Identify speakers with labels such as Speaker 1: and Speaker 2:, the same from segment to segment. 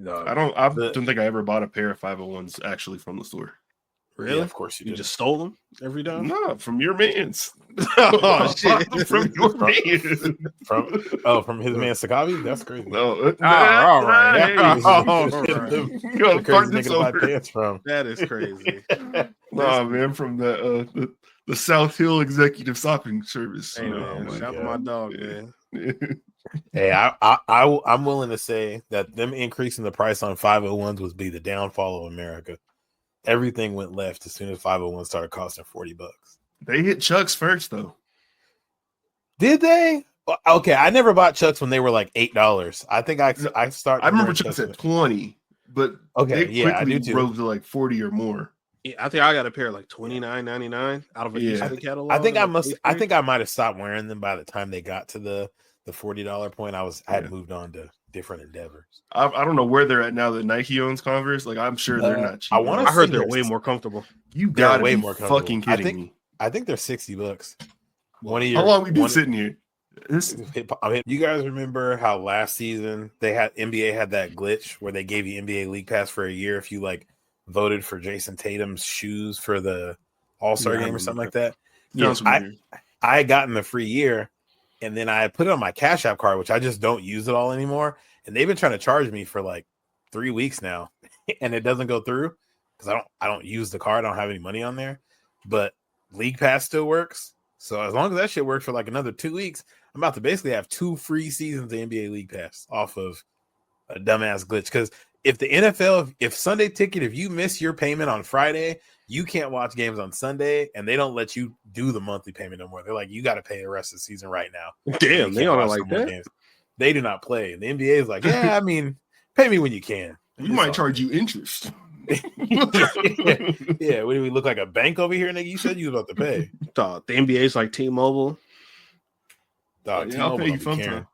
Speaker 1: No,
Speaker 2: I don't think I ever bought a pair of 501s actually from the store.
Speaker 1: Really?
Speaker 3: Yeah, of course
Speaker 1: you just stole them every time.
Speaker 2: No, from your man's.
Speaker 1: Oh shit!
Speaker 2: From your man.
Speaker 3: From his man Sakavi. That's crazy.
Speaker 2: No,
Speaker 1: all right.
Speaker 3: The crazy nigga to buy pants from.
Speaker 1: That is crazy.
Speaker 2: Nah, man, from the South Hill Executive Shopping Service.
Speaker 1: Hey man, shout out to my dog, man.
Speaker 3: Hey, I'm willing to say that them increasing the price on 501s would be the downfall of America. Everything went left as soon as 501 started costing $40.
Speaker 2: They hit Chucks first, though.
Speaker 3: Did they? Okay, I never bought Chucks when they were like $8. I think I started.
Speaker 2: I remember Chucks at 20, but
Speaker 3: okay,
Speaker 2: they quickly
Speaker 3: I do too.
Speaker 2: rose to like 40 or more.
Speaker 1: Yeah, I think I got a pair like $29.99 out of a catalog.
Speaker 3: I think I might have stopped wearing them by the time they got to the $40 point. I had moved on to different endeavors.
Speaker 2: I don't know where they're at now that Nike owns Converse. Like, I'm sure they're not cheap.
Speaker 1: I heard they're way more comfortable.
Speaker 2: You gotta be more fucking kidding me.
Speaker 3: I think they're $60.
Speaker 2: How long we been sitting here?
Speaker 3: You guys remember how last season NBA had that glitch where they gave you NBA League Pass for a year if you like voted for Jason Tatum's shoes for the All-Star game or something like that? Yes, I had gotten the free year, and then I put it on my Cash App card, which I just don't use it all anymore. And they've been trying to charge me for like 3 weeks now, and it doesn't go through because I don't use the card. I don't have any money on there, but League Pass still works. So as long as that shit works for like another 2 weeks, I'm about to basically have 2 free seasons of NBA League Pass off of a dumbass glitch. Because if the NFL, if Sunday Ticket, if you miss your payment on Friday, you can't watch games on Sunday, and they don't let you do the monthly payment no more. They're like, you got to pay the rest of the season right now.
Speaker 1: Damn, they don't like that.
Speaker 3: Games. They do not play. And the NBA is like, yeah, I mean, pay me when you can.
Speaker 2: We might charge you interest.
Speaker 3: Yeah, what do we look like, a bank over here, nigga? You said you was about to pay.
Speaker 1: The NBA's like T-Mobile.
Speaker 3: I'll pay you sometime.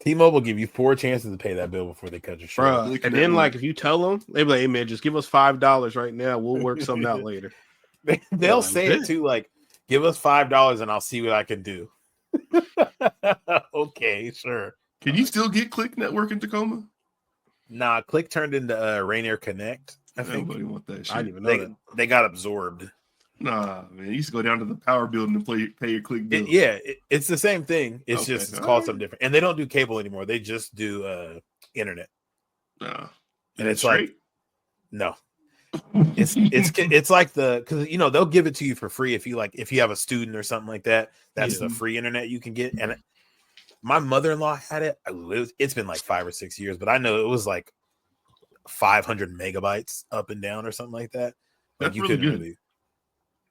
Speaker 3: T-Mobile give you 4 chances to pay that bill before they cut your shit.
Speaker 1: And then, like, if you tell them, they be like, hey, man, just give us $5 right now. We'll work something out later.
Speaker 3: They'll say it, too, like, give us $5 and I'll see what I can do. Okay, sure.
Speaker 2: Can you still get Click Network in Tacoma?
Speaker 3: Nah, Click turned into Rainier Connect. I think.
Speaker 2: Nobody want that shit.
Speaker 1: I didn't even know
Speaker 3: they got absorbed.
Speaker 2: Nah, man. You used to go down to the power building and pay your Click bill.
Speaker 3: It's the same thing. It's just it's called something different. And they don't do cable anymore. They just do internet.
Speaker 2: Nah.
Speaker 3: And it's like, no. It's like because they'll give it to you for free if you have a student or something like that. That's the free internet you can get. And my mother-in-law had it. It's been like 5 or 6 years, but I know it was like 500 megabytes up and down or something like that. Like,
Speaker 2: that's really good.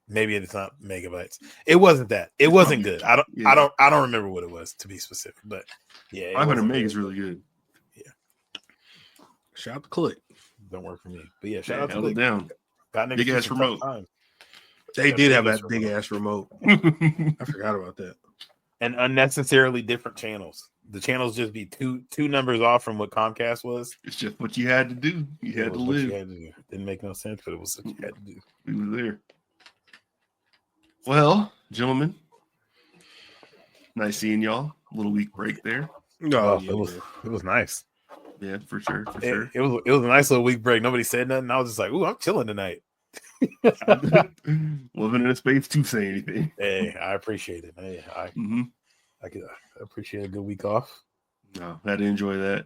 Speaker 3: Maybe it's not megabytes. It wasn't that. It wasn't good. I don't remember what it was, to be specific. But yeah,
Speaker 2: 500 meg is really good.
Speaker 3: Yeah.
Speaker 1: Shout out to Click.
Speaker 3: Don't work for me. But yeah, shout out to Click.
Speaker 2: Down. Big ass remote.
Speaker 1: They did have that big ass remote. I forgot about that.
Speaker 3: And unnecessarily different channels. The channels just be two numbers off from what Comcast was.
Speaker 2: It's just what you had to do. You had to live.
Speaker 3: Didn't make no sense, but it was what you had to do.
Speaker 2: We were there. Well, gentlemen, nice seeing y'all. A little week break there.
Speaker 3: It was nice.
Speaker 2: Yeah, for sure.
Speaker 3: It was a nice little week break. Nobody said nothing. I was just like, ooh, I'm chilling tonight.
Speaker 2: Living in a space to say anything.
Speaker 3: Hey, I appreciate it. Hey, I appreciate a good week off.
Speaker 2: No, had to enjoy that.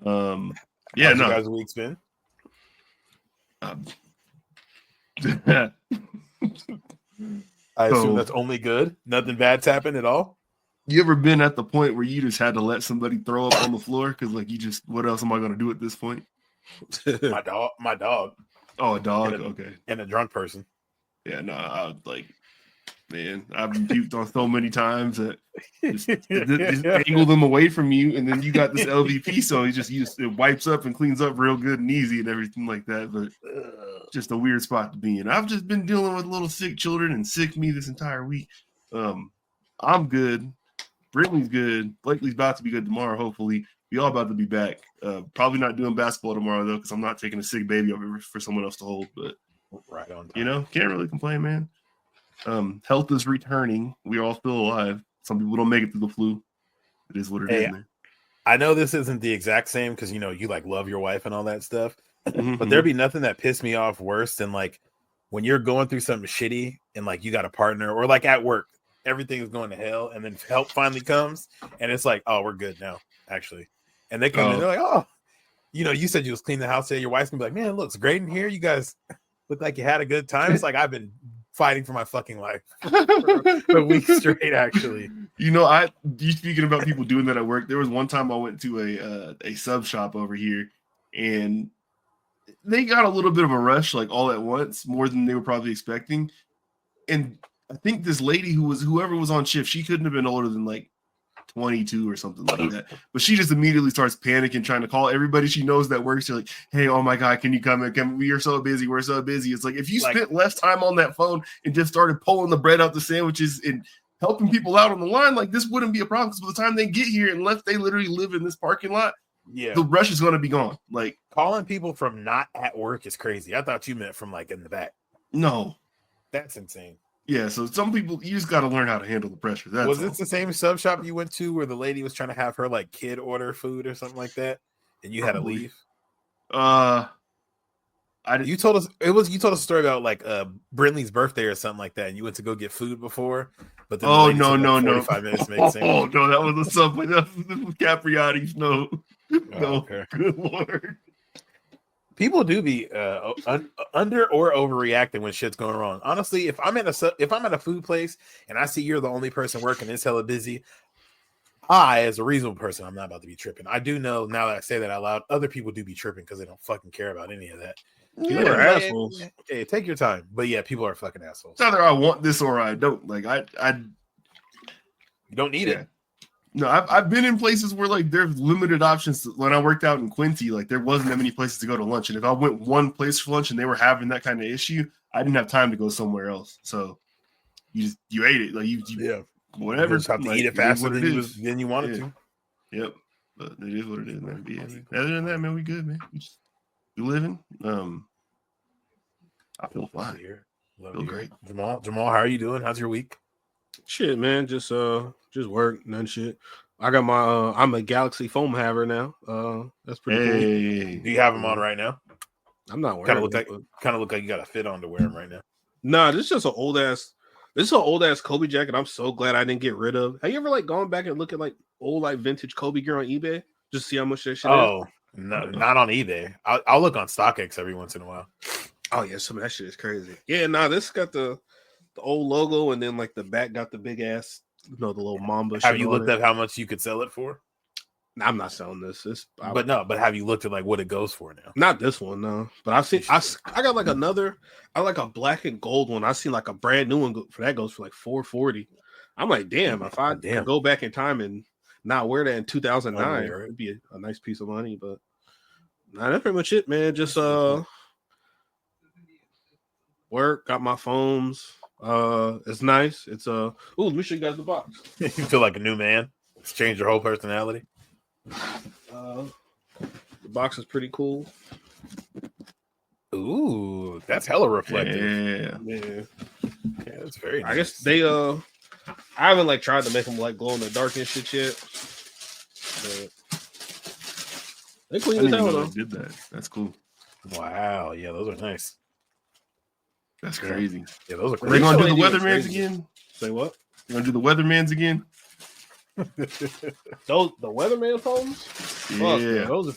Speaker 3: How's you guys' week's been? I assume that's only good. Nothing bad's happened at all.
Speaker 2: You ever been at the point where you just had to let somebody throw up on the floor because, like, what else am I going to do at this point?
Speaker 3: My dog.
Speaker 2: Oh, a dog. Okay.
Speaker 3: And a drunk person.
Speaker 2: Yeah, no, I've been puked on so many times that just angle them away from you, and then you got this LVP, so it wipes up and cleans up real good and easy and everything like that. But just a weird spot to be in. I've just been dealing with little sick children and sick me this entire week. I'm good. Brittany's good. Blakely's about to be good tomorrow, hopefully. We all about to be back. Probably not doing basketball tomorrow, though, because I'm not taking a sick baby over for someone else to hold. But,
Speaker 3: right on time.
Speaker 2: Can't really complain, man. Health is returning. We are all still alive. Some people don't make it through the flu. It is what it is, man.
Speaker 3: I know this isn't the exact same because you know you like love your wife and all that stuff,
Speaker 2: Mm-hmm.
Speaker 3: but there'd be nothing that pissed me off worse than like when you're going through something shitty and like you got a partner or like at work, everything is going to hell, and then help finally comes and it's like, oh, we're good now, actually. And they come in, they're like, oh, you know, you said you was cleaning the house today. Your wife's gonna be like, man, it looks great in here. You guys look like you had a good time. It's like I've been fighting for my fucking life for a week straight, actually.
Speaker 2: You know, you speaking about people doing that at work. There was one time I went to a sub shop over here, and they got a little bit of a rush, like all at once, more than they were probably expecting. And I think this lady whoever was on shift, she couldn't have been older than like 22 or something like that. But she just immediately starts panicking, trying to call everybody she knows that works. She's like, hey, oh my God, can you come in? We are so busy. We're so busy. It's like, if you spent less time on that phone and just started pulling the bread out the sandwiches and helping people out on the line, like this wouldn't be a problem. Because by the time they get here, unless they literally live in this parking lot, the rush is going to be gone. Like
Speaker 3: calling people from not at work is crazy. I thought you meant from like in the back.
Speaker 2: No.
Speaker 3: That's insane.
Speaker 2: Yeah, so some people, you just got to learn how to handle the pressure.
Speaker 3: Was this the same sub shop you went to where the lady was trying to have her like kid order food or something like that, and you had to leave? You told us you told us a story about like Brinley's birthday or something like that, and you went to go get food before. But then
Speaker 2: no,
Speaker 3: 45 minutes to make the same.
Speaker 2: Oh no, that was a Subway. That was Capriati's. No, no,
Speaker 3: okay.
Speaker 2: Good Lord.
Speaker 3: People do be under or overreacting when shit's going wrong. Honestly, if I'm at a food place and I see you're the only person working, it's hella busy. I, as a reasonable person, I'm not about to be tripping. I do know now that I say that out loud, other people do be tripping because they don't fucking care about any of that.
Speaker 1: People are assholes.
Speaker 3: Hey, take your time. But yeah, people are fucking assholes.
Speaker 2: It's either I want this or I don't. Like
Speaker 3: you don't need it.
Speaker 2: No, I've been in places where like there's limited options. When I worked out in Quincy, like there wasn't that many places to go to lunch, and if I went one place for lunch and they were having that kind of issue, I didn't have time to go somewhere else. So you ate it, like you whatever.
Speaker 3: You just have to eat it faster than you wanted to.
Speaker 2: Yep, but it is what it is, man. Other than that, man, we good, man. We living. I feel fine here. Feel great.
Speaker 3: Jamal, how are you doing? How's your week?
Speaker 1: Shit, man, just work, none shit. I got my I'm a Galaxy foam haver now. That's pretty cool.
Speaker 3: Do you have them on right now?
Speaker 1: I'm not wearing
Speaker 3: kind of look like you got a fit on to wear them right now.
Speaker 1: Nah, this is just an old ass Kobe jacket. I'm so glad I didn't get rid of. Have you ever like gone back and look at like old like vintage Kobe gear on eBay? Just see how much that shit is?
Speaker 3: No, not on eBay. I'll look on StockX every once in a while.
Speaker 1: Oh yeah, some of that shit is crazy. Yeah, nah, this got the old logo, and then like the back got the big ass, the little Mamba.
Speaker 3: Have you looked at how much you could sell it for?
Speaker 1: I'm not selling this.
Speaker 3: But have you looked at like what it goes for now?
Speaker 1: Not this one, no. But I've seen I got like another. I like a black and gold one. I seen like a brand new one for that goes for like $440. I'm like, damn, if I go back in time and not wear that in 2009, it'd be a nice piece of money. But nah, that's pretty much it, man. Just work, got my foams. It's nice. It's ooh, let me show you guys the box.
Speaker 3: You feel like a new man. It's changed your whole personality.
Speaker 1: The box is pretty cool.
Speaker 3: Ooh, that's hella reflective.
Speaker 1: Yeah,
Speaker 3: that's very nice.
Speaker 1: I guess they I haven't like tried to make them like glow in the dark and shit yet. But they clean as hell though.
Speaker 2: Did that. That's cool.
Speaker 3: Wow, yeah, those are nice.
Speaker 2: That's crazy.
Speaker 3: Yeah, those are
Speaker 2: crazy. Are they gonna do the Weathermans again?
Speaker 1: Say what?
Speaker 2: You gonna do the Weathermans again?
Speaker 1: Those the Weatherman foams?
Speaker 2: Yeah,
Speaker 1: those are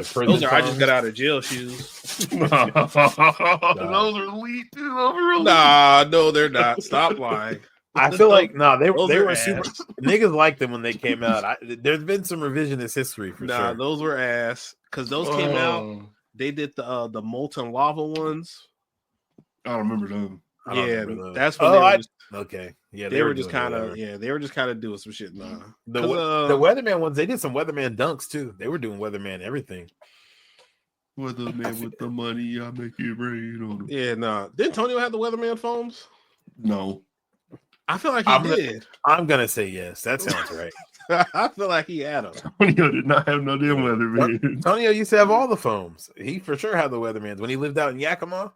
Speaker 1: for those are I just got out of jail shoes.
Speaker 2: Those are elite too.
Speaker 1: Nah, no, they're not. Stop lying.
Speaker 3: I feel like they were super. Niggas liked them when they came out. There's been some revisionist history for sure.
Speaker 1: Nah, those were ass because those came out. They did the molten lava ones.
Speaker 2: I don't remember them.
Speaker 1: That's when
Speaker 3: okay. Yeah,
Speaker 1: they were just kind of they were just kind of doing some shit. Nah,
Speaker 3: the Weatherman ones, they did some Weatherman dunks too. They were doing Weatherman everything.
Speaker 2: Weatherman with the money, I make it rain on them.
Speaker 1: Yeah, nah. Didn't Antonio have the Weatherman foams?
Speaker 2: No,
Speaker 1: I feel like he did.
Speaker 3: I'm gonna say yes. That sounds right.
Speaker 1: I feel like he had them.
Speaker 2: Antonio did not have no damn Weatherman.
Speaker 3: Antonio used to have all the foams. He for sure had the Weathermans when he lived out in Yakima.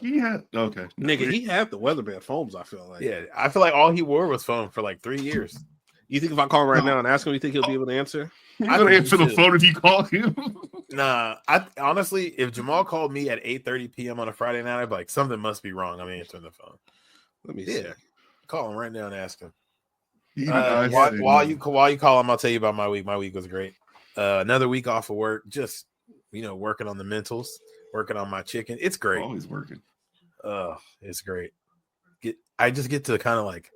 Speaker 2: He had
Speaker 1: nigga. He had the Weatherman foams. I feel like
Speaker 3: I feel like all he wore was foam for like 3 years.
Speaker 1: You think if I call him right now and ask him, you think he'll be able to answer?
Speaker 2: He's gonna answer the phone if you call him.
Speaker 3: Nah, I honestly, if Jamal called me at 8:30 p.m. on a Friday night, I'd be like, something must be wrong. I'm answering the phone.
Speaker 1: Let me see.
Speaker 3: Call him right now and ask him. While you call him, I'll tell you about my week. My week was great. Another week off of work, just working on the mentals, working on my chicken. It's great.
Speaker 2: Always working.
Speaker 3: It's great. I just get to kind of like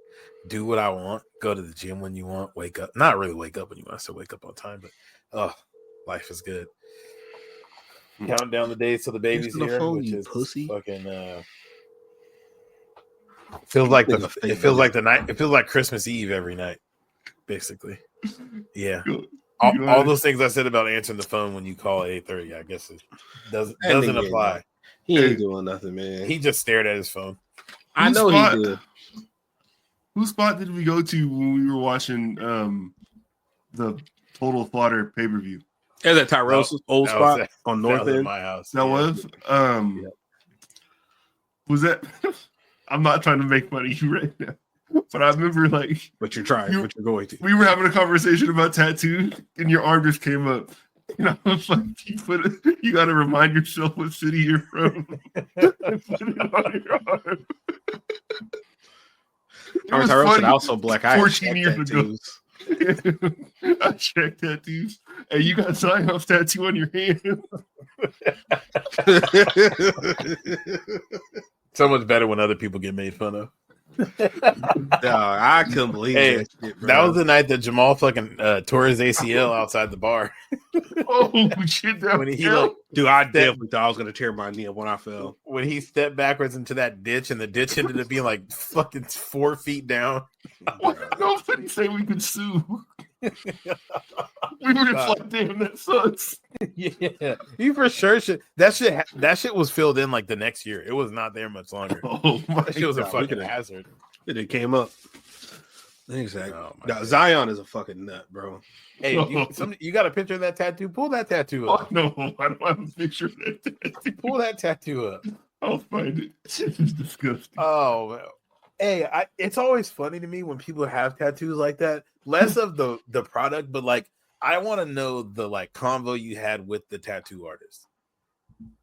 Speaker 3: do what I want, go to the gym when you want, wake up. Not really wake up when you want, still wake up on time, but life is good. Counting down the days till the baby's here, which is pussy. Fucking feels like the night. It feels like Christmas Eve every night, basically. Yeah. All those things I said about answering the phone when you call at 8:30, I guess it doesn't apply.
Speaker 1: He ain't doing nothing, man.
Speaker 3: He just stared at his phone.
Speaker 1: I know he did.
Speaker 2: Whose spot did we go to when we were watching the Total Slaughter pay-per-view?
Speaker 1: Yeah, that Tyrone's old spot on North End.
Speaker 3: My house.
Speaker 2: That was? Was that? I'm not trying to make fun of you right now, but I remember
Speaker 1: But you're trying. But you're going to.
Speaker 2: We were having a conversation about tattoo, and your arm just came up. And I was like, you got to remind yourself what city you're from. Put it on your arm.
Speaker 1: Tyrone said, also black. I
Speaker 2: 14 years ago. I checked tattoos. Hey, you got Zion's tattoo on your hand.
Speaker 3: So much better when other people get made fun of.
Speaker 1: I couldn't believe that shit, bro.
Speaker 3: That was the night that Jamal fucking tore his ACL outside the bar.
Speaker 2: Oh shit!
Speaker 1: Dude, I definitely thought I was gonna tear my knee up when I fell.
Speaker 3: When he stepped backwards into that ditch, and the ditch ended up being like fucking 4 feet down.
Speaker 2: Nobody say we could sue. We were just like, damn, that sucks.
Speaker 3: Yeah, you for sure should. That shit was filled in like the next year. It was not there much longer.
Speaker 2: Oh my!
Speaker 3: That shit was a fucking hazard.
Speaker 1: It came up. Exactly. Oh, Zion is a fucking nut, bro.
Speaker 3: Hey, you got a picture of that tattoo? Pull that tattoo up.
Speaker 2: Oh, no, I don't have a picture of that tattoo.
Speaker 3: Pull that tattoo up.
Speaker 2: I'll find it. It's disgusting.
Speaker 3: Oh, man. Hey, it's always funny to me when people have tattoos like that. Less of the product, but like I want to know the like convo you had with the tattoo artist.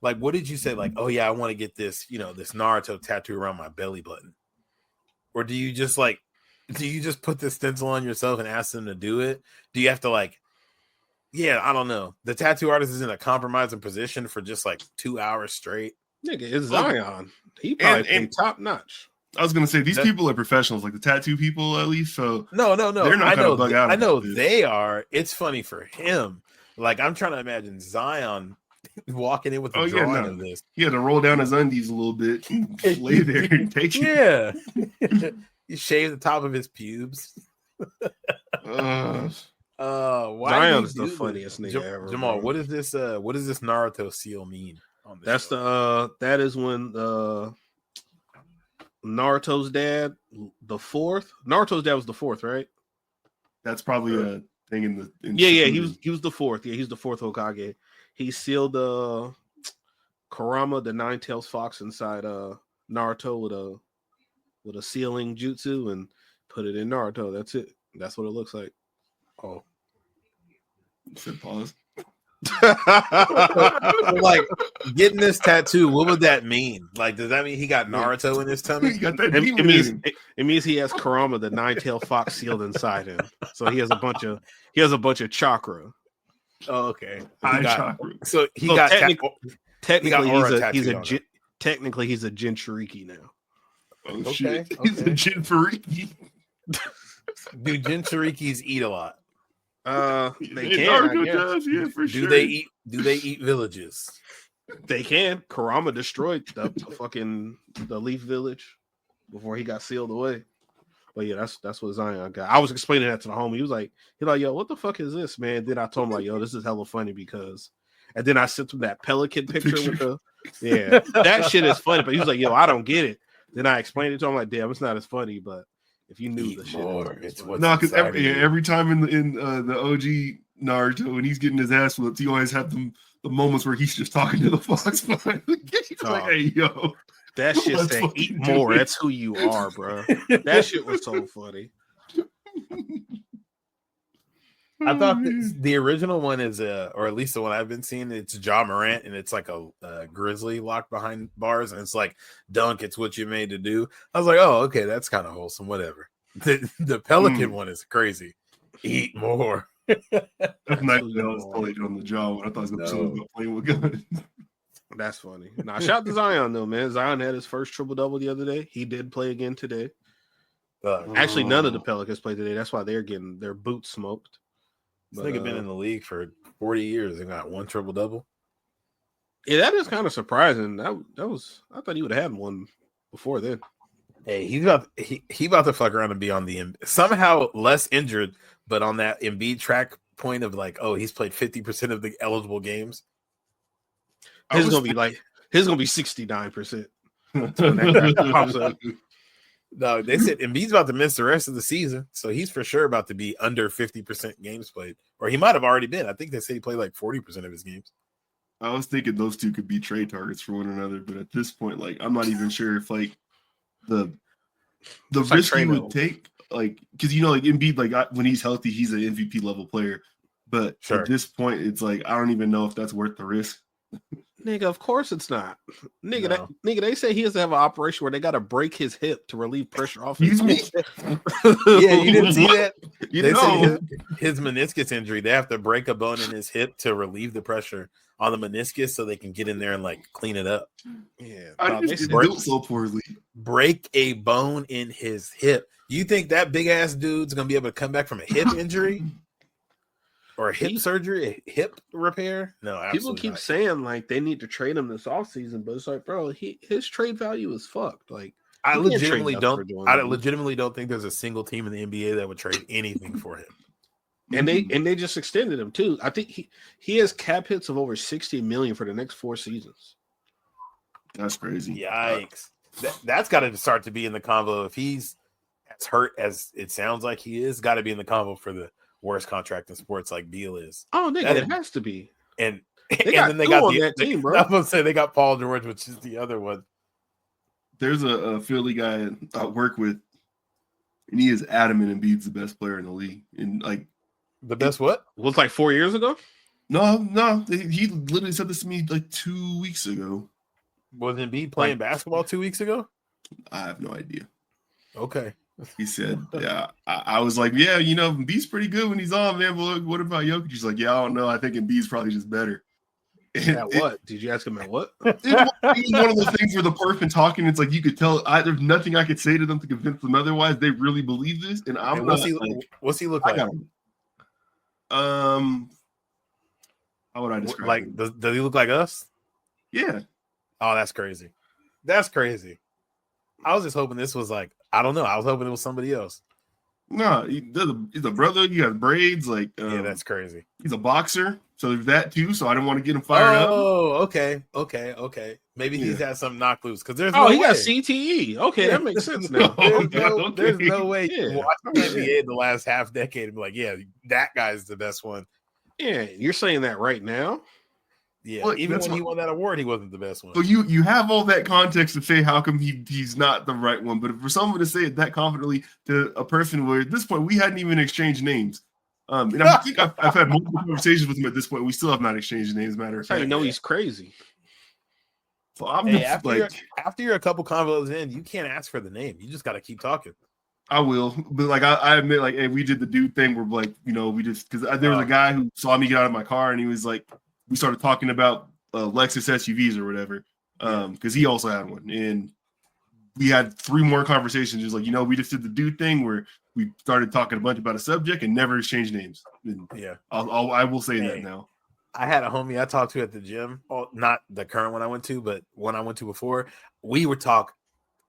Speaker 3: Like, what did you say? Like, oh yeah, I want to get this, this Naruto tattoo around my belly button. Or do you just put the stencil on yourself and ask them to do it? Do you have to I don't know. The tattoo artist is in a compromising position for just like 2 hours straight.
Speaker 1: Nigga, it's Zion. He probably top notch.
Speaker 2: I was gonna say these people are professionals, like the tattoo people at least. So
Speaker 3: no,
Speaker 2: they're not gonna bug out.
Speaker 3: I know they are. It's funny for him. Like I'm trying to imagine Zion walking in with the drawing of this.
Speaker 2: He had to roll down his undies a little bit, lay there and take it.
Speaker 3: Yeah, he shaved the top of his pubes.
Speaker 1: Zion's the funniest nigga ever.
Speaker 3: Jamal,
Speaker 1: bro.
Speaker 3: what is this Naruto seal mean?
Speaker 1: That's show? That is when Naruto's dad, the fourth. Naruto's dad was the fourth, right?
Speaker 2: That's probably a thing in the.
Speaker 1: He was the fourth. Yeah, he's the fourth Hokage. He sealed Kurama, the Nine-Tails Fox, inside Naruto with a sealing jutsu and put it in Naruto. That's it. That's what it looks like.
Speaker 3: Oh,
Speaker 2: you said pause.
Speaker 3: Like getting this tattoo, what would that mean? Like, does that mean he got Naruto in his tummy?
Speaker 1: It means he has Kurama, the Nine-Tailed Fox, sealed inside him. So he has a bunch of chakra.
Speaker 3: Oh, okay.
Speaker 2: Chakra.
Speaker 3: So he got
Speaker 1: technically he's a Jinchuriki now.
Speaker 2: Oh shit! Okay. He's a Jinchuriki.
Speaker 3: Do Jinchurikis eat a lot?
Speaker 1: They can.
Speaker 2: Does, yeah, for sure.
Speaker 3: Do they eat villages?
Speaker 1: They can. Kurama destroyed the Leaf Village before he got sealed away. But yeah, that's what Zion got. I was explaining that to the homie. He was like, yo, what the fuck is this, man? Then I told him like, yo, this is hella funny because, and then I sent him that pelican picture with that shit is funny. But he was like, yo, I don't get it. Then I explained it to him like, damn, it's not as funny, but. If you knew the shit,
Speaker 2: because every time in the OG Naruto when he's getting his ass whipped, he always had the moments where he's just talking to the fox behind the gate. He's like, "Hey, yo,
Speaker 1: that shit said eat more." That's who you are, bro. That shit was so funny.
Speaker 3: I thought the original one is or at least the one I've been seeing, it's Ja Morant, and it's like a grizzly locked behind bars, and it's like dunk, it's what you made to do. I was like, oh, okay, that's kind of wholesome, whatever. The Pelican one is crazy. Eat more.
Speaker 2: That's nice. That was played on the jaw. I thought it was going to play with guns.
Speaker 1: That's funny. Now, shout out to Zion though, man. Zion had his first triple-double the other day. He did play again today. Actually, none of the Pelicans played today. That's why they're getting their boots smoked.
Speaker 3: This nigga been in the league for 40 years and got one triple-double.
Speaker 1: Yeah, that is kind of surprising. That was I thought he would have had one before then.
Speaker 3: Hey, he about to fuck around and be on the somehow less injured, but on that Embiid track point of like, oh, he's played 50% of the eligible games.
Speaker 1: His is gonna be 69%.
Speaker 3: No, they said Embiid's about to miss the rest of the season, so he's for sure about to be under 50% games played, or he might have already been. I think they said he played like 40% of his games.
Speaker 2: I was thinking those two could be trade targets for one another, but at this point, like, I'm not even sure if like the risk he would take, like, because like Embiid, like when he's healthy, he's an MVP level player, but at this point, it's like I don't even know if that's worth the risk.
Speaker 1: Nigga, of course it's not. Nigga, they say he has to have an operation where they got to break his hip to relieve pressure off his hip.
Speaker 3: Yeah, you didn't see that? They say his meniscus injury, they have to break a bone in his hip to relieve the pressure on the meniscus so they can get in there and like clean it up.
Speaker 1: Yeah.
Speaker 2: I just built so poorly.
Speaker 3: Break a bone in his hip. You think that big ass dude's going to be able to come back from a hip injury? Or a hip surgery, a hip repair? No, absolutely
Speaker 1: people keep
Speaker 3: not.
Speaker 1: saying like they need to trade him this offseason, but it's like, bro, his trade value is fucked. Like,
Speaker 3: I legitimately don't think there's a single team in the NBA that would trade anything for him.
Speaker 1: And they just extended him too. I think he has cap hits of over $60 million for the next 4 seasons.
Speaker 2: That's crazy.
Speaker 3: Yikes! That's got to start to be in the convo. If he's as hurt as it sounds like he is, got to be in the convo for the worst contract in sports, like Beal is.
Speaker 1: Oh, nigga, it has to be.
Speaker 3: And
Speaker 1: they got that team, bro.
Speaker 3: I was going to say they got Paul George, which is the other one.
Speaker 2: There's a Philly guy I work with, and he is adamant Embiid's the best player in the league. And like
Speaker 3: the best what?
Speaker 1: Was like 4 years ago?
Speaker 2: No. He literally said this to me like 2 weeks ago.
Speaker 3: Was Embiid playing basketball 2 weeks ago?
Speaker 2: I have no idea.
Speaker 3: Okay.
Speaker 2: He said, yeah. I was like, yeah, Embiid's pretty good when he's on, man. But what about Jokic? He's like, yeah, I don't know. I think Embiid's probably just better.
Speaker 1: At what? Did you ask him at what?
Speaker 2: It was one of those things where the person talking, it's like you could tell there's nothing I could say to them to convince them otherwise. They really believe this. And I'm
Speaker 3: what's he look like?
Speaker 2: How would I describe
Speaker 3: like him? Does he look like us?
Speaker 2: Yeah.
Speaker 3: Oh, that's crazy. That's crazy. I was just hoping this was like, I don't know. I was hoping it was somebody else.
Speaker 2: No, he's a brother. He has braids. Like,
Speaker 3: yeah, that's crazy.
Speaker 2: He's a boxer, so there's that too. So I didn't want to get him fired up.
Speaker 3: Oh, okay. Maybe he's had some knock loose because there's
Speaker 1: he got CTE. Okay, that makes sense now.
Speaker 3: There's no way you watch the NBA the last half decade and be like, yeah, that guy's the best one.
Speaker 1: Yeah, you're saying that right now.
Speaker 3: Yeah, well, even when he won that award, he wasn't the best one.
Speaker 2: So you have all that context to say how come he's not the right one, but for someone to say it that confidently to a person where at this point we hadn't even exchanged names, and I think I've had multiple conversations with him at this point. We still have not exchanged names. Matter of fact,
Speaker 1: he's crazy.
Speaker 2: So I'm
Speaker 3: after you're a couple convos in, you can't ask for the name. You just got to keep talking.
Speaker 2: I will, but like I admit, like, hey, we did the dude thing where like we just because there was a guy who saw me get out of my car and he was like. We started talking about Lexus SUVs or whatever, because he also had one, and we had 3 more conversations. Just like we just did the dude thing where we started talking a bunch about a subject and never exchanged names. And
Speaker 3: yeah,
Speaker 2: I will say that now.
Speaker 3: I had a homie I talked to at the gym, not the current one I went to, but one I went to before. We would talk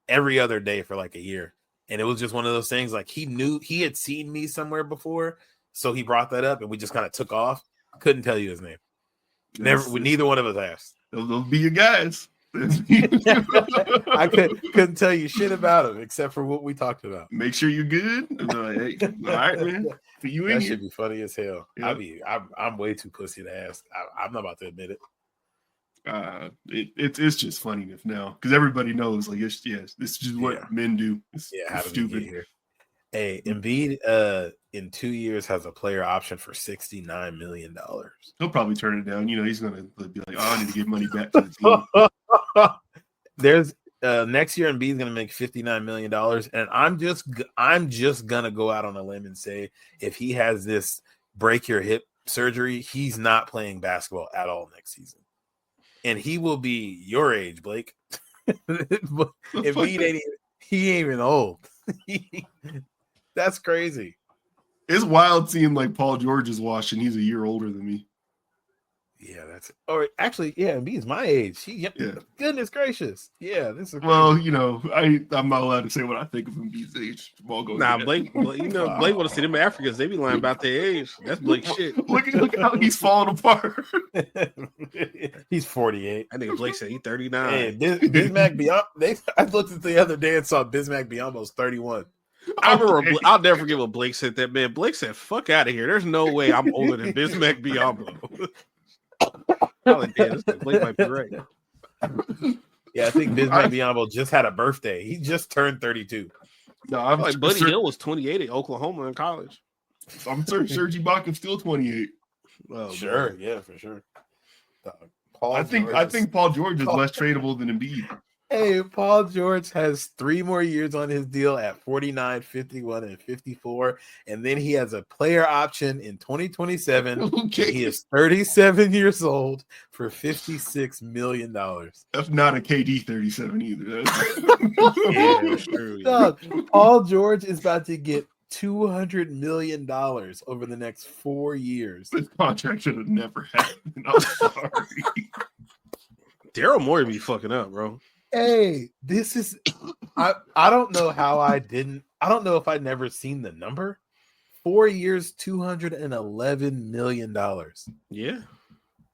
Speaker 3: every other day for like a year, and it was just one of those things. Like he had seen me somewhere before, so he brought that up, and we just kind of took off. Couldn't tell you his name. Neither one of us asked.
Speaker 2: Those be your guys.
Speaker 3: I couldn't tell you shit about him except for what we talked about.
Speaker 2: Make sure you're good. Like, hey, all right, man.
Speaker 3: That should be funny as hell. Yeah. I'm way too pussy to ask. I'm not about to admit it.
Speaker 2: It's just funny enough now because everybody knows. Like, it's just what men do. It's
Speaker 3: how
Speaker 2: stupid.
Speaker 3: here? Hey, Embiid in 2 years has a player option for $69 million.
Speaker 2: He'll probably turn it down. He's gonna be like, "Oh, I need to give money back to the team."
Speaker 3: There's next year, Embiid's gonna make $59 million, and I'm just gonna go out on a limb and say if he has this break your hip surgery, he's not playing basketball at all next season, and he will be your age, Blake. Embiid ain't even old. That's crazy.
Speaker 2: It's wild seeing like Paul George is washed and he's a year older than me.
Speaker 3: Yeah, that's or actually, yeah, Embiid's my age. Goodness gracious. Yeah, this is
Speaker 2: well, I'm not allowed to say what I think of Embiid's age.
Speaker 1: Blake Blake want to see them Africans. They be lying about their age. That's Blake shit.
Speaker 2: Look how he's falling apart.
Speaker 3: He's 48.
Speaker 1: I think Blake said he's 39.
Speaker 3: Hey, Bismack Biyombo. I looked at the other day and saw Bismack Biyombo's 31.
Speaker 1: I remember. I'll never forget what Blake said. That man, Blake said, "Fuck out of here." There's no way I'm older than Bismack Biyombo. I was like, damn, Blake might be right.
Speaker 3: Yeah, I think Bismack Biyombo just had a birthday. He just turned 32.
Speaker 2: No, I'm
Speaker 1: like Buddy Hill was 28 at Oklahoma in college.
Speaker 2: I'm certain Serge Ibaka's still 28.
Speaker 3: Oh, sure, yeah, for sure.
Speaker 2: I think Paul George is less tradable than Embiid.
Speaker 3: Hey, Paul George has 3 more years on his deal at 49, 51, and 54. And then he has a player option in 2027. Okay. He is 37 years old for $56 million.
Speaker 2: That's not a KD 37 either.
Speaker 1: Yeah, that's true.
Speaker 3: Yeah. Paul George is about to get $200 million over the next 4 years.
Speaker 2: This contract should have never happened. I'm sorry.
Speaker 1: Daryl Morey be fucking up, bro.
Speaker 3: Hey, this is I don't know how I don't know if I'd never seen the number. 4 years, $211 million.
Speaker 1: Yeah.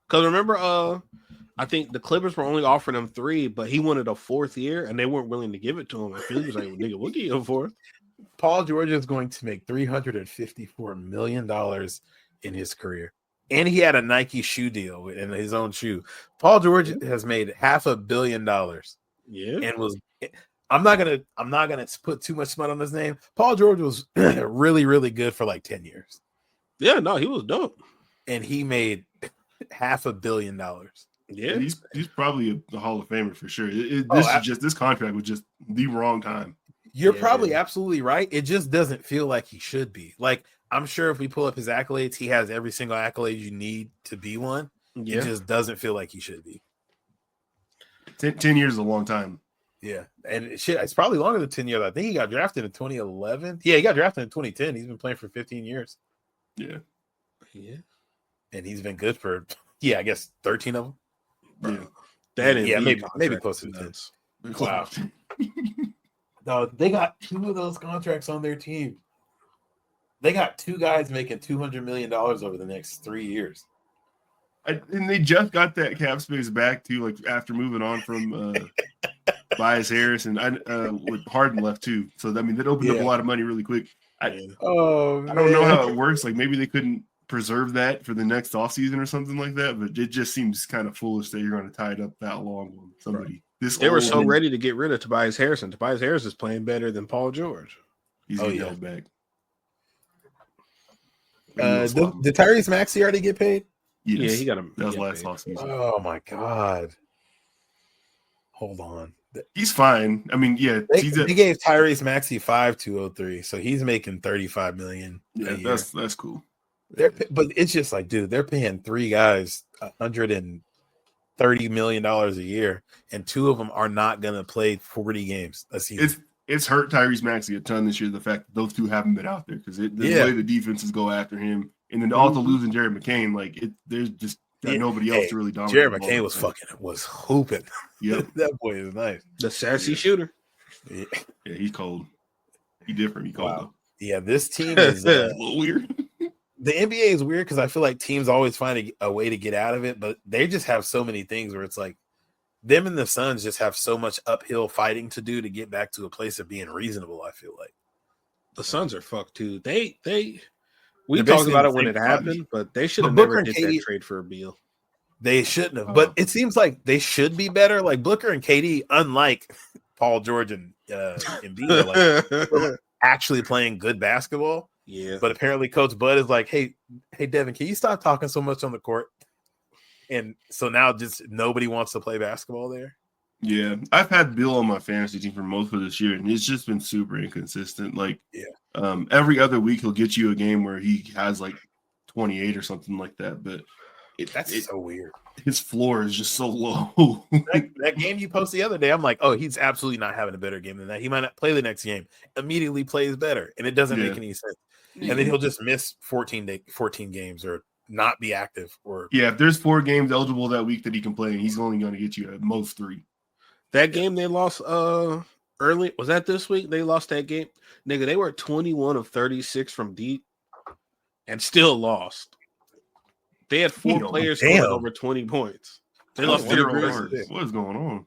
Speaker 1: Because remember, I think the Clippers were only offering him 3, but he wanted a 4th year and they weren't willing to give it to him. And Philly was like, nigga, we'll give you a 4th.
Speaker 3: Paul George is going to make $354 million in his career. And he had a Nike shoe deal in his own shoe. Paul George has made $500 million.
Speaker 1: Yeah.
Speaker 3: And was I'm not gonna put too much smut on his name. Paul George was really, really good for like 10 years.
Speaker 1: Yeah, no, he was dope.
Speaker 3: And he made $500 million.
Speaker 2: Yeah, he's probably a Hall of Famer for sure. This contract was just the wrong time.
Speaker 3: You're probably absolutely right. It just doesn't feel like he should be. Like, I'm sure if we pull up his accolades, he has every single accolade you need to be one. Yeah. It just doesn't feel like he should be.
Speaker 2: 10 years is a long time.
Speaker 3: Yeah. And it's probably longer than 10 years. I think he got drafted in 2011. Yeah, he got drafted in 2010. He's been playing for 15 years.
Speaker 2: Yeah.
Speaker 1: Yeah.
Speaker 3: And he's been good for, I guess 13 of them.
Speaker 1: Yeah.
Speaker 3: Maybe close to 10. Wow. No, they got 2 of those contracts on their team. They got 2 guys making $200 million over the next 3 years.
Speaker 2: And they just got that cap space back too, like after moving on from Tobias Harris and with Harden left too. So that opened up a lot of money really quick. I don't know how it works. Like maybe they couldn't preserve that for the next offseason or something like that, but it just seems kind of foolish that you're going to tie it up that long with somebody.
Speaker 1: Right. They were so ready to get rid of Tobias Harris, and Tobias Harris is playing better than Paul George.
Speaker 2: He's held back.
Speaker 3: Did Tyrese Maxey already get paid?
Speaker 2: Yes.
Speaker 1: Yeah, he got him.
Speaker 2: That was last offseason.
Speaker 3: Oh my god! Hold on.
Speaker 2: He's fine. I mean, yeah,
Speaker 3: they gave Tyrese Maxey 5,203, so he's making $35 million.
Speaker 2: Yeah, that's cool.
Speaker 3: But it's just like, dude, they're paying 3 guys $130 million a year, and 2 of them are not going to play 40 games a season.
Speaker 2: It's hurt Tyrese Maxey a ton this year. The fact that those 2 haven't been out there because the way the defenses go after him, and then also losing Jared McCain, there's just nobody else to really dominate.
Speaker 3: Jared McCain was hooping.
Speaker 2: Yep,
Speaker 3: that boy is nice.
Speaker 1: The sassy shooter.
Speaker 2: Yeah, he's cold. He's different. He's cold. Wow.
Speaker 3: Yeah, this team is
Speaker 2: a little weird.
Speaker 3: The NBA is weird because I feel like teams always find a way to get out of it, but they just have so many things where it's like them and the Suns just have so much uphill fighting to do to get back to a place of being reasonable. I feel like
Speaker 1: the Suns are fucked too. We talked about it when it happened, but they should have never did that trade for a Beal.
Speaker 3: They shouldn't have, but it seems like they should be better. Like Booker and KD, unlike Paul George and Embiid, actually playing good basketball.
Speaker 1: Yeah.
Speaker 3: But apparently Coach Bud is like, hey, Devin, can you stop talking so much on the court? And so now just nobody wants to play basketball there.
Speaker 2: Yeah, I've had Bill on my fantasy team for most of this year, and it's just been super inconsistent. Like, every other week he'll get you a game where he has like 28 or something like that. But
Speaker 3: that's so weird.
Speaker 2: His floor is just so low.
Speaker 3: that game you posted the other day, I'm like, oh, he's absolutely not having a better game than that. He might not play the next game. Immediately plays better, and it doesn't make any sense. And then he'll just miss 14 games or not be active. Or
Speaker 2: if there's 4 games eligible that week that he can play, he's only going to get you at most 3.
Speaker 1: That game they lost early, was that this week? They lost that game. Nigga, they were 21 of 36 from deep and still lost. They had 4 players scoring over 20 points. They lost to the Grizzlies.
Speaker 2: What is going on?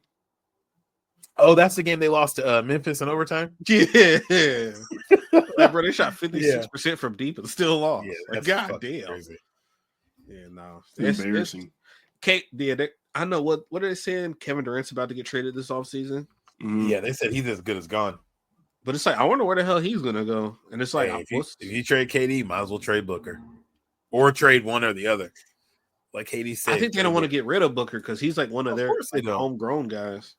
Speaker 3: Oh, that's the game they lost to Memphis in overtime?
Speaker 1: Yeah. Like, bro, they shot 56% from deep and still lost.
Speaker 3: Yeah,
Speaker 1: like, God damn.
Speaker 3: Crazy.
Speaker 1: Yeah, no.
Speaker 2: It's embarrassing.
Speaker 1: I know what are they saying? Kevin Durant's about to get traded this offseason.
Speaker 3: Mm-hmm. Yeah, they said he's as good as gone.
Speaker 1: But it's like, I wonder where the hell he's going to go. And it's like,
Speaker 3: if you trade KD, might as well trade Booker. Or trade one or the other. Like KD said.
Speaker 1: I think they don't want to get rid of Booker because he's like one of their homegrown guys.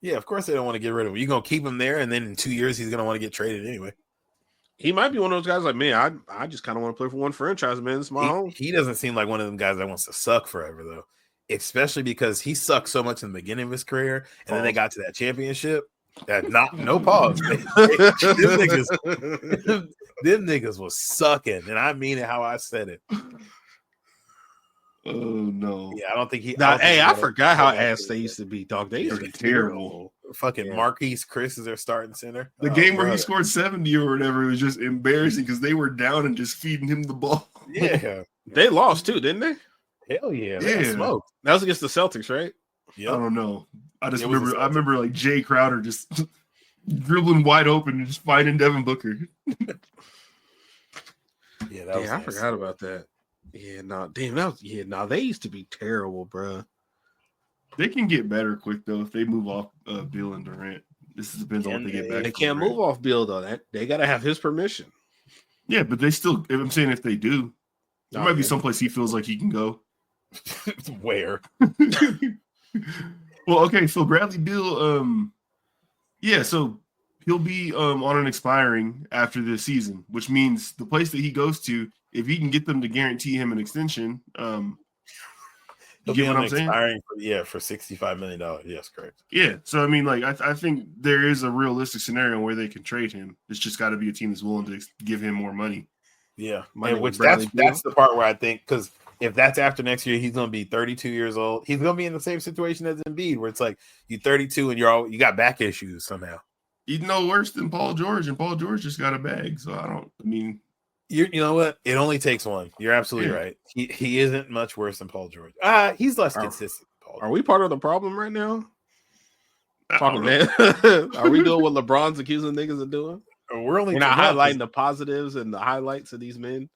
Speaker 3: Yeah, of course they don't want to get rid of him. You're going to keep him there, and then in 2 years, he's going to want to get traded anyway.
Speaker 1: He might be one of those guys like, man, I just kind of want to play for one franchise, man. It's my home.
Speaker 3: He doesn't seem like one of them guys that wants to suck forever, though. Especially because he sucked so much in the beginning of his career, and then they got to that championship. No pause. them niggas was sucking, and I mean it how I said it.
Speaker 2: Oh no!
Speaker 3: Yeah, I don't think he.
Speaker 1: I forgot how ass they used to be, dog. They used to be terrible.
Speaker 3: Fucking Marquise Chris is their starting center.
Speaker 2: The game where he scored 70 or whatever was just embarrassing because they were down and just feeding him the ball.
Speaker 3: Yeah,
Speaker 1: they lost too, didn't they?
Speaker 3: Hell yeah, they smoked.
Speaker 1: That was against the Celtics, right?
Speaker 2: Yep. I don't know. I remember like Jay Crowder just dribbling wide open and just finding Devin Booker.
Speaker 1: I forgot about that. Yeah, they used to be terrible, bro.
Speaker 2: They can get better quick though if they move off Bill and Durant. This depends on what they get back.
Speaker 1: They can't move off Bill though. They gotta have his permission.
Speaker 2: Yeah, but they still. I'm saying if they do, there might be someplace he feels like he can go.
Speaker 3: Where?
Speaker 2: Well, okay, so Bradley Beal, so he'll be on an expiring after this season, which means the place that he goes to, if he can get them to guarantee him an extension, you get what I'm saying?
Speaker 3: For $65 million. Yes, correct.
Speaker 2: Yeah, so I mean, like I think there is a realistic scenario where they can trade him. It's just got to be a team that's willing to give him more money.
Speaker 3: Yeah, that's the part where I think because. If that's after next year, he's going to be 32 years old. He's going to be in the same situation as Embiid, where it's like you're 32 and you got back issues somehow.
Speaker 2: He's no worse than Paul George, and Paul George just got a bag. So
Speaker 3: you know what? It only takes one. You're absolutely right. He isn't much worse than Paul George. He's less consistent.
Speaker 1: Are we part of the problem right now? Man. Are we doing what LeBron's accusing niggas of doing?
Speaker 3: We're not
Speaker 1: highlighting the positives and the highlights of these men.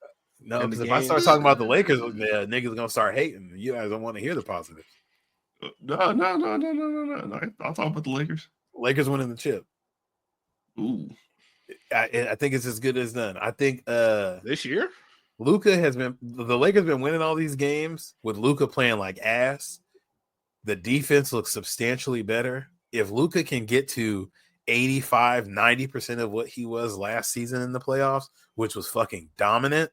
Speaker 3: No, because if I start talking about the Lakers, the niggas gonna start hating. You guys don't want to hear the positives.
Speaker 2: No. I'll talk about the Lakers.
Speaker 3: Lakers winning the chip.
Speaker 2: Ooh,
Speaker 3: I think it's as good as done. I think
Speaker 1: this year,
Speaker 3: the Lakers been winning all these games with Luka playing like ass. The defense looks substantially better. If Luka can get to 85-90% of what he was last season in the playoffs, which was fucking dominant.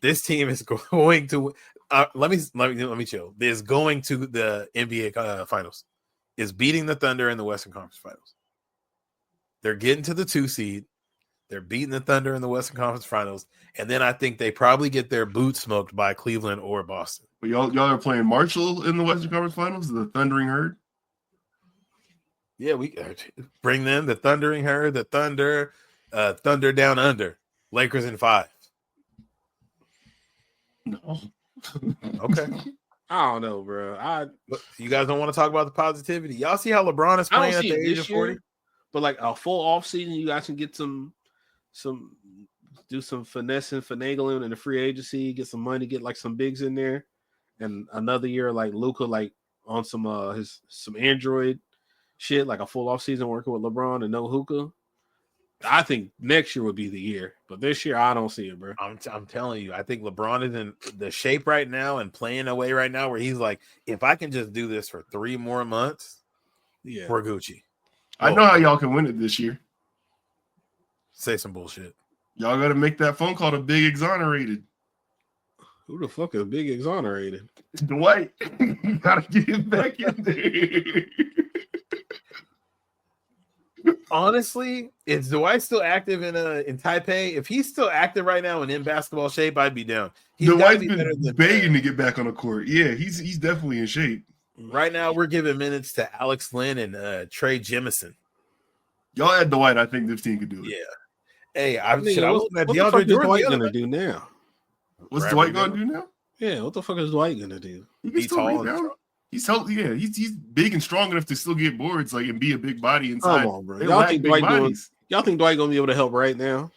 Speaker 3: This team is going to let me chill. Is going to the NBA finals. Is beating the Thunder in the Western Conference Finals. They're getting to the 2 seed. They're beating the Thunder in the Western Conference Finals, and then I think they probably get their boots smoked by Cleveland or Boston.
Speaker 2: But y'all are playing Marshall in the Western Conference Finals, the Thundering Herd.
Speaker 3: Yeah, we bring them the Thundering Herd, the Thunder, Thunder down under, Lakers in 5.
Speaker 2: No.
Speaker 3: Okay.
Speaker 1: I don't know, bro.
Speaker 3: You guys don't want to talk about the positivity. Y'all see how LeBron is playing at the age of 40?
Speaker 1: But like a full off season, you guys can get some do some finessing, finagling in the free agency, get some money, get like some bigs in there, and another year like Luka like on some Android shit, like a full off season working with LeBron and no hookah. I think next year would be the year, but this year I don't see it, bro.
Speaker 3: I'm telling you, I think LeBron is in the shape right now and playing away right now where he's like, if I can just do this for 3 more months, we're Gucci.
Speaker 2: I know how y'all can win it this year.
Speaker 3: Say some bullshit.
Speaker 2: Y'all got to make that phone call to Big Exonerated.
Speaker 1: Who the fuck is Big Exonerated?
Speaker 2: Dwight. You got to get him back in there.
Speaker 3: Honestly, is Dwight still active in Taipei? If he's still active right now and in basketball shape, I'd be down.
Speaker 2: Dwight's been begging to get back on the court. Yeah, he's definitely in shape.
Speaker 3: Right now, we're giving minutes to Alex Lynn and Trey Jemison.
Speaker 2: Y'all had Dwight. I think this team could do it.
Speaker 3: Yeah. Hey,
Speaker 1: what the fuck is Dwight gonna do now?
Speaker 2: What's Dwight gonna do now?
Speaker 1: Yeah, what the fuck is Dwight gonna do?
Speaker 2: He's tall. He's healthy. Yeah, he's big and strong enough to still get boards, like, and be a big body inside.
Speaker 1: Come on, bro. Y'all think Dwight gonna be able to help right now?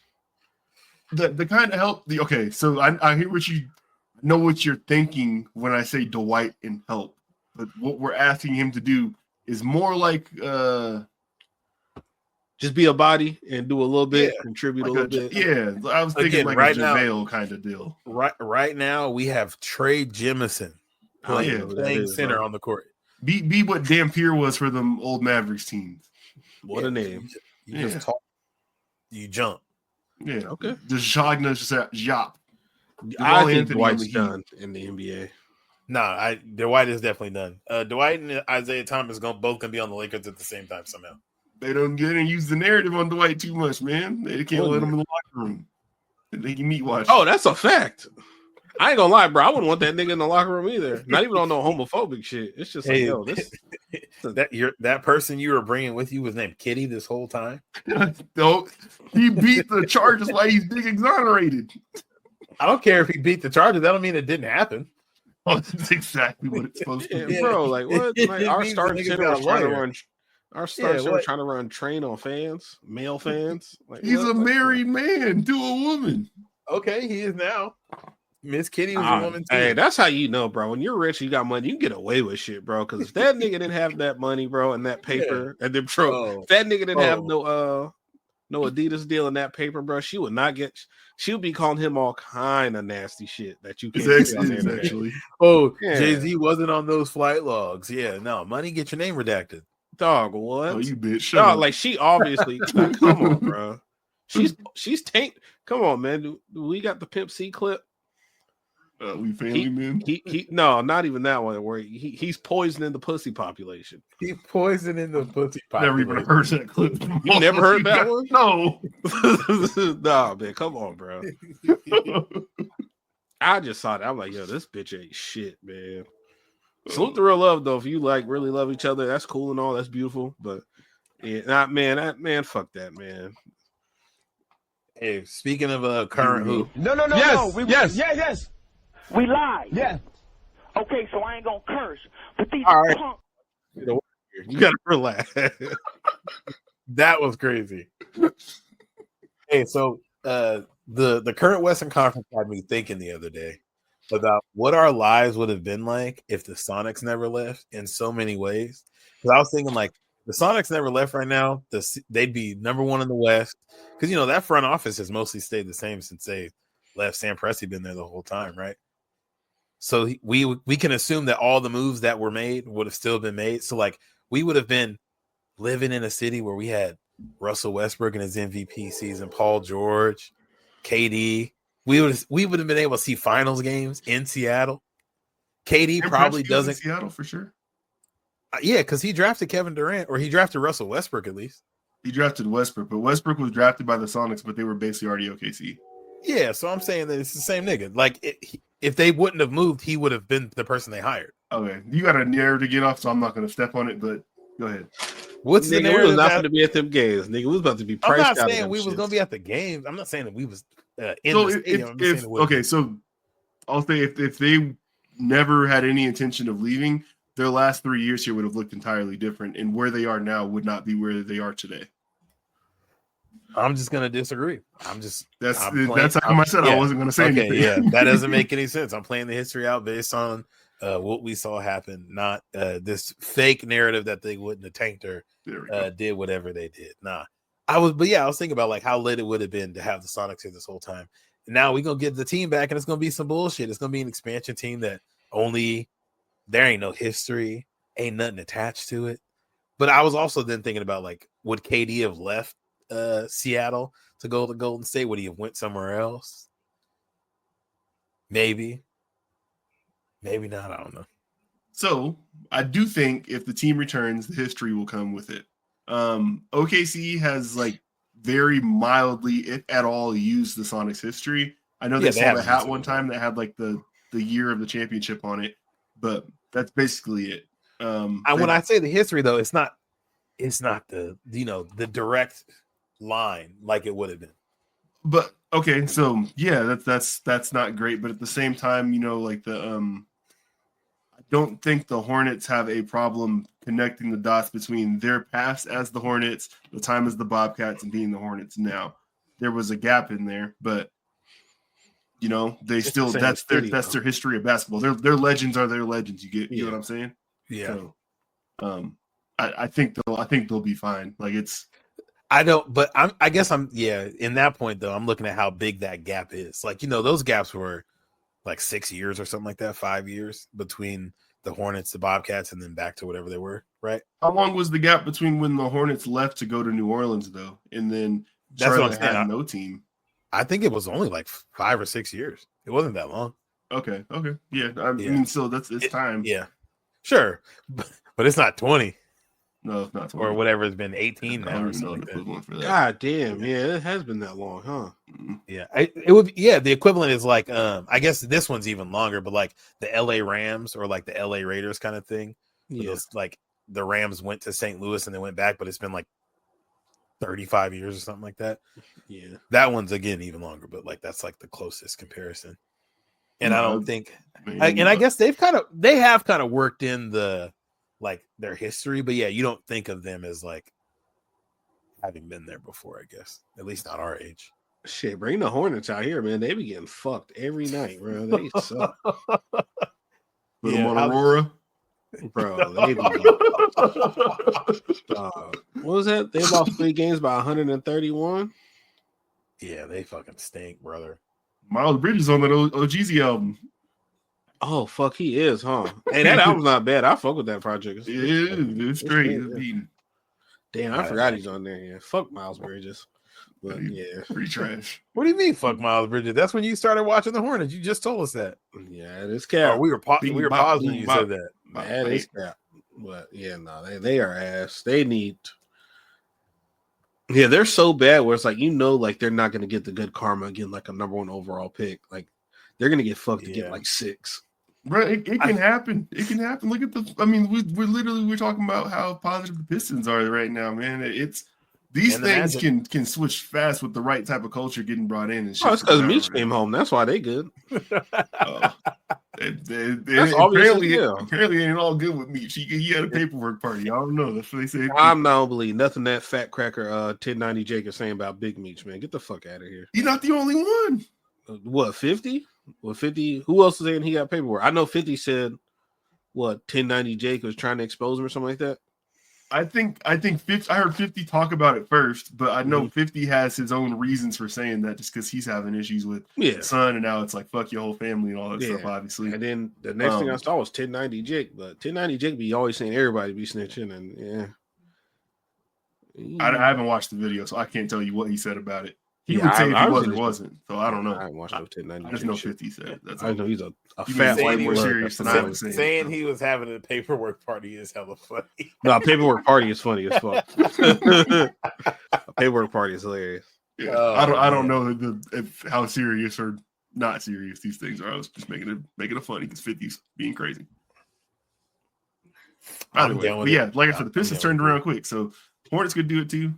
Speaker 2: The kind of help. Okay, so I hear what you know what you're thinking when I say Dwight and help, but what we're asking him to do is more like
Speaker 1: just be a body and do a little bit, contribute a little bit.
Speaker 2: Yeah, I was thinking like a JaVale kind of deal.
Speaker 3: Right now, we have Trey Jemison playing center on the court.
Speaker 2: Be what Dampier was for them old Mavericks teams.
Speaker 1: What a name!
Speaker 3: You just talk, you jump.
Speaker 2: Yeah, okay. Just Shagna just Jop.
Speaker 1: I think Dwight's done in the NBA.
Speaker 3: Nah, Dwight is definitely done. Dwight and Isaiah Thomas both gonna be on the Lakers at the same time somehow.
Speaker 2: They don't get and use the narrative on Dwight too much, man. They can't let him in the locker room. They can meet watch.
Speaker 1: Oh, that's a fact. I ain't gonna lie, bro. I wouldn't want that nigga in the locker room either. Not even on no homophobic shit. It's just like, yo, this
Speaker 3: that person you were bringing with you was named Kitty this whole time.
Speaker 2: No, he beat the charges while he's big exonerated.
Speaker 3: I don't care if he beat the charges. That don't mean it didn't happen.
Speaker 2: Oh, that's exactly what it's supposed to be,
Speaker 1: bro. Like what? Like, our starting center was trying to run. Our starting center trying to run train on fans, male fans. Like,
Speaker 2: he's a married man to a woman.
Speaker 3: Okay, he is now. Miss Kitty was a woman too.
Speaker 1: Hey, that's how you know, bro. When you're rich, you got money, you can get away with shit, bro. Because if that nigga didn't have that money, bro, and that paper, and then if that nigga didn't have no Adidas deal in that paper, bro, she would be calling him all kind of nasty shit that you can't see on there.
Speaker 2: Actually.
Speaker 3: Jay-Z wasn't on those flight logs. Yeah, no, money, get your name redacted.
Speaker 1: Dog, what?
Speaker 2: Oh, you bitch.
Speaker 1: Dog, like she obviously come on, bro. She's taint. Come on, man. Do we got the Pimp C clip?
Speaker 2: We family men.
Speaker 1: He no, not even that one. Where he's poisoning the pussy population.
Speaker 3: He's poisoning the pussy population.
Speaker 2: Never even heard that clip.
Speaker 1: You never heard that one?
Speaker 2: No.
Speaker 1: Nah, man, come on, bro. I just saw that. I'm like, yo, this bitch ain't shit, man. Salute the real love, though. If you like really love each other, that's cool and all. That's beautiful. But yeah, man, fuck that, man.
Speaker 3: Hey, speaking of current hoop.
Speaker 4: No. Yes. We lied. Yeah. Okay, so I ain't gonna curse. But these punks.
Speaker 1: You gotta relax.
Speaker 3: That was crazy. Hey, so the current Western Conference had me thinking the other day about what our lives would have been like if the Sonics never left in so many ways. Because I was thinking, like, the Sonics never left right now, they'd be number one in the West. Because, you know, that front office has mostly stayed the same since they left. Sam Presti been there the whole time, right? So we can assume that all the moves that were made would have still been made. So, like, we would have been living in a city where we had Russell Westbrook in his MVP season, Paul George, KD. We would have been able to see finals games in Seattle. KD probably doesn't.
Speaker 2: Seattle for sure.
Speaker 3: Yeah, because he drafted Kevin Durant, or he drafted Russell Westbrook at least.
Speaker 2: He drafted Westbrook, but Westbrook was drafted by the Sonics, but they were basically already OKC.
Speaker 3: Yeah, so I'm saying that it's the same nigga. Like, if they wouldn't have moved, he would have been the person they hired.
Speaker 2: Okay, you got a narrative to get off, so I'm not going to step on it, but go ahead.
Speaker 3: What's
Speaker 1: the narrative? We was not going to be at them games, nigga. We was about to be priced out.
Speaker 3: I'm not saying we was going to be at the games. I'm not saying that we was in
Speaker 2: so
Speaker 3: the stadium.
Speaker 2: So I'll say if they never had any intention of leaving, their last 3 years here would have looked entirely different, and where they are now would not be where they are today.
Speaker 3: I'm just going to disagree.
Speaker 2: That's how I said I wasn't going to say anything.
Speaker 3: Yeah, that doesn't make any sense. I'm playing the history out based on what we saw happen, not this fake narrative that they wouldn't have tanked or did whatever they did. Nah, I was thinking about like how lit it would have been to have the Sonics here this whole time. And now we're gonna get the team back, and it's gonna be some bullshit. It's gonna be an expansion team that there ain't no history, ain't nothing attached to it. But I was also then thinking about like, would KD have left Seattle to go to Golden State? Would he have went somewhere else? Maybe not. I don't know.
Speaker 2: So I do think if the team returns, the history will come with it. OKC has like very mildly, if at all, used the Sonics history. I know they sold a hat one time that had like the year of the championship on it, but that's basically it.
Speaker 3: When I say the history, though, it's not the the direct line like it would have been.
Speaker 2: But okay, so yeah, that's not great. But at the same time, like I don't think the Hornets have a problem connecting the dots between their past as the Hornets, the time as the Bobcats, and being the Hornets now. There was a gap in there, but they still that's their history of basketball. Their legends are their legends. You know what I'm saying?
Speaker 3: Yeah.
Speaker 2: So, I think they'll be fine. Like
Speaker 3: I guess in that point though, I'm looking at how big that gap is. Like, those gaps were like 6 years or something like that, 5 years between the Hornets, the Bobcats, and then back to whatever they were, right?
Speaker 2: How long was the gap between when the Hornets left to go to New Orleans though? And then Charlotte had no team.
Speaker 3: I think it was only like 5 or 6 years. It wasn't that long.
Speaker 2: Okay. Yeah. I mean, so it's time.
Speaker 3: Yeah. Sure. But it's not 20.
Speaker 2: No, it's not 20.
Speaker 3: Or whatever, it's been 18 now or something
Speaker 2: like that.
Speaker 1: God damn, yeah, it has been that long, huh?
Speaker 3: Yeah. It would the equivalent is like I guess this one's even longer, but like the LA Rams or like the LA Raiders kind of thing. Yeah. It's like the Rams went to St. Louis and they went back, but it's been like 35 years or something like that.
Speaker 1: Yeah.
Speaker 3: That one's again even longer, but like that's like the closest comparison. And I don't think I guess they have kind of worked in the like their history, but yeah, you don't think of them as like having been there before, I guess. At least not our age.
Speaker 1: Shit, bring the Hornets out here, man. They be getting fucked every night, bro. They suck.
Speaker 2: Put them on Aurora.
Speaker 1: Bro, they be what was that? They lost 3 games by 131.
Speaker 3: Yeah, they fucking stink, brother.
Speaker 2: Miles Bridges on that OGZ album.
Speaker 1: Oh fuck, he is, huh? Hey, that album's not bad. I fuck with that project.
Speaker 2: It's straight.
Speaker 1: Damn, I forgot he's on there. Yeah, fuck Miles Bridges. But yeah,
Speaker 2: pretty trash.
Speaker 3: What do you mean, fuck Miles Bridges? That's when you started watching the Hornets. You just told us that.
Speaker 1: Yeah, it is cap.
Speaker 3: Oh, we were pausing when you said that.
Speaker 1: That is cap. But yeah, no, they are ass. They need. Yeah, they're so bad where it's like like they're not going to get the good karma again, like a number 1 overall pick. Like they're going to get fucked to get like 6.
Speaker 2: Bro, it can happen. It can happen. Look at we're talking about how positive the Pistons are right now, man. These things can switch fast with the right type of culture getting brought in. And shit.
Speaker 1: Oh, it's because Meech came home. That's why they good.
Speaker 2: Apparently it ain't all good with Meech. He had a paperwork party. I don't know. That's what they say.
Speaker 1: I'm not believe nothing that fat cracker 1090 Jake is saying about Big Meech, man. Get the fuck out of here.
Speaker 2: He's not the only one.
Speaker 1: What, 50? Well, 50. Who else is saying he got paperwork? I know 50 said 1090 Jake was trying to expose him or something like that.
Speaker 2: I think 50. I heard 50 talk about it first, but I know 50 has his own reasons for saying that, just because he's having issues with his son, and now it's like fuck your whole family and all that stuff, obviously.
Speaker 1: And then the next thing I saw was 1090 Jake, but 1090 Jake be always saying everybody be snitching, and
Speaker 2: I haven't watched the video, so I can't tell you what he said about it. He would say if he was or wasn't, so I don't know.
Speaker 1: I watched no 1090.
Speaker 2: I just know 50 said. That's
Speaker 1: I know he's a fat white boy.
Speaker 2: Serious than I was
Speaker 3: saying he was having a paperwork party is hella funny.
Speaker 1: No, paperwork party is funny as fuck. A paperwork party is hilarious.
Speaker 2: Yeah, I don't know how serious or not serious these things are. I was just making it funny because 50's being crazy. Anyway, but yeah, like I said, the Pistons turned around quick, so Hornets could do it too.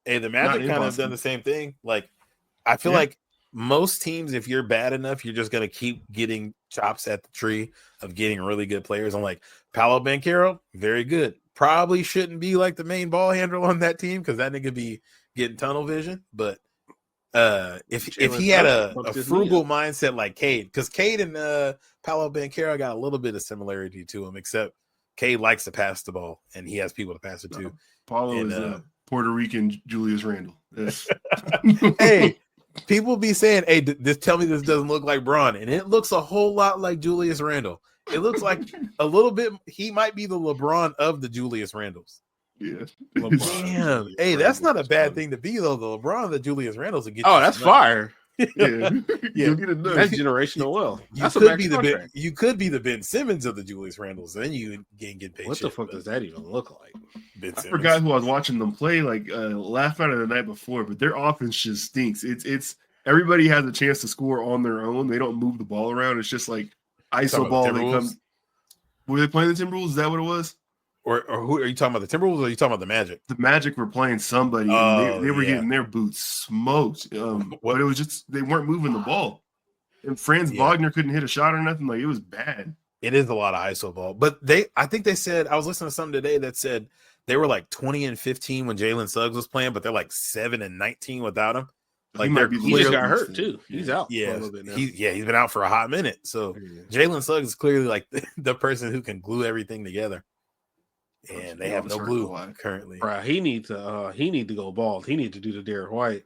Speaker 3: Hey, the Magic kind of done the same thing. Like, I feel like most teams, if you're bad enough, you're just gonna keep getting chops at the tree of getting really good players. I'm like, Paolo Banchero, very good. Probably shouldn't be like the main ball handler on that team because that nigga be getting tunnel vision. But if he had a frugal mindset like Cade, because Cade and Paolo Banchero got a little bit of similarity to him, except Cade likes to pass the ball and he has people to pass it to.
Speaker 2: Paulo is Puerto Rican Julius Randle. Yes.
Speaker 3: Hey, people be saying, "Hey, tell me this doesn't look like Bron," and it looks a whole lot like Julius Randle. It looks like a little bit. He might be the LeBron of the Julius Randles.
Speaker 2: Yeah.
Speaker 3: Damn. Hey, that's not a bad thing to be though. The LeBron of the Julius Randles will get.
Speaker 1: Oh, that's fire.
Speaker 2: Yeah.
Speaker 3: Yeah.
Speaker 1: That's generational wealth.
Speaker 3: You could be the Ben, you could be the Ben Simmons of the Julius Randles, then you get paid.
Speaker 1: What the fuck does that even look like?
Speaker 2: I forgot who I was watching them play like last night or the night before, but their offense just stinks. It's everybody has a chance to score on their own. They don't move the ball around. It's just like ISO ball. They come. Were they playing the Timberwolves? Is that what it was?
Speaker 3: Or who are you talking about? The Timberwolves or are you talking about the Magic?
Speaker 2: The Magic were playing somebody. And they were getting their boots smoked. But it was just they weren't moving the ball. And Franz Wagner couldn't hit a shot or nothing. Like it was bad.
Speaker 3: It is a lot of ISO ball. But I think they said, I was listening to something today that said they were like 20-15 when Jalen Suggs was playing, but they're like 7-19 without him. Like
Speaker 1: he just got hurt too. He's out.
Speaker 3: Yeah,
Speaker 1: for a little bit now.
Speaker 3: He's been out for a hot minute. So Jalen Suggs is clearly like the person who can glue everything together. And they have no glue currently.
Speaker 1: Right, he need to go bald. He need to do the Derek White.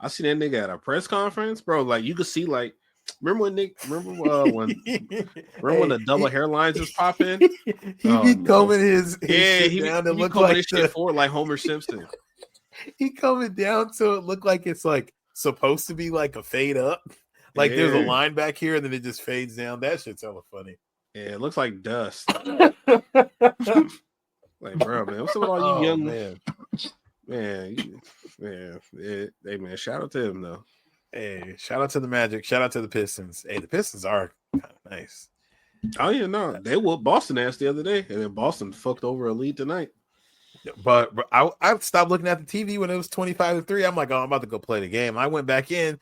Speaker 1: I see that nigga at a press conference, bro. Like you could see, like, remember when the double hairlines just pop in?
Speaker 3: He be combing his shit down to look like
Speaker 1: shit forward like Homer Simpson.
Speaker 3: He coming down so it look like it's like supposed to be like a fade up. Like there's a line back here and then it just fades down. That shit's hella funny.
Speaker 1: Yeah, it looks like dust. Like, bro, man, what's up with all you young
Speaker 3: man?
Speaker 1: Hey, man, shout out to him though.
Speaker 3: Hey, shout out to the Magic. Shout out to the Pistons. Hey, the Pistons are kind of nice.
Speaker 1: Oh yeah, no, they whooped Boston ass the other day, and then Boston fucked over a lead tonight.
Speaker 3: But I stopped looking at the TV when it was 25-3. I'm like, oh, I'm about to go play the game. I went back in.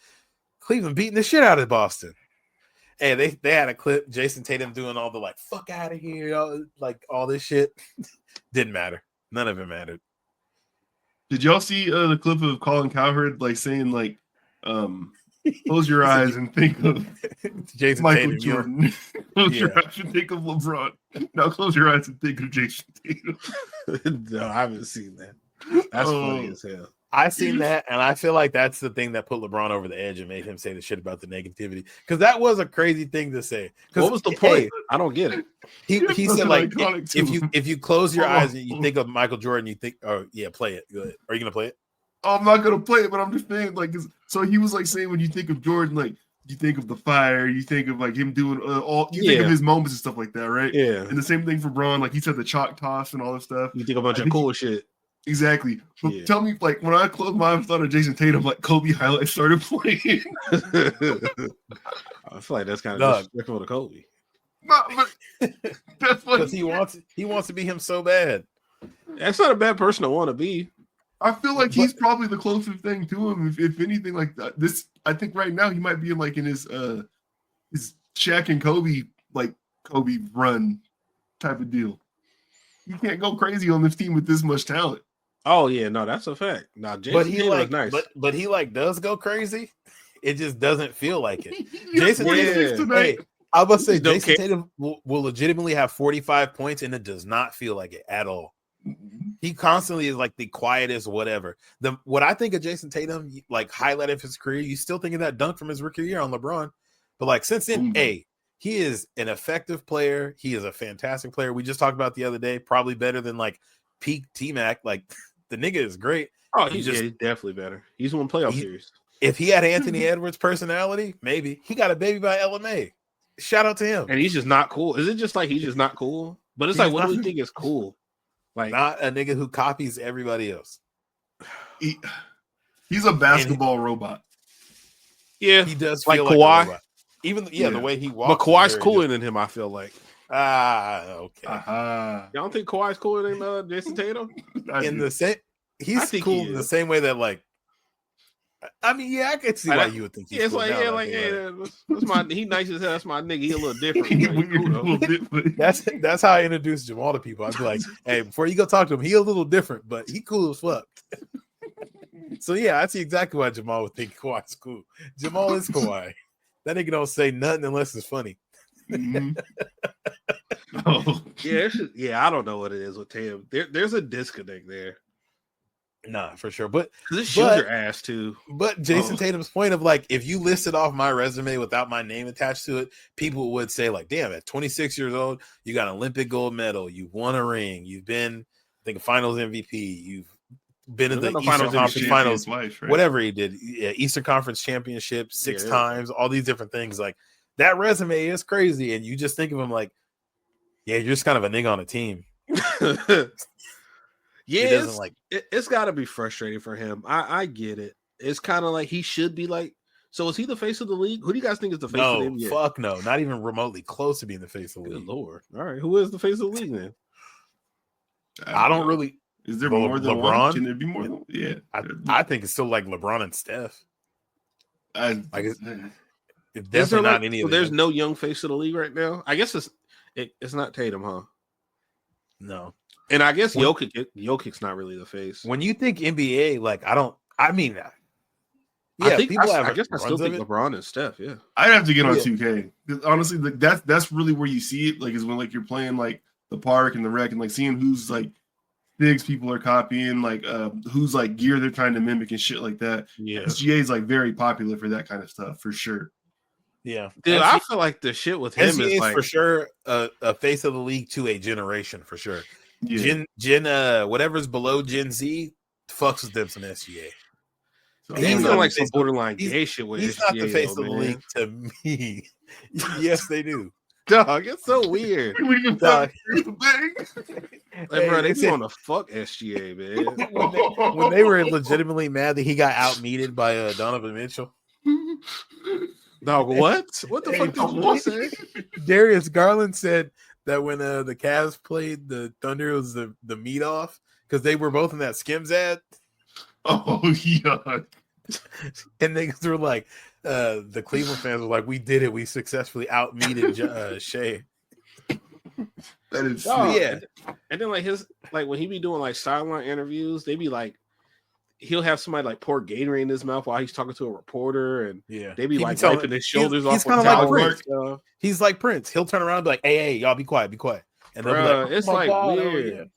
Speaker 3: Cleveland beating the shit out of Boston. And they had a clip, Jason Tatum doing all the like, fuck out of here, all this shit. Didn't matter. None of it mattered.
Speaker 2: Did y'all see the clip of Colin Cowherd like saying like, close your eyes and think of
Speaker 3: Jason
Speaker 2: Michael
Speaker 3: Tatum,
Speaker 2: Jordan. Close your eyes and think of LeBron. Now close your eyes and think of Jason Tatum.
Speaker 1: No, I haven't seen that. That's funny as hell.
Speaker 3: I seen that, and I feel like that's the thing that put LeBron over the edge and made him say the shit about the negativity. Because that was a crazy thing to say.
Speaker 1: What was the point? I don't get it.
Speaker 3: He said like if you close your eyes and you think of Michael Jordan, you think, oh yeah, play it. Go ahead. Are you gonna play it?
Speaker 2: Oh, I'm not gonna play it, but I'm just saying like so he was like saying when you think of Jordan, like you think of the fire, you think of like him doing think of his moments and stuff like that, right?
Speaker 1: Yeah.
Speaker 2: And the same thing for Bron, like he said the chalk toss and all this stuff.
Speaker 1: You think a bunch of cool shit.
Speaker 2: Exactly. But tell me, like, when I closed my eyes, thought of Jason Tatum, like Kobe highlights started playing.
Speaker 1: I feel like that's kind of disrespectful to Kobe.
Speaker 2: No, but that's
Speaker 3: because he wants to be him so bad.
Speaker 1: That's not a bad person to want to be.
Speaker 2: I feel like he's probably the closest thing to him, if anything like that. This, I think, right now he might be in his Shaq and Kobe run type of deal. You can't go crazy on this team with this much talent.
Speaker 1: Oh yeah, no, that's a fact. Now, Jason Tatum nice,
Speaker 3: but he does go crazy. It just doesn't feel like it. Jason Tatum, I was say Jason Tatum will legitimately have 45 points, and it does not feel like it at all. He constantly is like the quietest, whatever. What I think of Jason Tatum, like highlight of his career, you still think of that dunk from his rookie year on LeBron, but like since then, he is an effective player. He is a fantastic player. We just talked about the other day, probably better than like peak T-Mac. Like the nigga is great.
Speaker 1: Oh, he's definitely better. He's won playoff series.
Speaker 3: If he had Anthony Edwards' personality, maybe. He got a baby by LMA. Shout out to him.
Speaker 1: And he's just not cool. Is it just like he's just not cool? But it's like, what do we think is cool? Like
Speaker 3: not a nigga who copies everybody else.
Speaker 2: He's a basketball robot.
Speaker 1: Yeah,
Speaker 3: he does
Speaker 1: like
Speaker 3: feel
Speaker 1: Kawhi.
Speaker 3: Like a robot. Even the way he walks.
Speaker 1: But Kawhi's cooler than him, I feel like.
Speaker 3: Okay.
Speaker 1: Y'all don't think Kawhi's cooler than Jason Tatum?
Speaker 3: In the same, he's cool in the same way that like. I mean, yeah, I could see why you would think he's cool.
Speaker 1: He nice as hell. That's my nigga. He a little different.
Speaker 3: That's how I introduce Jamal to people. I'd be like, hey, before you go talk to him, he a little different, but he cool as fuck. So yeah, I see exactly why Jamal would think Kawhi's cool. Jamal is Kawhi. That nigga don't say nothing unless it's funny.
Speaker 2: Mm-hmm.
Speaker 1: Yeah, I don't know what it is with Tatum. There's a disconnect there.
Speaker 3: Nah, for sure. But
Speaker 1: this shoes your ass too.
Speaker 3: But Jason Tatum's point of like, if you listed off my resume without my name attached to it, people would say like, damn, at 26 years old, you got an Olympic gold medal, you've won a ring, you've been, I think, a finals MVP, you've been in the Eastern Conference Finals, right? Whatever he did, Eastern Conference Championship 6 times, all these different things. Like that resume is crazy. And you just think of him like, yeah, you're just kind of a nigga on a team.
Speaker 1: Yeah, it's got to be frustrating for him. I get it. It's kind of like he should be like. So is he the face of the league? Who do you guys think is the face of the NBA?
Speaker 3: Fuck no, not even remotely close to being the face of the league.
Speaker 1: Good Lord. All right, who is the face of the league then?
Speaker 3: I don't really.
Speaker 2: Is there more than LeBron? One? Can there be more than? Yeah,
Speaker 3: I think it's still like LeBron and Steph. It's
Speaker 1: definitely not any of them. There's no young face of the league right now. I guess it's not Tatum, huh?
Speaker 3: No.
Speaker 1: And I guess Jokic's not really the face.
Speaker 3: When you think NBA, like I still think LeBron and Steph. Yeah,
Speaker 2: I'd have to get on 2K. Honestly, like that's really where you see it. Like is when like you're playing like the park and the rec and like seeing who's like things people are copying, like who's like gear they're trying to mimic and shit like that.
Speaker 1: Yeah,
Speaker 2: SGA is like very popular for that kind of stuff for sure.
Speaker 3: Yeah,
Speaker 1: dude, I feel like the shit with him
Speaker 3: SGA
Speaker 1: is like
Speaker 3: for sure a face of the league to a generation for sure.
Speaker 2: Yeah.
Speaker 3: Gen whatever's below Gen Z fucks with them some SGA.
Speaker 1: So he's like some borderline gay shit with
Speaker 3: he's
Speaker 1: SGA.
Speaker 3: Not the face of the league to me. Yes, they do.
Speaker 1: Dog, it's so weird.
Speaker 2: Dog.
Speaker 1: Like, bro, they want to fuck SGA, man.
Speaker 3: when they were legitimately mad that he got out-meted by Donovan Mitchell.
Speaker 1: Dog, what? What the fuck did you say?
Speaker 3: Darius Garland said that when the Cavs played the Thunder, it was the meet off because they were both in that Skims ad.
Speaker 2: Oh yeah,
Speaker 3: and niggas were like, the Cleveland fans were like, "We did it. We successfully out-meted Shea."
Speaker 2: That is
Speaker 1: yeah. And then when he be doing like sideline interviews, they be like, he'll have somebody like pour Gatorade in his mouth while he's talking to a reporter, and they be like wiping his shoulders off.
Speaker 3: He's kind of like Prince. He's like Prince. He'll turn around and be like, "Hey, y'all, be quiet, be quiet." And they'll be like,
Speaker 1: "It's like weird."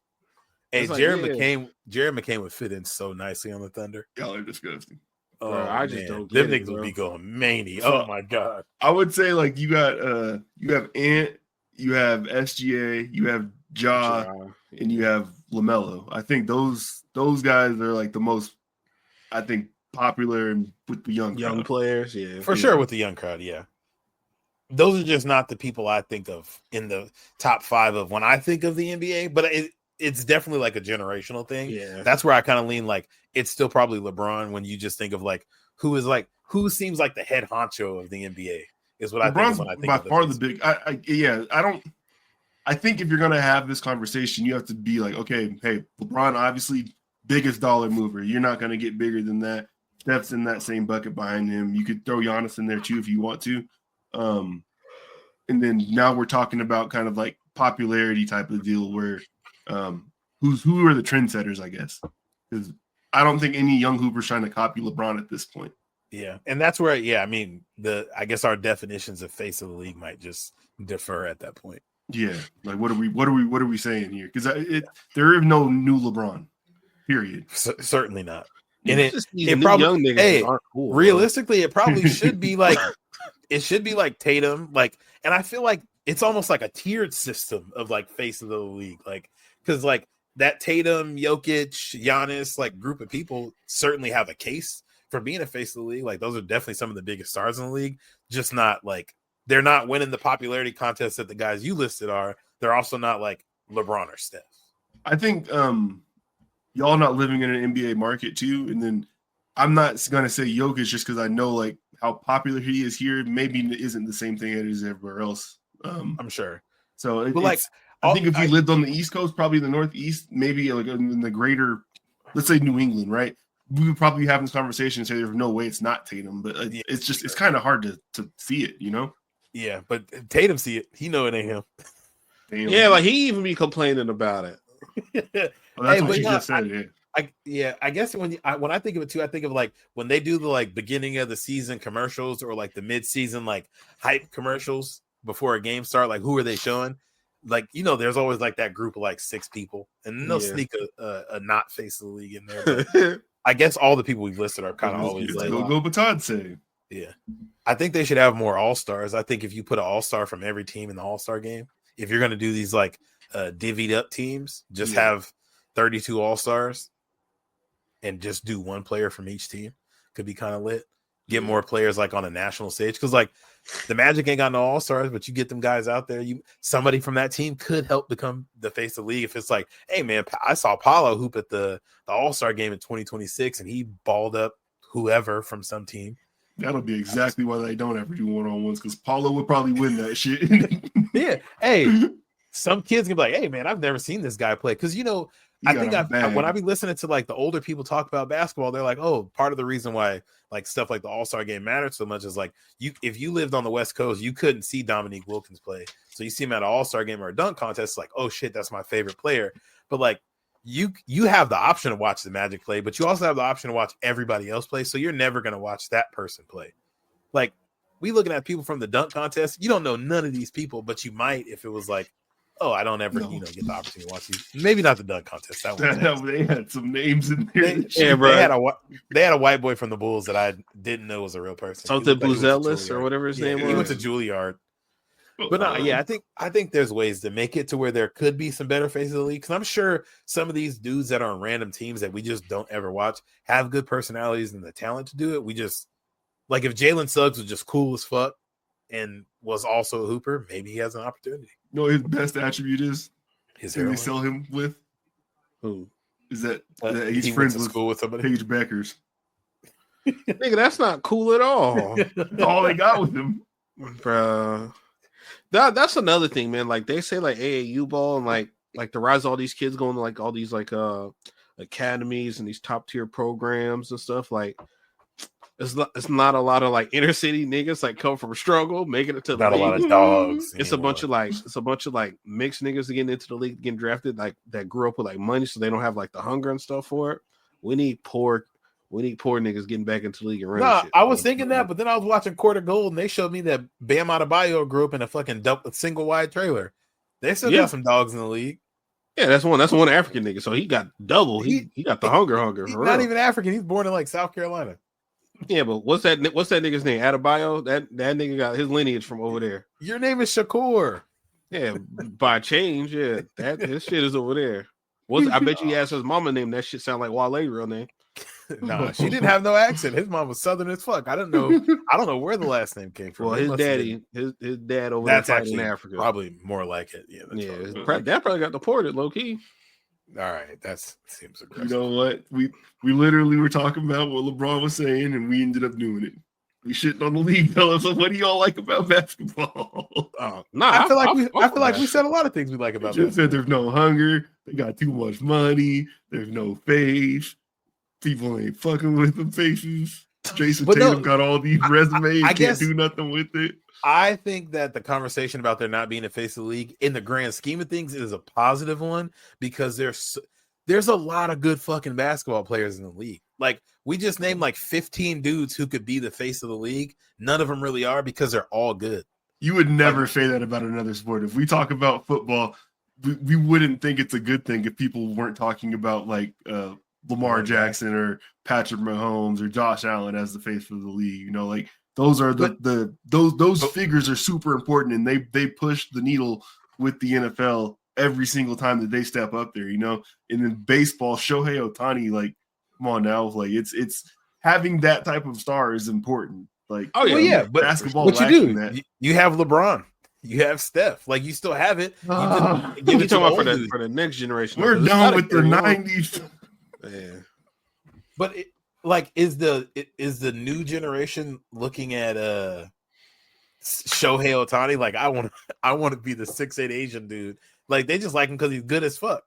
Speaker 3: Hey, Jared McCain would fit in so nicely on the Thunder.
Speaker 2: Y'all are disgusting.
Speaker 3: Oh,
Speaker 1: bro, I just don't
Speaker 3: them
Speaker 1: get
Speaker 3: niggas would be going mania. Oh my god.
Speaker 2: I would say like you have Ant, you have SGA, you have Ja, and you have LaMelo. I think those guys are like the most, I think, popular and with the young
Speaker 1: players, yeah,
Speaker 3: for sure with the young crowd, yeah. Those are just not the people I think of in the top 5 of when I think of the NBA, but it's definitely like a generational thing.
Speaker 1: Yeah,
Speaker 3: that's where I kind of lean. Like it's still probably LeBron when you just think of like who seems like the head honcho of the NBA is what
Speaker 2: LeBron's
Speaker 3: I think. When I think
Speaker 2: by
Speaker 3: of
Speaker 2: far the big. I think if you're gonna have this conversation, you have to be like, okay, hey, LeBron obviously biggest dollar mover. You're not gonna get bigger than that. Steph's in that same bucket behind him. You could throw Giannis in there too if you want to. And then now we're talking about kind of like popularity type of deal where who are the trendsetters, I guess. Because I don't think any young Hooper's trying to copy LeBron at this point.
Speaker 3: Yeah, and that's where I guess our definitions of face of the league might just differ at that point.
Speaker 2: Yeah, like what are we saying here? Because there is no new LeBron, period.
Speaker 3: Certainly not.
Speaker 1: And it probably young niggas aren't cool.
Speaker 3: Realistically, it probably should be like Tatum, like, and I feel like it's almost like a tiered system of like face of the league, like because like that Tatum, Jokic, Giannis, like group of people certainly have a case for being a face of the league. Like those are definitely some of the biggest stars in the league. Just not like they're not winning the popularity contest that the guys you listed are. They're also not like LeBron or Steph.
Speaker 2: I think y'all not living in an NBA market too, and then I'm not gonna say Jokic just because I know like how popular he is here. Maybe isn't the same thing it is everywhere else.
Speaker 3: I'm sure.
Speaker 2: So, I think if you lived on the East Coast, probably the Northeast, maybe like in the greater, let's say New England, right? We would probably have this conversation and say there's no way it's not Tatum, but it's kind of hard to see it, you know?
Speaker 3: Yeah, but Tatum see it. He know it ain't him.
Speaker 2: Damn.
Speaker 1: Yeah, like he even be complaining about it.
Speaker 2: Well, that's what you just said.
Speaker 3: I guess when I think of it too, I think of like when they do the like beginning of the season commercials or like the mid-season like hype commercials before a game start. Like who are they showing? like, you know, there's always like that group of like 6 people, and they'll sneak a not face of the league in there. But I guess all the people we've listed are kind of always like
Speaker 2: go Baton.
Speaker 3: Yeah, I think they should have more all-stars. I think if you put an all-star from every team in the all-star game, if you're going to do these like divvied up teams, just have 32 all-stars and just do one player from each team. Could be kind of lit. Get more players like on a national stage, because like the Magic ain't got no all-stars, but you get them guys out there. Somebody from that team could help become the face of the league. If it's like, hey man, I saw Paulo hoop at the all-star game in 2026, and he balled up whoever from some team.
Speaker 2: That'll be exactly why they don't ever do one-on-ones, because Paulo would probably win that shit.
Speaker 3: Yeah. Hey, some kids can be like, hey man, I've never seen this guy play. Because, you know, I think when I be listening to like the older people talk about basketball, they're like, oh, part of the reason why like stuff like the All-Star game mattered so much is like if you lived on the West Coast, you couldn't see Dominique Wilkins play. So you see him at an All-Star game or a dunk contest, like, oh shit, that's my favorite player. But like you have the option to watch the Magic play, but you also have the option to watch everybody else play. So you're never going to watch that person play. Like, we looking at people from the dunk contest, you don't know none of these people, but you might if it was like, oh, I don't ever, get the opportunity to watch these. Maybe not the dunk contest.
Speaker 2: They had some names in
Speaker 3: there. Bro. They had a white boy from the Bulls that I didn't know was a real person.
Speaker 1: Something Buzelis or whatever his name was.
Speaker 3: He went to Juilliard. But no, I think there's ways to make it to where there could be some better faces of the league. Because I'm sure some of these dudes that are on random teams that we just don't ever watch have good personalities and the talent to do it. We just, like, if Jalen Suggs was just cool as fuck and was also a hooper, maybe he has an opportunity.
Speaker 2: You know, his best attribute is
Speaker 3: his
Speaker 2: who they sell him with.
Speaker 3: Who
Speaker 2: is that? He's friends with school with somebody. Paige Beckers.
Speaker 1: Nigga, that's not cool at all.
Speaker 2: That's all they got with him,
Speaker 1: bro. That's another thing, man. Like they say, like AAU ball and like the rise of all these kids going to like all these like academies and these top tier programs and stuff. Like it's not a lot of like inner city niggas like come from a struggle making it to the league.
Speaker 3: Not a lot of dogs.
Speaker 1: It's a bunch of like mixed niggas getting into the league, getting drafted, like that grew up with like money, so they don't have like the hunger and stuff for it. We need poor niggas getting back into the league and running shit.
Speaker 3: I was thinking that, but then I was watching Court of Gold and they showed me that Bam Adebayo grew up in a fucking single wide trailer. They still got some dogs in the league.
Speaker 1: Yeah, that's one African nigga. So he got double. He got the hunger.
Speaker 3: He's not even African. He's born in like South Carolina.
Speaker 1: Yeah, but what's that nigga's name? Adebayo? That nigga got his lineage from over there.
Speaker 3: Your name is Shakur.
Speaker 1: Yeah, by change. Yeah, his shit is over there. I bet you asked his mama name. That shit sound like Wale's real name.
Speaker 3: Nah, she didn't have no accent. His mom was Southern as fuck. I don't know where the last name came from.
Speaker 1: Well, his dad over there actually in Africa.
Speaker 3: Probably more like it. Yeah,
Speaker 1: his dad probably got deported, low key.
Speaker 3: All right, that seems aggressive.
Speaker 2: You know what? We literally were talking about what LeBron was saying, and we ended up doing it. We shitting on the league, fellas. So what do y'all like about basketball?
Speaker 3: I feel like we said a lot of things we like about basketball.
Speaker 2: Just said there's no hunger. They got too much money. There's no faith. People ain't fucking with them faces. Jason Tatum got all these resumes. I can't do nothing with it.
Speaker 3: I think that the conversation about there not being a face of the league in the grand scheme of things is a positive one, because there's a lot of good fucking basketball players in the league. Like, we just named like 15 dudes who could be the face of the league. None of them really are, because they're all good.
Speaker 2: You would never say that about another sport. If we talk about football, we wouldn't think it's a good thing if people weren't talking about like Lamar Jackson or Patrick Mahomes or Josh Allen as the face of the league. You know, like those are those figures are super important, and they push the needle with the NFL every single time that they step up there, you know. And then baseball, Shohei Ohtani, like, come on now, like it's having that type of star is important. Like,
Speaker 3: but
Speaker 2: basketball.
Speaker 3: What you do? That. You have LeBron, you have Steph. Like, you still have it.
Speaker 1: You're talking about for the next generation.
Speaker 2: We're done with the 90s.
Speaker 1: Yeah.
Speaker 3: But is the new generation looking at Shohei Ohtani like, I want to be the 6'8" Asian dude? Like, they just like him because he's good as fuck.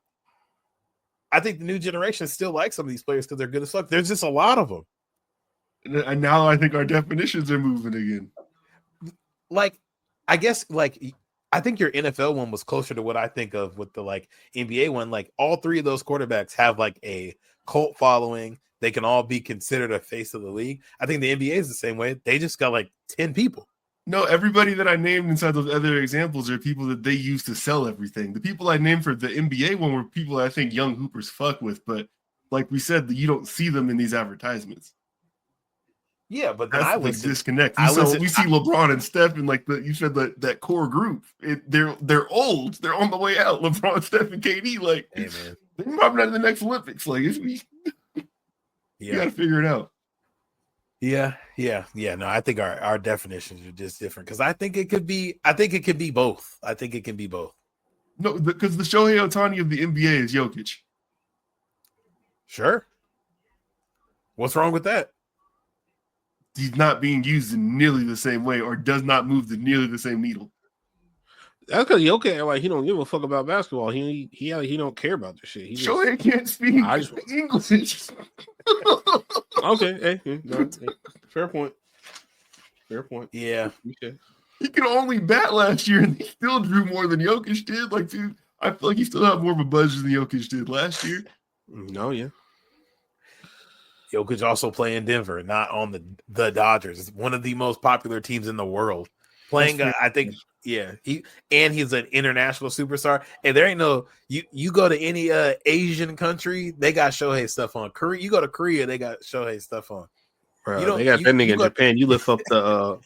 Speaker 3: I think the new generation still likes some of these players because they're good as fuck. There's just a lot of them.
Speaker 2: And now I think our definitions are moving again.
Speaker 3: Like, I guess, like, I think your NFL one was closer to what I think of with the like NBA one. Like, all three of those quarterbacks have like a cult following. They can all be considered a face of the league. I think the NBA is the same way. They just got like 10 people.
Speaker 2: No, everybody that I named inside those other examples are people that they use to sell everything. The people I named for the NBA one were people I think young hoopers fuck with, but like we said, you don't see them in these advertisements.
Speaker 3: Yeah, but then
Speaker 2: That's the big disconnect. We see LeBron and Steph in like you said that core group. They're old. They're on the way out. LeBron, Steph, and KD. Like,
Speaker 3: hey, man.
Speaker 2: they're probably not in the next Olympics. Like, you got to figure it out.
Speaker 3: Yeah. No, I think our definitions are just different because I think it could be both. I think it can be both.
Speaker 2: No, because the Shohei Ohtani of the NBA is Jokic.
Speaker 3: Sure. What's wrong with that?
Speaker 2: He's not being used in nearly the same way or does not move the nearly the same needle.
Speaker 1: That's because Jokic, like, he don't give a fuck about basketball. He don't care about this shit.
Speaker 2: Shohei can't speak English.
Speaker 1: Okay, fair point.
Speaker 3: Yeah.
Speaker 1: Okay.
Speaker 2: He could only bat last year, and he still drew more than Jokic did. Like, dude, I feel like he still had more of a budget than Jokic did last year.
Speaker 1: No, yeah.
Speaker 3: Jokic also play in Denver, not on the Dodgers. It's one of the most popular teams in the world. Playing, I think, yeah. He's an international superstar. And there ain't no you go to any Asian country, they got Shohei stuff on. You go to Korea, they got Shohei stuff on.
Speaker 1: Bro, they got that nigga in Japan. You lift up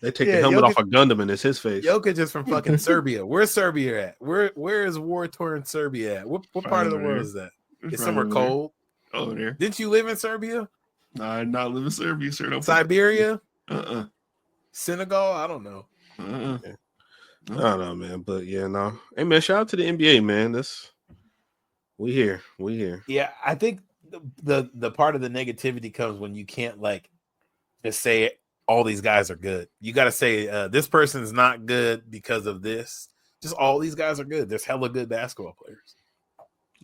Speaker 1: they take the helmet off a Gundam and it's his face.
Speaker 3: Jokic is from fucking Serbia. Where's Serbia at? Where is war-torn Serbia at? What part of the world is that? It's somewhere cold.
Speaker 2: Oh, there.
Speaker 3: Didn't you live in Serbia?
Speaker 2: No, I did not live in Serbia, sir. No.
Speaker 3: Siberia? Senegal? I don't know.
Speaker 1: I don't know, man. But yeah, no. Hey, man, shout out to the NBA, man. We here.
Speaker 3: Yeah, I think the part of the negativity comes when you can't like just say all these guys are good. You got to say this person's not good because of this. Just all these guys are good. There's hella good basketball players.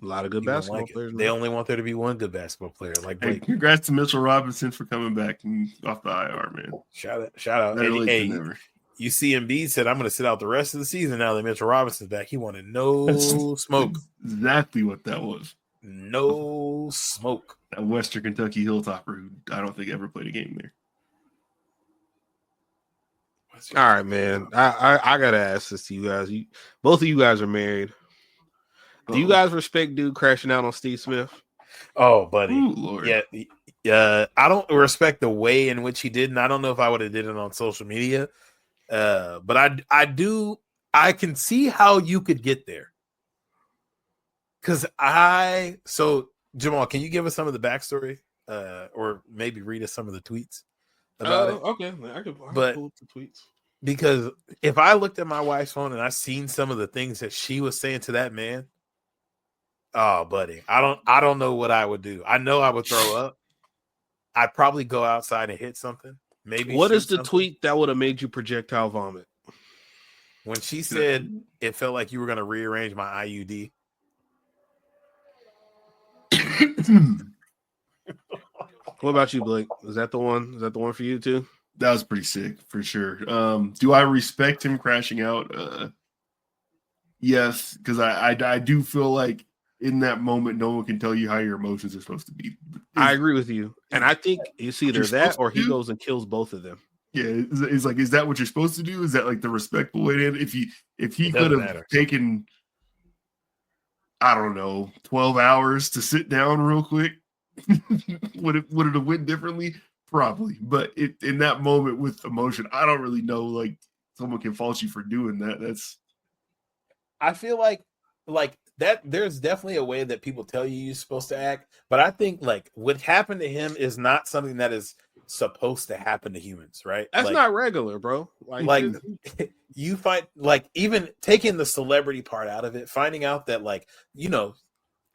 Speaker 1: A lot of good basketball players. Man.
Speaker 3: They only want there to be one good basketball player. Like,
Speaker 2: hey, congrats to Mitchell Robinson for coming back off the IR, man.
Speaker 3: Shout out. Hey, you see Embiid said, I'm going to sit out the rest of the season now that Mitchell Robinson's back. He wanted no smoke.
Speaker 2: Exactly what that was.
Speaker 3: No smoke.
Speaker 2: That Western Kentucky Hilltopper who I don't think ever played a game there.
Speaker 1: All right, man. I got to ask this to you guys. Both of you guys are married. Do you guys respect dude crashing out on Steve Smith?
Speaker 3: Oh, buddy.
Speaker 2: Ooh, Lord.
Speaker 3: Yeah. I don't respect the way in which he did, and I don't know if I would have did it on social media. But I can see how you could get there. So Jamal, can you give us some of the backstory? Or maybe read us some of the tweets about it?
Speaker 1: Okay. I can pull up the tweets.
Speaker 3: Because if I looked at my wife's phone and I seen some of the things that she was saying to that man, oh, buddy, I don't know what I would do. I know I would throw up. I'd probably go outside and hit something. Maybe.
Speaker 1: What is the tweet that would have made you projectile vomit?
Speaker 3: When she said it felt like you were going to rearrange my IUD.
Speaker 1: What about you, Blake? Is that the one? Is that the one for you too?
Speaker 2: That was pretty sick for sure. Do I respect him crashing out? Yes, because I do feel like in that moment, no one can tell you how your emotions are supposed to be.
Speaker 1: I agree with you. And I think it's either that or he goes and kills both of them.
Speaker 2: Yeah, it's like, is that what you're supposed to do? Is that like the respectful way to end? If he could have taken, I don't know, 12 hours to sit down real quick, would it have went differently? Probably. But in that moment with emotion, I don't really know, like, someone can fault you for doing that.
Speaker 3: I feel like that there's definitely a way that people tell you're supposed to act, but I think like what happened to him is not something that is supposed to happen to humans, right?
Speaker 1: That's not regular, bro.
Speaker 3: Like you find, like, even taking the celebrity part out of it, finding out that, like, you know,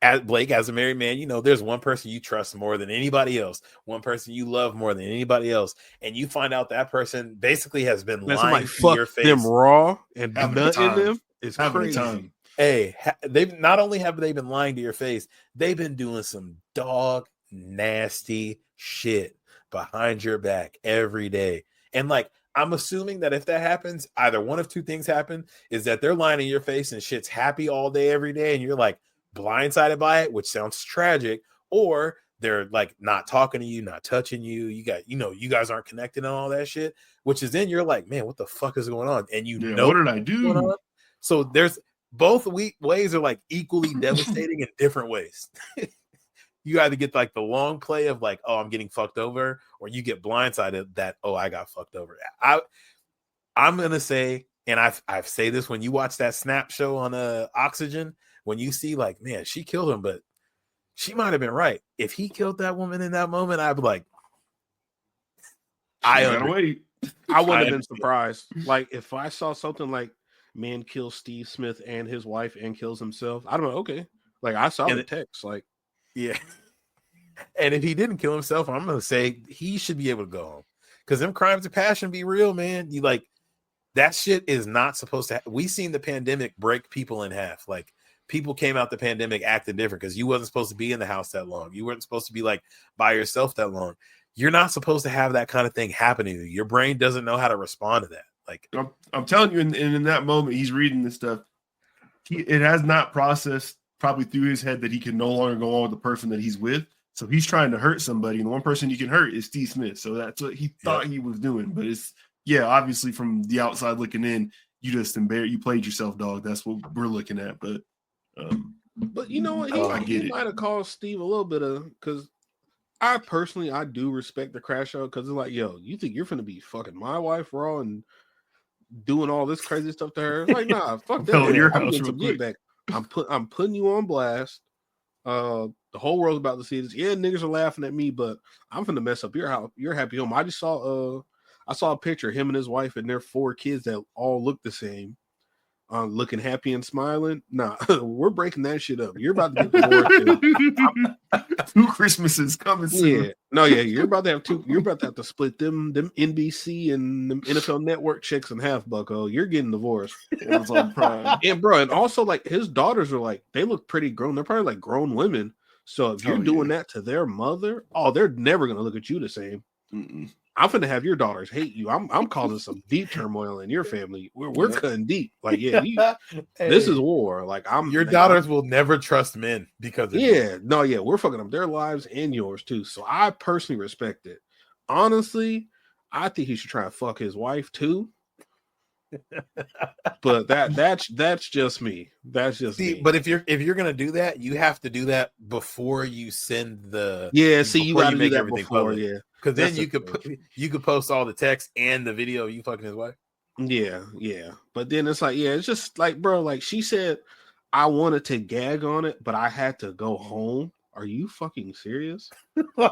Speaker 3: as Blake, as a married man, you know, there's one person you trust more than anybody else, one person you love more than anybody else, and you find out that person basically has been lying to your face.
Speaker 1: Them raw and nut in them. It's crazy.
Speaker 3: Hey, they've not only have they been lying to your face, they've been doing some dog nasty shit behind your back every day. And like, I'm assuming that if that happens, either one of two things happen: is that they're lying in your face and shit's happy all day, every day, and you're like blindsided by it, which sounds tragic, or they're like not talking to you, not touching you. You got, you guys aren't connected and all that shit, which is then you're like, man, what the fuck is going on? And
Speaker 2: what did I do?
Speaker 3: So there's both ways are like equally devastating in different ways. You either get like the long play of like, oh, I'm getting fucked over, or you get blindsided that, oh, I got fucked over. I'm gonna say, and I've say this when you watch that Snap show on Oxygen, when you see like, man, she killed him, but she might have been right. If he killed that woman in that moment, I'd be like,
Speaker 2: I wouldn't
Speaker 1: have been surprised. Like if I saw something like man kills Steve Smith and his wife and kills himself, I don't know. Okay, like I saw the text, like
Speaker 3: yeah. And if he didn't kill himself, I'm gonna say he should be able to go home because them crimes of passion be real, man. You like that shit is not supposed to. We seen the pandemic break people in half, like. People came out the pandemic acting different because you wasn't supposed to be in the house that long. You weren't supposed to be like by yourself that long. You're not supposed to have that kind of thing happening to you. Your brain doesn't know how to respond to that. Like
Speaker 2: I'm telling you, in that moment, he's reading this stuff. It has not processed probably through his head that he can no longer go on with the person that he's with. So he's trying to hurt somebody, and the one person you can hurt is Steve Smith. So that's what he thought he was doing. But it's obviously from the outside looking in, you just you played yourself, dog. That's what we're looking at.
Speaker 1: But you know what? He might have caused Steve a little bit of, because I do respect the crash out, because it's like, yo, you think you're finna be fucking my wife raw and doing all this crazy stuff to her? Like, nah, fuck that.
Speaker 2: Your house real quick.
Speaker 1: Back. I'm putting you on blast. The whole world's about to see this. Yeah, niggas are laughing at me, but I'm finna mess up your house, your happy home. I just saw a picture of him and his wife and their 4 kids that all look the same. Looking happy and smiling. Nah, we're breaking that shit up. You're about to get divorced.
Speaker 2: 2 Christmamas coming soon.
Speaker 1: Yeah. No, yeah, you're about to have 2. You're about to have to split them NBC and them NFL Network checks in half, Bucko. You're getting divorced.
Speaker 2: It was on Prime.
Speaker 1: And bro, and also like his daughters are like, they look pretty grown. They're probably like grown women. So if you're doing that to their mother, they're never gonna look at you the same.
Speaker 2: Mm-mm.
Speaker 1: I'm finna have your daughters hate you. I'm causing some deep turmoil in your family. We're cutting deep. Like, yeah, this is war. Like,
Speaker 3: your daughters will never trust men because of
Speaker 1: you. We're fucking up their lives and yours too. So I personally respect it. Honestly, I think he should try and fuck his wife too. But that's just me. That's just me.
Speaker 3: But if you're gonna do that, you have to do that before you send the
Speaker 1: you gotta do that before
Speaker 3: public. Because then you could post all the text and the video of you fucking his wife.
Speaker 1: Yeah. But then it's like, it's just like, bro, like she said, I wanted to gag on it, but I had to go home. Are you fucking serious?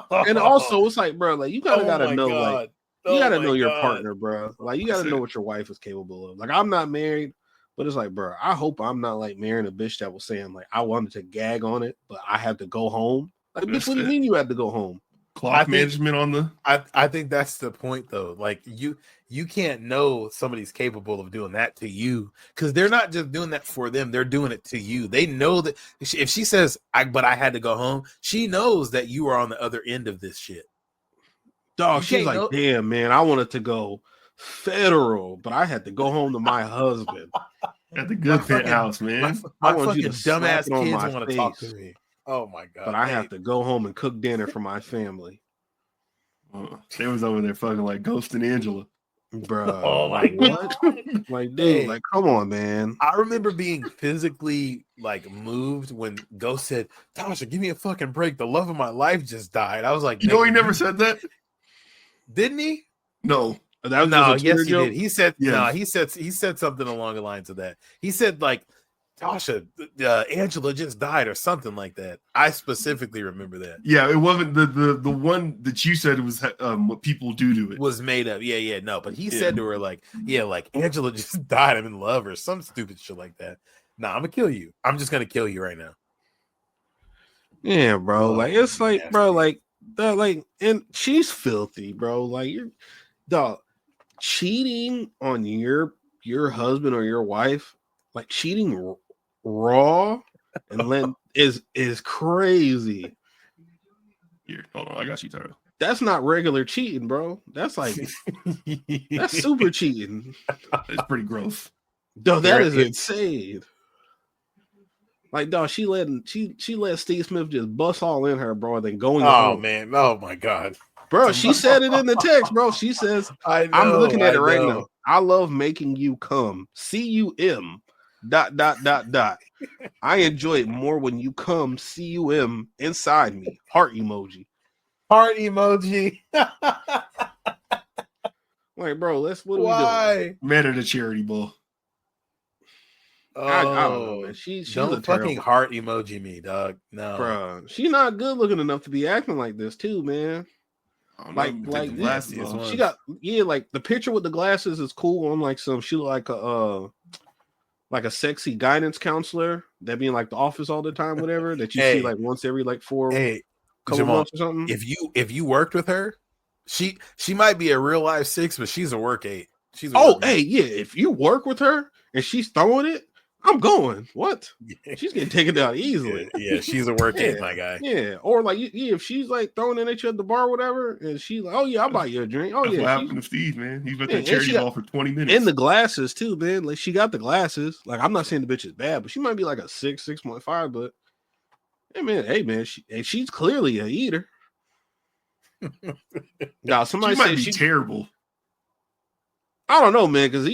Speaker 1: And also, it's like, bro, like you gotta know, God. Like you gotta know your partner, bro. Like you gotta know what your wife is capable of. Like I'm not married, but it's like, bro, I hope I'm not like marrying a bitch that was saying like I wanted to gag on it, but I had to go home. Like, bitch, what do you mean you had to go home?
Speaker 2: Clock management on the.
Speaker 3: I think that's the point though. Like you can't know somebody's capable of doing that to you because they're not just doing that for them, they're doing it to you. They know that if she says but I had to go home, she knows that you are on the other end of this shit.
Speaker 1: Dog, she's like, damn, man, I wanted to go federal, but I had to go home to my husband
Speaker 2: at the good penthouse, man.
Speaker 3: My fucking dumbass kids want to talk to me. Oh my god!
Speaker 1: But I have to go home and cook dinner for my family.
Speaker 2: They was over there fucking like Ghost and Angela,
Speaker 1: bro.
Speaker 3: Oh my god!
Speaker 1: Like, dude, like, come on, man.
Speaker 3: I remember being physically like moved when Ghost said, "Tasha, give me a fucking break. The love of my life just died." I was like,
Speaker 2: he never said that,
Speaker 3: didn't he?
Speaker 2: No.
Speaker 3: Yes, he did. He said, he said something along the lines of that. He said like, Tasha, Angela just died or something like that. I specifically remember that.
Speaker 2: Yeah, it wasn't the one that you said it was what people do to it.
Speaker 3: Was made up. Yeah, no. But he said to her like, like Angela just died. I'm in love or some stupid shit like that. Nah, I'm gonna kill you. I'm just gonna kill you right now.
Speaker 1: Yeah, bro. Like it's like, nasty. Bro, like that, like, and she's filthy, bro. Like you're dog cheating on your husband or your wife, like cheating raw and then is crazy.
Speaker 2: Here, hold on, I got you, Taro.
Speaker 1: That's not regular cheating, bro. That's like that's super cheating.
Speaker 2: It's pretty gross.
Speaker 1: No, that is insane. Like, dog, she let Steve Smith just bust all in her, bro, then going
Speaker 3: Oh
Speaker 1: home.
Speaker 3: man, oh my god.
Speaker 1: Bro, she said it in the text, bro. She says, I'm looking at it right now. I love making you come. C-U-M ... I enjoy it more when you come C-U-M inside me. Heart emoji.
Speaker 3: Heart emoji.
Speaker 1: Like, bro, what are
Speaker 3: Why?
Speaker 1: we doing?
Speaker 2: Met at a charity ball.
Speaker 1: I don't know, man. She's
Speaker 3: don't
Speaker 1: a
Speaker 3: fucking
Speaker 1: terrible
Speaker 3: heart emoji me, dog. No,
Speaker 1: bro. She's not good looking enough to be acting like this, too, man. Like
Speaker 2: the glasses off.
Speaker 1: She got like the picture with the glasses is cool on like some. She look like a sexy guidance counselor that be in like the office all the time, whatever. That you see like once every like couple months or something.
Speaker 3: If you worked with her, she might be a real life 6, but she's a work 8. She's
Speaker 1: if you work with her and she's throwing it, I'm going. What? She's getting taken down easily.
Speaker 3: Yeah, she's a work 8, my guy.
Speaker 1: Yeah, or like if she's like throwing it at you at the bar, or whatever, and she's like, "Oh yeah, I'll buy you a drink." Oh
Speaker 2: That's
Speaker 1: yeah,
Speaker 2: what happened to Steve, man. He's been at charity ball for 20 minutes.
Speaker 1: And the glasses too, man. Like she got the glasses. Like I'm not saying the bitch is bad, but she might be like a 6.5. But hey man, she's clearly a eater. Now somebody
Speaker 2: she might be terrible.
Speaker 1: I don't know, man, because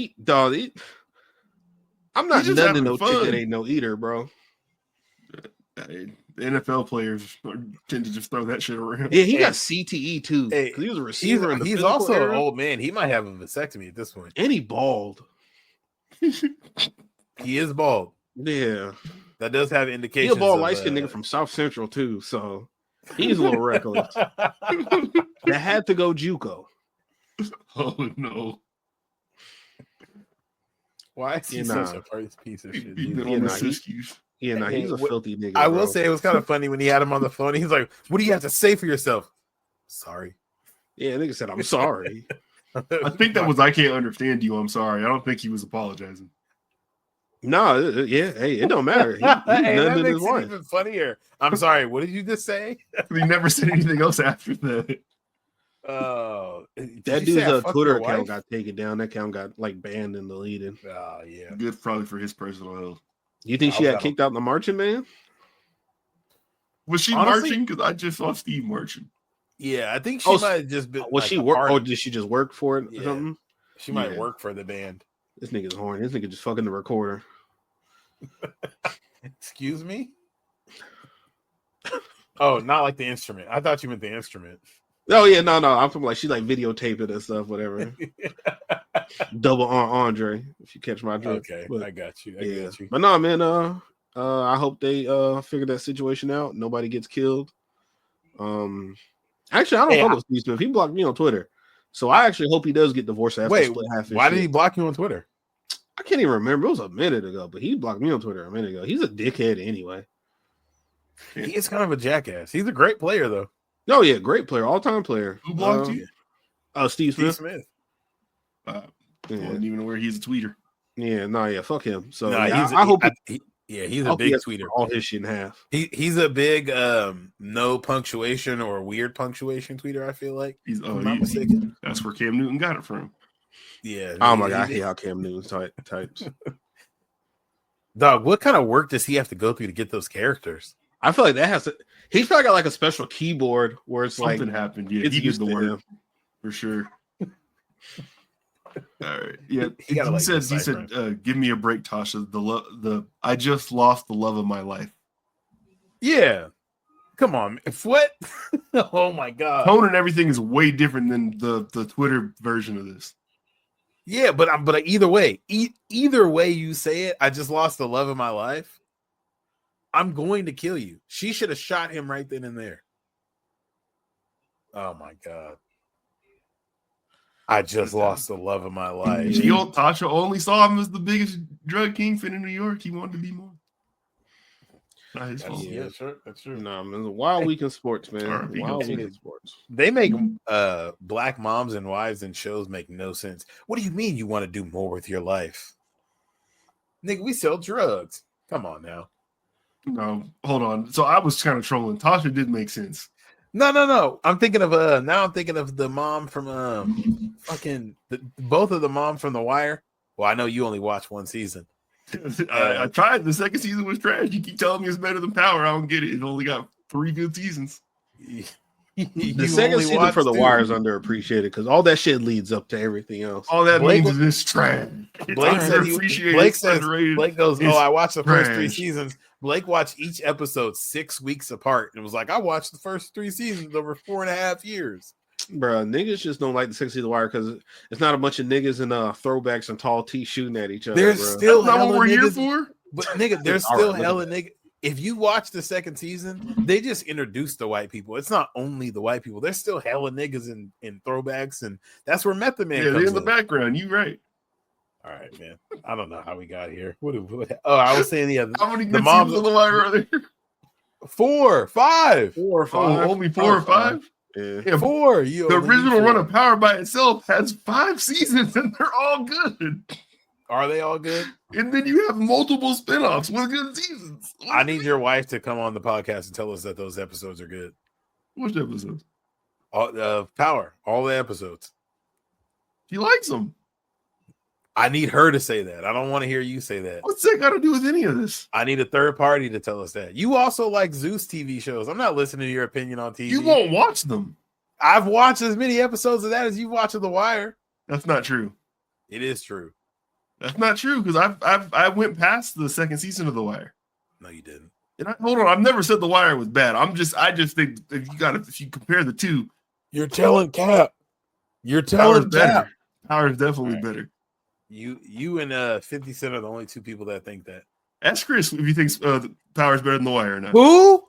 Speaker 1: I'm not nothing to no chick that ain't no eater, bro.
Speaker 2: The NFL players tend to just throw that shit around.
Speaker 1: Yeah, he got CTE too. He was a receiver.
Speaker 3: He's also an old man. He might have a vasectomy at this point.
Speaker 1: And he bald.
Speaker 3: He is bald.
Speaker 1: Yeah.
Speaker 3: That does have indications.
Speaker 1: He's a bald light-skinned nigga from South Central too, so he's a little reckless. That had to go JUCO.
Speaker 2: Oh no.
Speaker 3: Why is he such a first piece of shit?
Speaker 1: He's a filthy nigga.
Speaker 3: I will say it was kind of funny when he had him on the phone. He's like, "What do you have to say for yourself?" Sorry.
Speaker 1: Yeah, nigga said, "I'm sorry."
Speaker 2: I think that was "I can't understand you. I'm sorry." I don't think he was apologizing.
Speaker 1: No, hey, it don't matter.
Speaker 3: That makes it even funnier. I'm sorry. What did you just say?
Speaker 2: He never said anything else after that.
Speaker 3: Oh,
Speaker 1: that dude's Twitter account got taken down. That account got like banned and deleted.
Speaker 3: Oh yeah,
Speaker 2: good probably for his personal health.
Speaker 1: You think she got kicked out in the marching band?
Speaker 2: Was she marching? Because I just saw Steve marching.
Speaker 3: Yeah, I think she might have just been.
Speaker 1: Was she work? Or did she just work for it or something?
Speaker 3: She might work for the band.
Speaker 1: This nigga's horny. This nigga just fucking the recorder.
Speaker 3: Excuse me? Oh, not like the instrument. I thought you meant the instrument.
Speaker 1: Oh yeah, no. I'm from like she like videotaped it and stuff, whatever. Double Andre, if you catch my drift.
Speaker 3: Okay,
Speaker 1: but,
Speaker 3: I got you. I got you.
Speaker 1: But no, man. I hope they figure that situation out. Nobody gets killed. Actually, I don't follow Steve Smith. He blocked me on Twitter, so I actually hope he does get divorced after split half.
Speaker 3: Why did he block you on Twitter?
Speaker 1: I can't even remember. It was a minute ago, but he blocked me on Twitter a minute ago. He's a dickhead anyway.
Speaker 3: He is kind of a jackass. He's a great player, though.
Speaker 1: Oh yeah, great player, all-time player.
Speaker 2: Who blocked you?
Speaker 1: Steve Smith.
Speaker 2: I don't even know where he's a tweeter.
Speaker 1: Yeah, fuck him. So
Speaker 3: he's a big tweeter.
Speaker 1: All his shit in half.
Speaker 3: He's a big no punctuation or weird punctuation tweeter. I feel like not mistaken.
Speaker 2: That's where Cam Newton got it from.
Speaker 3: Yeah.
Speaker 1: Oh my god, I hate how Cam Newton types.
Speaker 3: Dog, what kind of work does he have to go through to get those characters?
Speaker 1: I feel like that has to. He's probably got like a special keyboard where it's
Speaker 2: something happened. Yeah, he did the work for sure. All right. Yeah, he said, "Give me a break, Tasha. I just lost the love of my life."
Speaker 3: Yeah, come on. What? Oh my god.
Speaker 2: Tone and everything is way different than the Twitter version of this.
Speaker 3: Yeah, but either way, either way you say it, I just lost the love of my life. I'm going to kill you. She should have shot him right then and there. Oh my god. I just lost the love of my life.
Speaker 2: Tasha only saw him as the biggest drug kingpin in New York. He wanted to be more. Not his fault.
Speaker 3: Yeah, sure. That's true.
Speaker 1: Nah, man, it's a wild week in sports, man. Wild week in sports.
Speaker 3: They make black moms and wives in shows make no sense. What do you mean you want to do more with your life? Nigga, we sell drugs. Come on now.
Speaker 2: No, hold on. So I was kind of trolling. Tasha did make sense.
Speaker 3: No. I'm thinking of now I'm thinking of the mom from both of the mom from The Wire. Well, I know you only watched one season.
Speaker 2: I tried. The second season was trash. You keep telling me it's better than Power. I don't get it. It only got 3 good seasons.
Speaker 1: The second season for The Wire is underappreciated because all that shit leads up to everything else.
Speaker 2: All that means is it's trash.
Speaker 3: Blake goes, I watched the first 3 seasons. Blake watched each episode 6 weeks apart and was like, I watched the first 3 seasons over 4.5 years.
Speaker 1: Bro, niggas just don't like the second season of The Wire because it's not a bunch of niggas in throwbacks and tall tees shooting at each other.
Speaker 3: There's still
Speaker 2: not what we're here for.
Speaker 3: But nigga, there's still hella niggas. If you watch the second season, they just introduced the white people. It's not only the white people. There's still hella niggas in throwbacks, and that's where Method Man comes
Speaker 2: they're in the background. You right.
Speaker 3: All right, man. I don't know how we got here. I was saying
Speaker 2: how many good seasons of The Wire are there?
Speaker 3: 4, 5.
Speaker 1: 4 or 5.
Speaker 2: Oh, only 4 or 5?
Speaker 3: Yeah, 4.
Speaker 2: The original run of Power by itself has 5 seasons, and they're all good.
Speaker 3: Are they all good?
Speaker 2: And then you have multiple spinoffs with good seasons.
Speaker 3: I need your wife to come on the podcast and tell us that those episodes are good.
Speaker 2: Which episodes?
Speaker 3: Power. All the episodes.
Speaker 2: She likes them.
Speaker 3: I need her to say that. I don't want to hear you say that.
Speaker 2: What's that got to do with any of this?
Speaker 3: I need a third party to tell us that. You also like Zeus TV shows. I'm not listening to your opinion on TV.
Speaker 2: You won't watch them.
Speaker 3: I've watched as many episodes of that as you watch of The Wire.
Speaker 2: That's not true.
Speaker 3: It is true.
Speaker 2: That's not true because I went past the second season of The Wire.
Speaker 3: No, you didn't.
Speaker 2: And hold on, I've never said The Wire was bad. I just think if you compare the two,
Speaker 3: you're telling Cap. You're telling Cap.
Speaker 2: Power is definitely better.
Speaker 3: You and 50 Cent are the only 2 people that think that.
Speaker 2: Ask Chris if he thinks Power is better than The Wire or not.
Speaker 3: Who?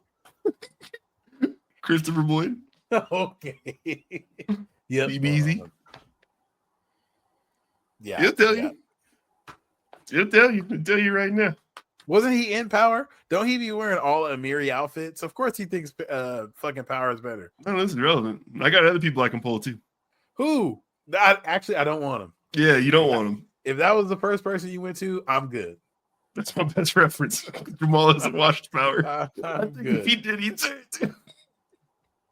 Speaker 2: Christopher Boyd.
Speaker 3: Okay. Yep.
Speaker 2: Be easy.
Speaker 3: Yeah.
Speaker 2: He'll tell you. He'll tell you right now.
Speaker 3: Wasn't he in Power? Don't he be wearing all Amiri outfits? Of course he thinks fucking Power is better.
Speaker 2: No, this is irrelevant. I got other people I can pull too.
Speaker 3: Who? I don't want him.
Speaker 2: Yeah, you don't want him.
Speaker 3: If that was the first person you went to, I'm good.
Speaker 2: That's my best reference. Jamal hasn't watched Power.
Speaker 3: I think
Speaker 2: if he did, he'd say it too.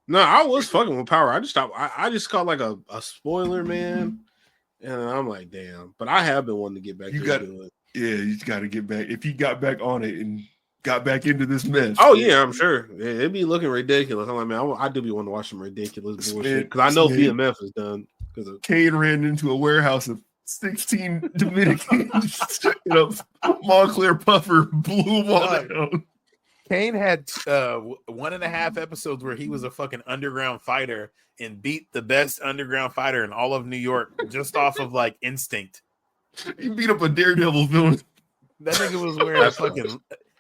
Speaker 1: No, I was fucking with Power. I just stopped. I just caught like a spoiler, man. And I'm like, damn. But I have been wanting to get back to it. Yeah, you got to get back. If he got back on it and got back into this mess. Oh, yeah, I'm sure. It'd be looking ridiculous. I'm like, man, I do be wanting to watch some ridiculous bullshit. Because I know BMF is done. Because
Speaker 2: Kane ran into a warehouse of 16 Dominicans. Montclair Puffer blew them all down.
Speaker 3: Kane had 1.5 episodes where he was a fucking underground fighter and beat the best underground fighter in all of New York just off of like instinct.
Speaker 2: He beat up a Daredevil villain.
Speaker 3: That nigga was wearing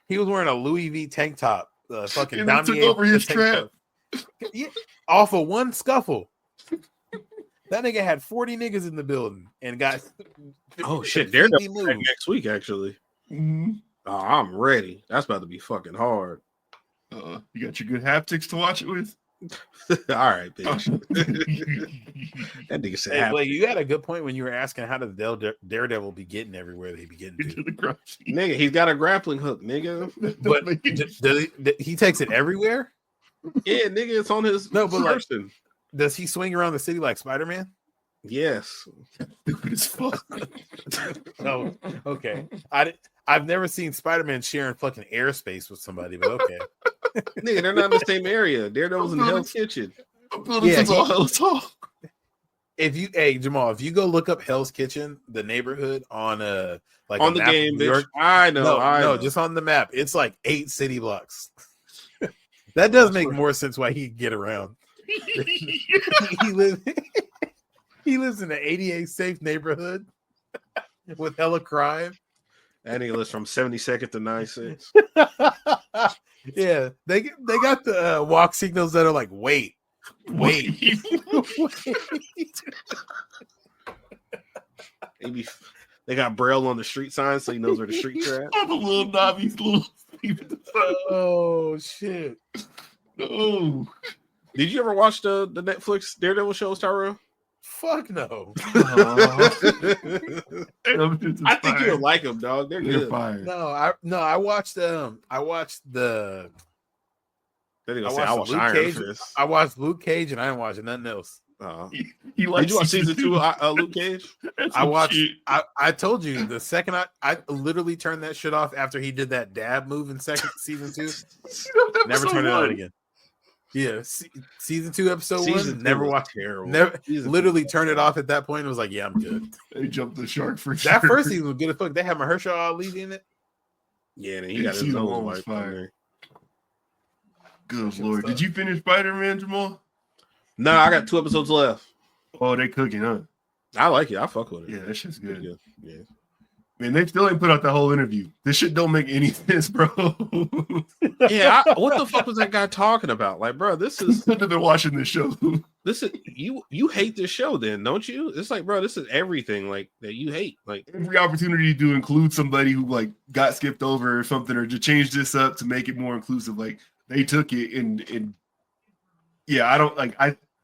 Speaker 3: he was wearing a Louis V tank top. Fucking
Speaker 2: and he took over his trap.
Speaker 3: Yeah, off of one scuffle. That nigga had 40 niggas in the building and got.
Speaker 1: Oh shit! Daredevil next week actually.
Speaker 2: Mm-hmm.
Speaker 1: Oh, I'm ready. That's about to be fucking hard.
Speaker 2: You got your good haptics to watch it with?
Speaker 1: All right, bitch. That nigga said,
Speaker 3: "Hey, Blake, you had a good point when you were asking how does Daredevil be getting everywhere that he be getting to."
Speaker 1: Nigga, he's got a grappling hook, nigga.
Speaker 3: But he takes it everywhere?
Speaker 1: Yeah, nigga, it's on his person.
Speaker 3: Does he swing around the city like Spider-Man?
Speaker 1: Yes.
Speaker 2: Stupid as fuck.
Speaker 3: Oh, okay. I've never seen Spider-Man sharing fucking airspace with somebody, but okay.
Speaker 1: Nigga, they're not in the same area. Daredevil's in Hell's Kitchen.
Speaker 2: Yeah, all Hell's Talk.
Speaker 3: Jamal, if you go look up Hell's Kitchen, the neighborhood on on
Speaker 1: the game, bitch. I know.
Speaker 3: Just on the map, it's like 8 city blocks. That does make more sense why he can get around. He lives in an 88 safe neighborhood with hella crime.
Speaker 1: That nigga lives from 72nd to 96.
Speaker 3: Yeah, they got the walk signals that are like, wait.
Speaker 1: They got Braille on the street sign so he knows where the streets are at.
Speaker 2: All the little knobbies,
Speaker 3: Oh shit!
Speaker 2: Oh,
Speaker 1: did you ever watch the Netflix Daredevil shows, Tyrell?
Speaker 3: Fuck no.
Speaker 1: I think you'll like them, dog. They're good.
Speaker 2: Fine.
Speaker 3: I watched the. I watched
Speaker 1: Luke Cage.
Speaker 3: I watched Luke Cage and I didn't watch nothing else.
Speaker 2: He
Speaker 1: did you watch season 2 Luke Cage?
Speaker 3: I watched. I told you the second I literally turned that shit off after he did that dab move in season 2. Never turned it on again. Yeah, season 2, episode 1. Never watched.
Speaker 1: Terrible.
Speaker 3: Never. Literally turned it off at that point. It was like, yeah, I'm good.
Speaker 2: They jumped the shark for
Speaker 3: that first season was good as fuck. They had Mahershala Ali in it.
Speaker 1: Yeah, and he got his own wife fire.
Speaker 2: Good Lord. Did you finish Spider-Man, Jamal?
Speaker 1: No, I got 2 episodes left.
Speaker 2: Oh, they cooking, huh?
Speaker 1: I like it. I fuck with it.
Speaker 2: Yeah, that shit's good.
Speaker 1: Yeah.
Speaker 2: Man, they still ain't put out that whole interview. This shit don't make any sense, bro.
Speaker 1: Yeah, what the fuck was that guy talking about? Like, bro, this is.
Speaker 2: I've been watching this show.
Speaker 1: This is you hate this show, then, don't you? It's like, bro, this is everything like that you hate. Like
Speaker 2: every opportunity to include somebody who like got skipped over or something, or to change this up to make it more inclusive. Like they took it and yeah, I don't like.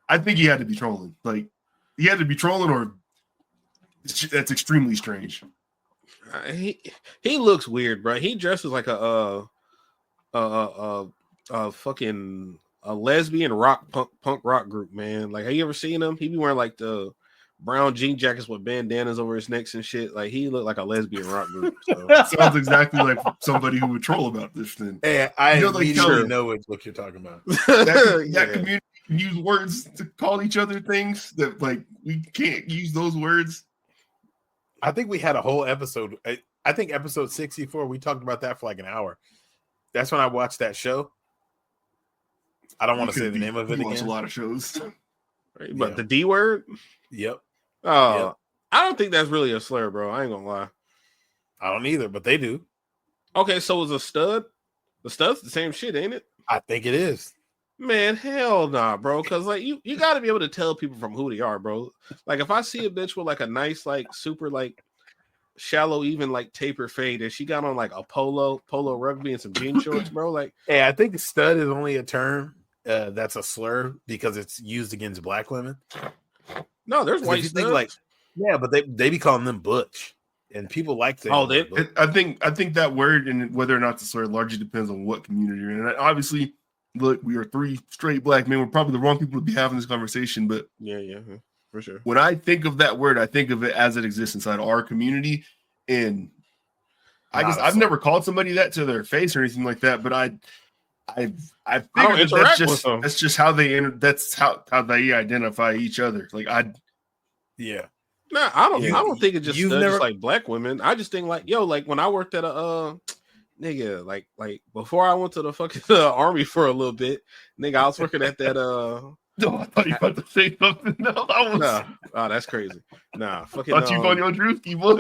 Speaker 2: I think he had to be trolling. Like he had to be trolling, or that's extremely strange.
Speaker 1: He looks weird, bro. He dresses like a fucking a lesbian punk rock group, man. Like, have you ever seen him? He be wearing like the brown jean jackets with bandanas over his necks and shit. Like he looked like a lesbian rock group. So.
Speaker 2: Sounds exactly like somebody who would troll about this thing.
Speaker 3: Hey, I immediately know what you're talking about.
Speaker 2: That community can use words to call each other things that like we can't use those words.
Speaker 3: I think we had a whole episode. I think episode 64, we talked about that for like an hour. That's when I watched that show. I don't want to say the name of it again.
Speaker 2: Watch a lot of shows.
Speaker 1: Right, but the D word?
Speaker 3: Yep.
Speaker 1: Oh, yep. I don't think that's really a slur, bro. I ain't gonna lie.
Speaker 3: I don't either, but they do.
Speaker 1: Okay, so is a stud? The stud's the same shit, ain't it?
Speaker 3: I think it is.
Speaker 1: Man, hell nah, bro. Because like you got to be able to tell people from who they are, bro. Like if I see a bitch with like a nice, like super, like shallow, even like taper fade, and she got on like a polo rugby and some jean shorts, bro. Like,
Speaker 3: hey, I think stud is only a term that's a slur because it's used against black women.
Speaker 1: No, there's white studs.
Speaker 3: Like, yeah, but they be calling them butch, and people like that.
Speaker 1: Oh,
Speaker 2: I think that word and whether or not it's a slur largely depends on what community you're in. And obviously. Look, we are 3 straight black men. We're probably the wrong people to be having this conversation, but
Speaker 1: yeah, for sure.
Speaker 2: When I think of that word, I think of it as it exists inside our community. And I guess I've never called somebody that to their face or anything like that, but I figured that's just how they that's how they identify each other. Like
Speaker 3: yeah.
Speaker 1: Nah, I don't think it just just like black women. I just think like, yo, like when I worked at a nigga, like before I went to the fucking army for a little bit, nigga, I was working at that.
Speaker 2: No, I thought you were about to say something. No,
Speaker 1: oh, that's crazy. Nah, fucking.
Speaker 2: Thought you on your drewski, boy.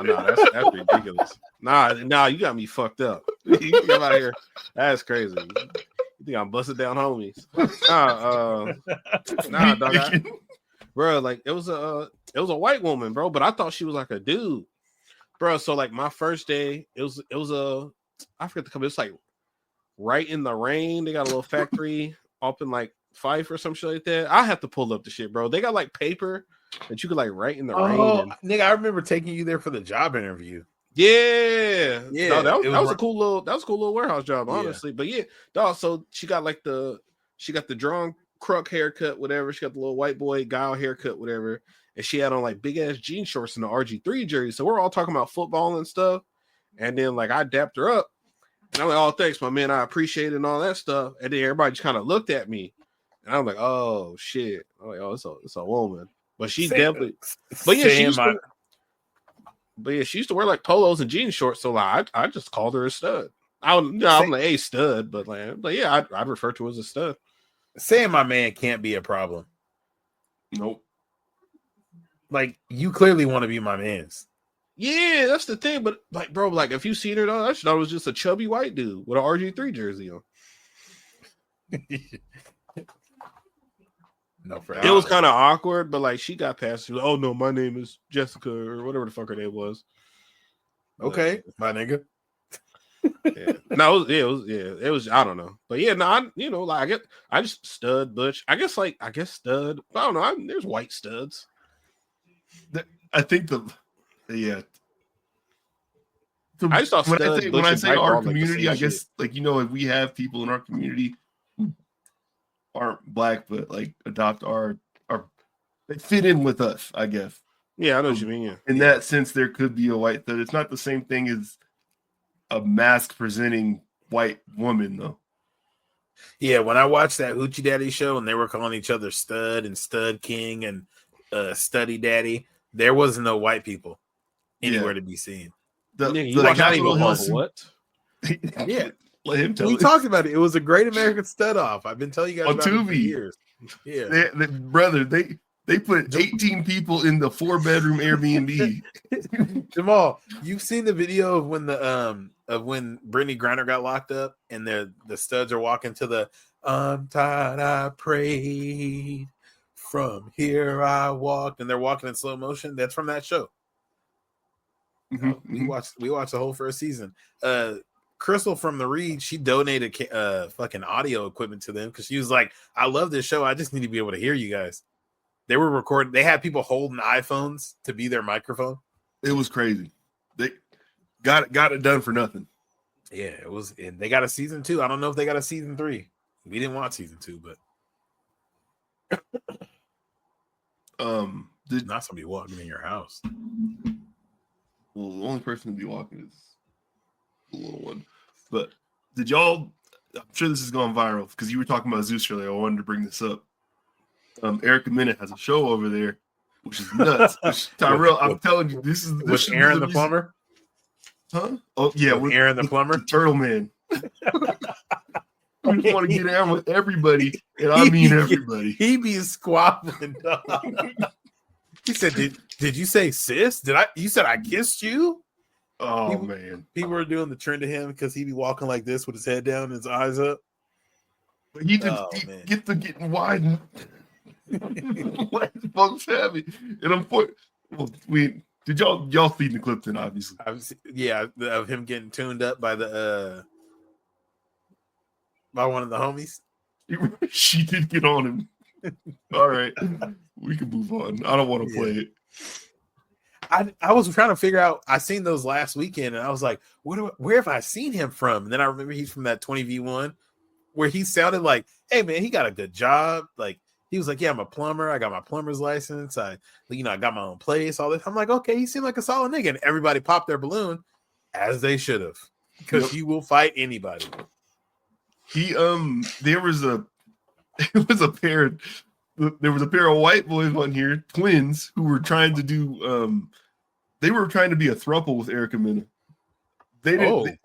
Speaker 1: No, that's ridiculous. Nah, you got me fucked up. You get out of here. That's crazy. You think I'm busting down homies? Nah, dog. Bro, like it was a white woman, bro, but I thought she was like a dude. Bro, so like my first day, it was I forget the company. It's like Right in the Rain. They got a little factory up in like Fife or some shit like that. I have to pull up the shit, bro. They got like paper that you could like write in the rain.
Speaker 3: Nigga, I remember taking you there for the job interview.
Speaker 1: Yeah. No, that was a cool little warehouse job, honestly. Yeah. But yeah, dog. So she got the drawn Kruk haircut, whatever. She got the little white boy guile haircut, whatever. And she had on like big ass jean shorts in the RG3 jersey. So we're all talking about football and stuff. And then like I dapped her up. And I'm like, oh, thanks, my man. I appreciate it and all that stuff. And then everybody just kind of looked at me. And I'm like, oh shit. I'm like, oh, it's a woman. But she definitely she used to wear like polos and jean shorts. So like I just called her a stud. I'm like a stud, but yeah, I'd refer to her as a stud.
Speaker 3: Saying my man can't be a problem.
Speaker 2: Nope.
Speaker 3: Like, you clearly want to be my man's.
Speaker 1: Yeah, that's the thing. But like, bro, like if you seen her though, I thought it was just a chubby white dude with an RG3 jersey on.
Speaker 3: No,
Speaker 1: it was kind of awkward, but like she got past. She was, oh no, my name is Jessica or whatever the fuck her name was.
Speaker 3: Okay, my nigga.
Speaker 1: Yeah. No, it was. I don't know, but yeah, no, like I just stud butch. I guess stud. I don't know. There's white studs.
Speaker 2: I think I just thought when I say our community, I guess like if we have people in our community who aren't black but like adopt our they fit in with us, I guess.
Speaker 1: Yeah, I know what you mean. Yeah.
Speaker 2: In that sense, there could be a white thug. It's not the same thing as a mask presenting white woman, though.
Speaker 3: Yeah, when I watched that Hoochie Daddy show and they were calling each other Stud and Stud King and Studdy Daddy, there was no white people anywhere to be seen.
Speaker 1: You watch Capitol Hill. What?
Speaker 3: Yeah.
Speaker 2: Let him tell
Speaker 3: we talked about it. It was a great American stud off. I've been telling you guys
Speaker 2: on
Speaker 3: about it for
Speaker 2: Tubi.
Speaker 3: years. Yeah.
Speaker 2: They put 18 people in the 4-bedroom Airbnb.
Speaker 3: Jamal, you've seen the video of when when Brittany Griner got locked up and the studs are walking to the untied I prayed, from here I walked, and they're walking in slow motion. That's from that show. We watched the whole first season. Crystal from the Read, she donated fucking audio equipment to them because she was like, I love this show. I just need to be able to hear you guys. They were recording. They had people holding iPhones to be their microphone.
Speaker 2: It was crazy. They got it done for nothing.
Speaker 3: Yeah, it was. And they got a season 2. I don't know if they got a season 3. We didn't watch season 2, but not somebody walking in your house.
Speaker 2: Well, the only person to be walking is the little one. But did y'all? I'm sure this has gone viral because you were talking about Zeus earlier. I wanted to bring this up. Erica Minute has a show over there, which is nuts. Tyrell, I'm telling you, this
Speaker 3: with Aaron the plumber.
Speaker 2: Huh? Oh yeah,
Speaker 3: with Aaron the plumber,
Speaker 2: the Turtle Man. I just want to get down with everybody, and I mean everybody.
Speaker 3: He be squabbling. He said, "Did you say sis? You said I kissed you?"
Speaker 2: Oh man,
Speaker 3: people are doing the trend to him because he be walking like this with his head down and his eyes up.
Speaker 2: But he get to getting wide. What the fuck's happening? And I'm did y'all feed the clip then? Obviously,
Speaker 3: of him getting tuned up by by one of the homies.
Speaker 2: She did get on him. All right, we can move on. I don't want to play it.
Speaker 3: I was trying to figure out. I seen those last weekend, and I was like, where have I seen him from? And then I remember he's from that 20v1, where he sounded like, "Hey man, he got a good job." Like he was like, "Yeah, I'm a plumber. I got my plumber's license. I got my own place. All this." I'm like, "Okay, he seemed like a solid nigga." And everybody popped their balloon, as they should have, because he will fight anybody.
Speaker 2: There was a pair. There was a pair of white boys on here, twins, who were trying to do. They were trying to be a throuple with Erica Mena. They didn't.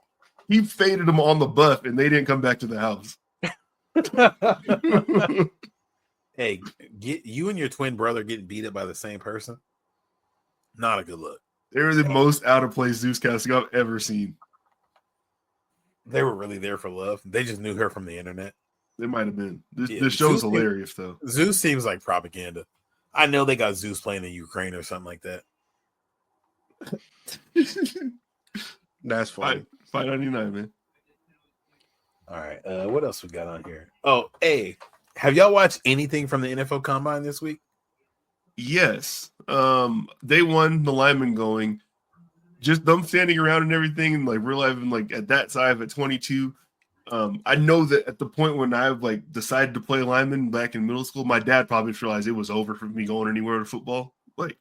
Speaker 2: He faded them on the buff, and they didn't come back to the house.
Speaker 3: Hey, get you and your twin brother getting beat up by the same person. Not a good look.
Speaker 2: They were the most out of place Zeus casting I've ever seen.
Speaker 3: They were really there for love. They just knew her from the internet.
Speaker 2: They might have been. This show's hilarious, though.
Speaker 3: Zeus seems like propaganda. I know they got Zeus playing in Ukraine or something like that.
Speaker 1: That's funny.
Speaker 2: $5.99, man.
Speaker 3: All right. What else we got on here? Oh, hey, have y'all watched anything from the NFL Combine this week?
Speaker 2: Yes. They won the lineman going. Just them standing around and everything, and like realizing, like at that size at 22. I know that at the point when I decided to play lineman back in middle school, my dad probably realized it was over for me going anywhere to football. Like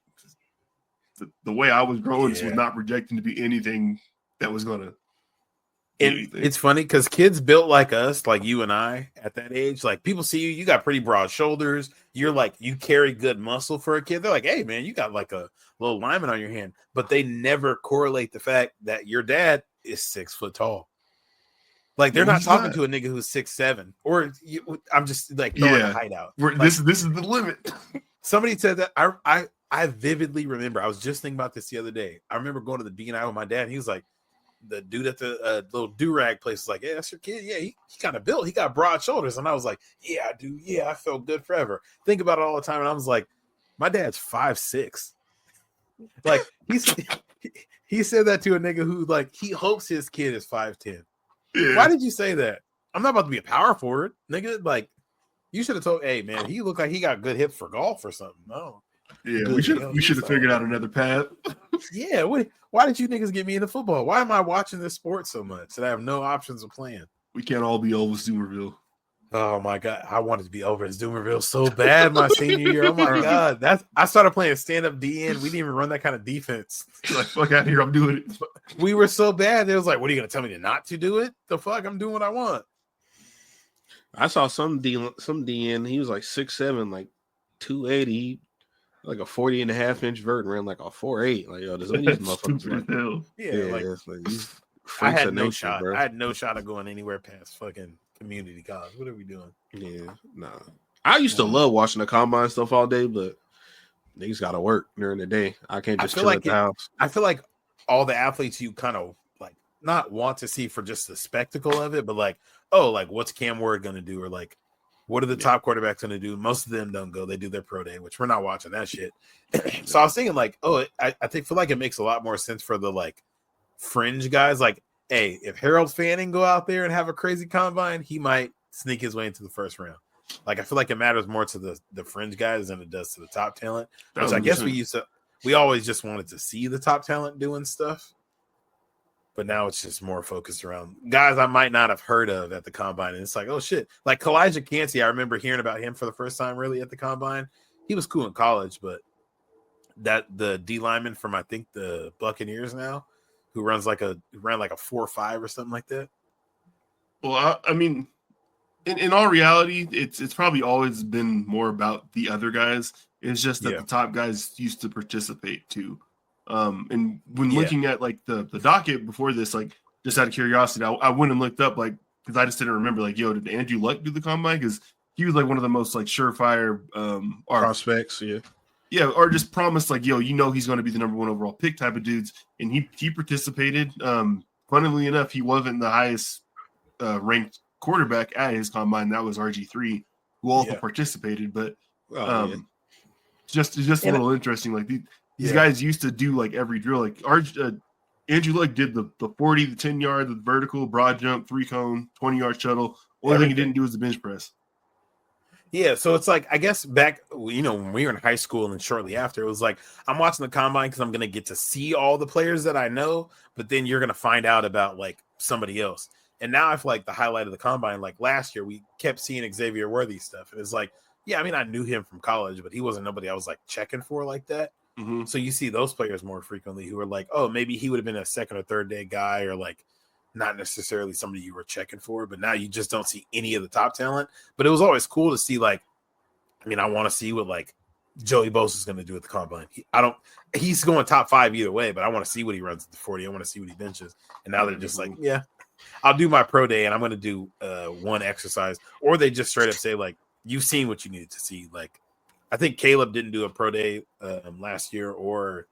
Speaker 2: the way I was growing was not projecting to be anything that was gonna.
Speaker 3: It's funny because kids built like us, like you and I at that age, like people see you got pretty broad shoulders. You're like, you carry good muscle for a kid. They're like, hey man, you got like a little lineman on your hand, but they never correlate the fact that your dad is 6 foot tall. Like they're not talking to a nigga who's 6'7", or I'm just like throwing the height out.
Speaker 2: This is the limit.
Speaker 3: Somebody said that. I vividly remember. I was just thinking about this the other day. I remember going to the B&I with my dad. And he was like, the dude at the little do-rag place was like, "Yeah, that's your kid. Yeah, he kind of built. He got broad shoulders." And I was like, "Yeah, dude. Yeah, I felt good forever." Think about it all the time. And I was like, my dad's 5'6". Like he said that to a nigga who like he hopes his kid is 5'10". Yeah. Why did you say that? I'm not about to be a power forward, nigga. Like you should have told, hey man, he looked like he got good hips for golf or something. No.
Speaker 2: Yeah, we should have figured out another path.
Speaker 3: Yeah, why did you niggas get me into football? Why am I watching this sport so much that I have no options of playing?
Speaker 2: We can't all be Elvis Zoomerville.
Speaker 3: Oh my god, I wanted to be over as Doomerville so bad my senior year. Oh my god, I started playing stand-up DN. We didn't even run that kind of defense.
Speaker 2: Like, fuck out of here, I'm doing it.
Speaker 3: We were so bad. It was like, what are you gonna tell me to not to do it? The fuck, I'm doing what I want.
Speaker 1: I saw some DN. He was like 6'7", like 280, like a 40.5-inch vert, and ran like a 4.8. Like, yo, does any of these motherfuckers like,
Speaker 3: I had no shot. Bro. I had no shot of going anywhere past fucking community college. What are we doing?
Speaker 1: Yeah, nah. I used to love watching the combine stuff all day, but niggas got to work during the day. I can't just chill at the house.
Speaker 3: I feel like all the athletes you kind of like not want to see for just the spectacle of it, but like, oh, like what's Cam Ward going to do? Or like, what are the top quarterbacks going to do? Most of them don't go. They do their pro day, which we're not watching that shit. So I was thinking like, oh, I feel like it makes a lot more sense for the like fringe guys. Like, hey, if Harold Fanning go out there and have a crazy combine, he might sneak his way into the first round. Like, I feel like it matters more to the fringe guys than it does to the top talent. Which I guess we always just wanted to see the top talent doing stuff. But now it's just more focused around guys I might not have heard of at the combine. And it's like, oh shit. Like Kalijah Cansey, I remember hearing about him for the first time really at the combine. He was cool in college, but that the D lineman from I think the Buccaneers now, who ran like a 4.5 or something like that.
Speaker 2: Well, I mean, in all reality, it's probably always been more about the other guys. It's just that the top guys used to participate too. And when looking at like the docket before this, like just out of curiosity, I went and looked up like because I just didn't remember like, yo, did Andrew Luck do the combine? Because he was like one of the most like surefire
Speaker 1: prospects,
Speaker 2: yeah, or just promised like, yo, you know, he's going to be the number one overall pick type of dudes, and he participated. Funnily enough, he wasn't the highest ranked quarterback at his combine. That was RG3, who also participated, but just a little interesting. Like these guys used to do like every drill. Like Andrew Luck did the 40, the 10-yard, the vertical, broad jump, 3-cone, 20-yard shuttle. Only thing he didn't do was the bench press.
Speaker 3: Yeah, so it's like, I guess back, when we were in high school and then shortly after, it was like, I'm watching the combine because I'm going to get to see all the players that I know, but then you're going to find out about like somebody else. And now I feel like the highlight of the combine, like last year, we kept seeing Xavier Worthy stuff. And it's like, yeah, I mean, I knew him from college, but he wasn't nobody I was like checking for like that.
Speaker 2: Mm-hmm.
Speaker 3: So you see those players more frequently who are like, oh, maybe he would have been a second or third day guy, or like not necessarily somebody you were checking for, but now you just don't see any of the top talent. But it was always cool to see, like, I mean, I want to see what like Joey Bosa is going to do at the combine. He's going top 5 either way, but I want to see what he runs at the 40. I want to see what he benches. And now they're just like, yeah, I'll do my pro day and I'm going to do one exercise. Or they just straight up say like, you've seen what you needed to see. Like, I think Caleb didn't do a pro day last year or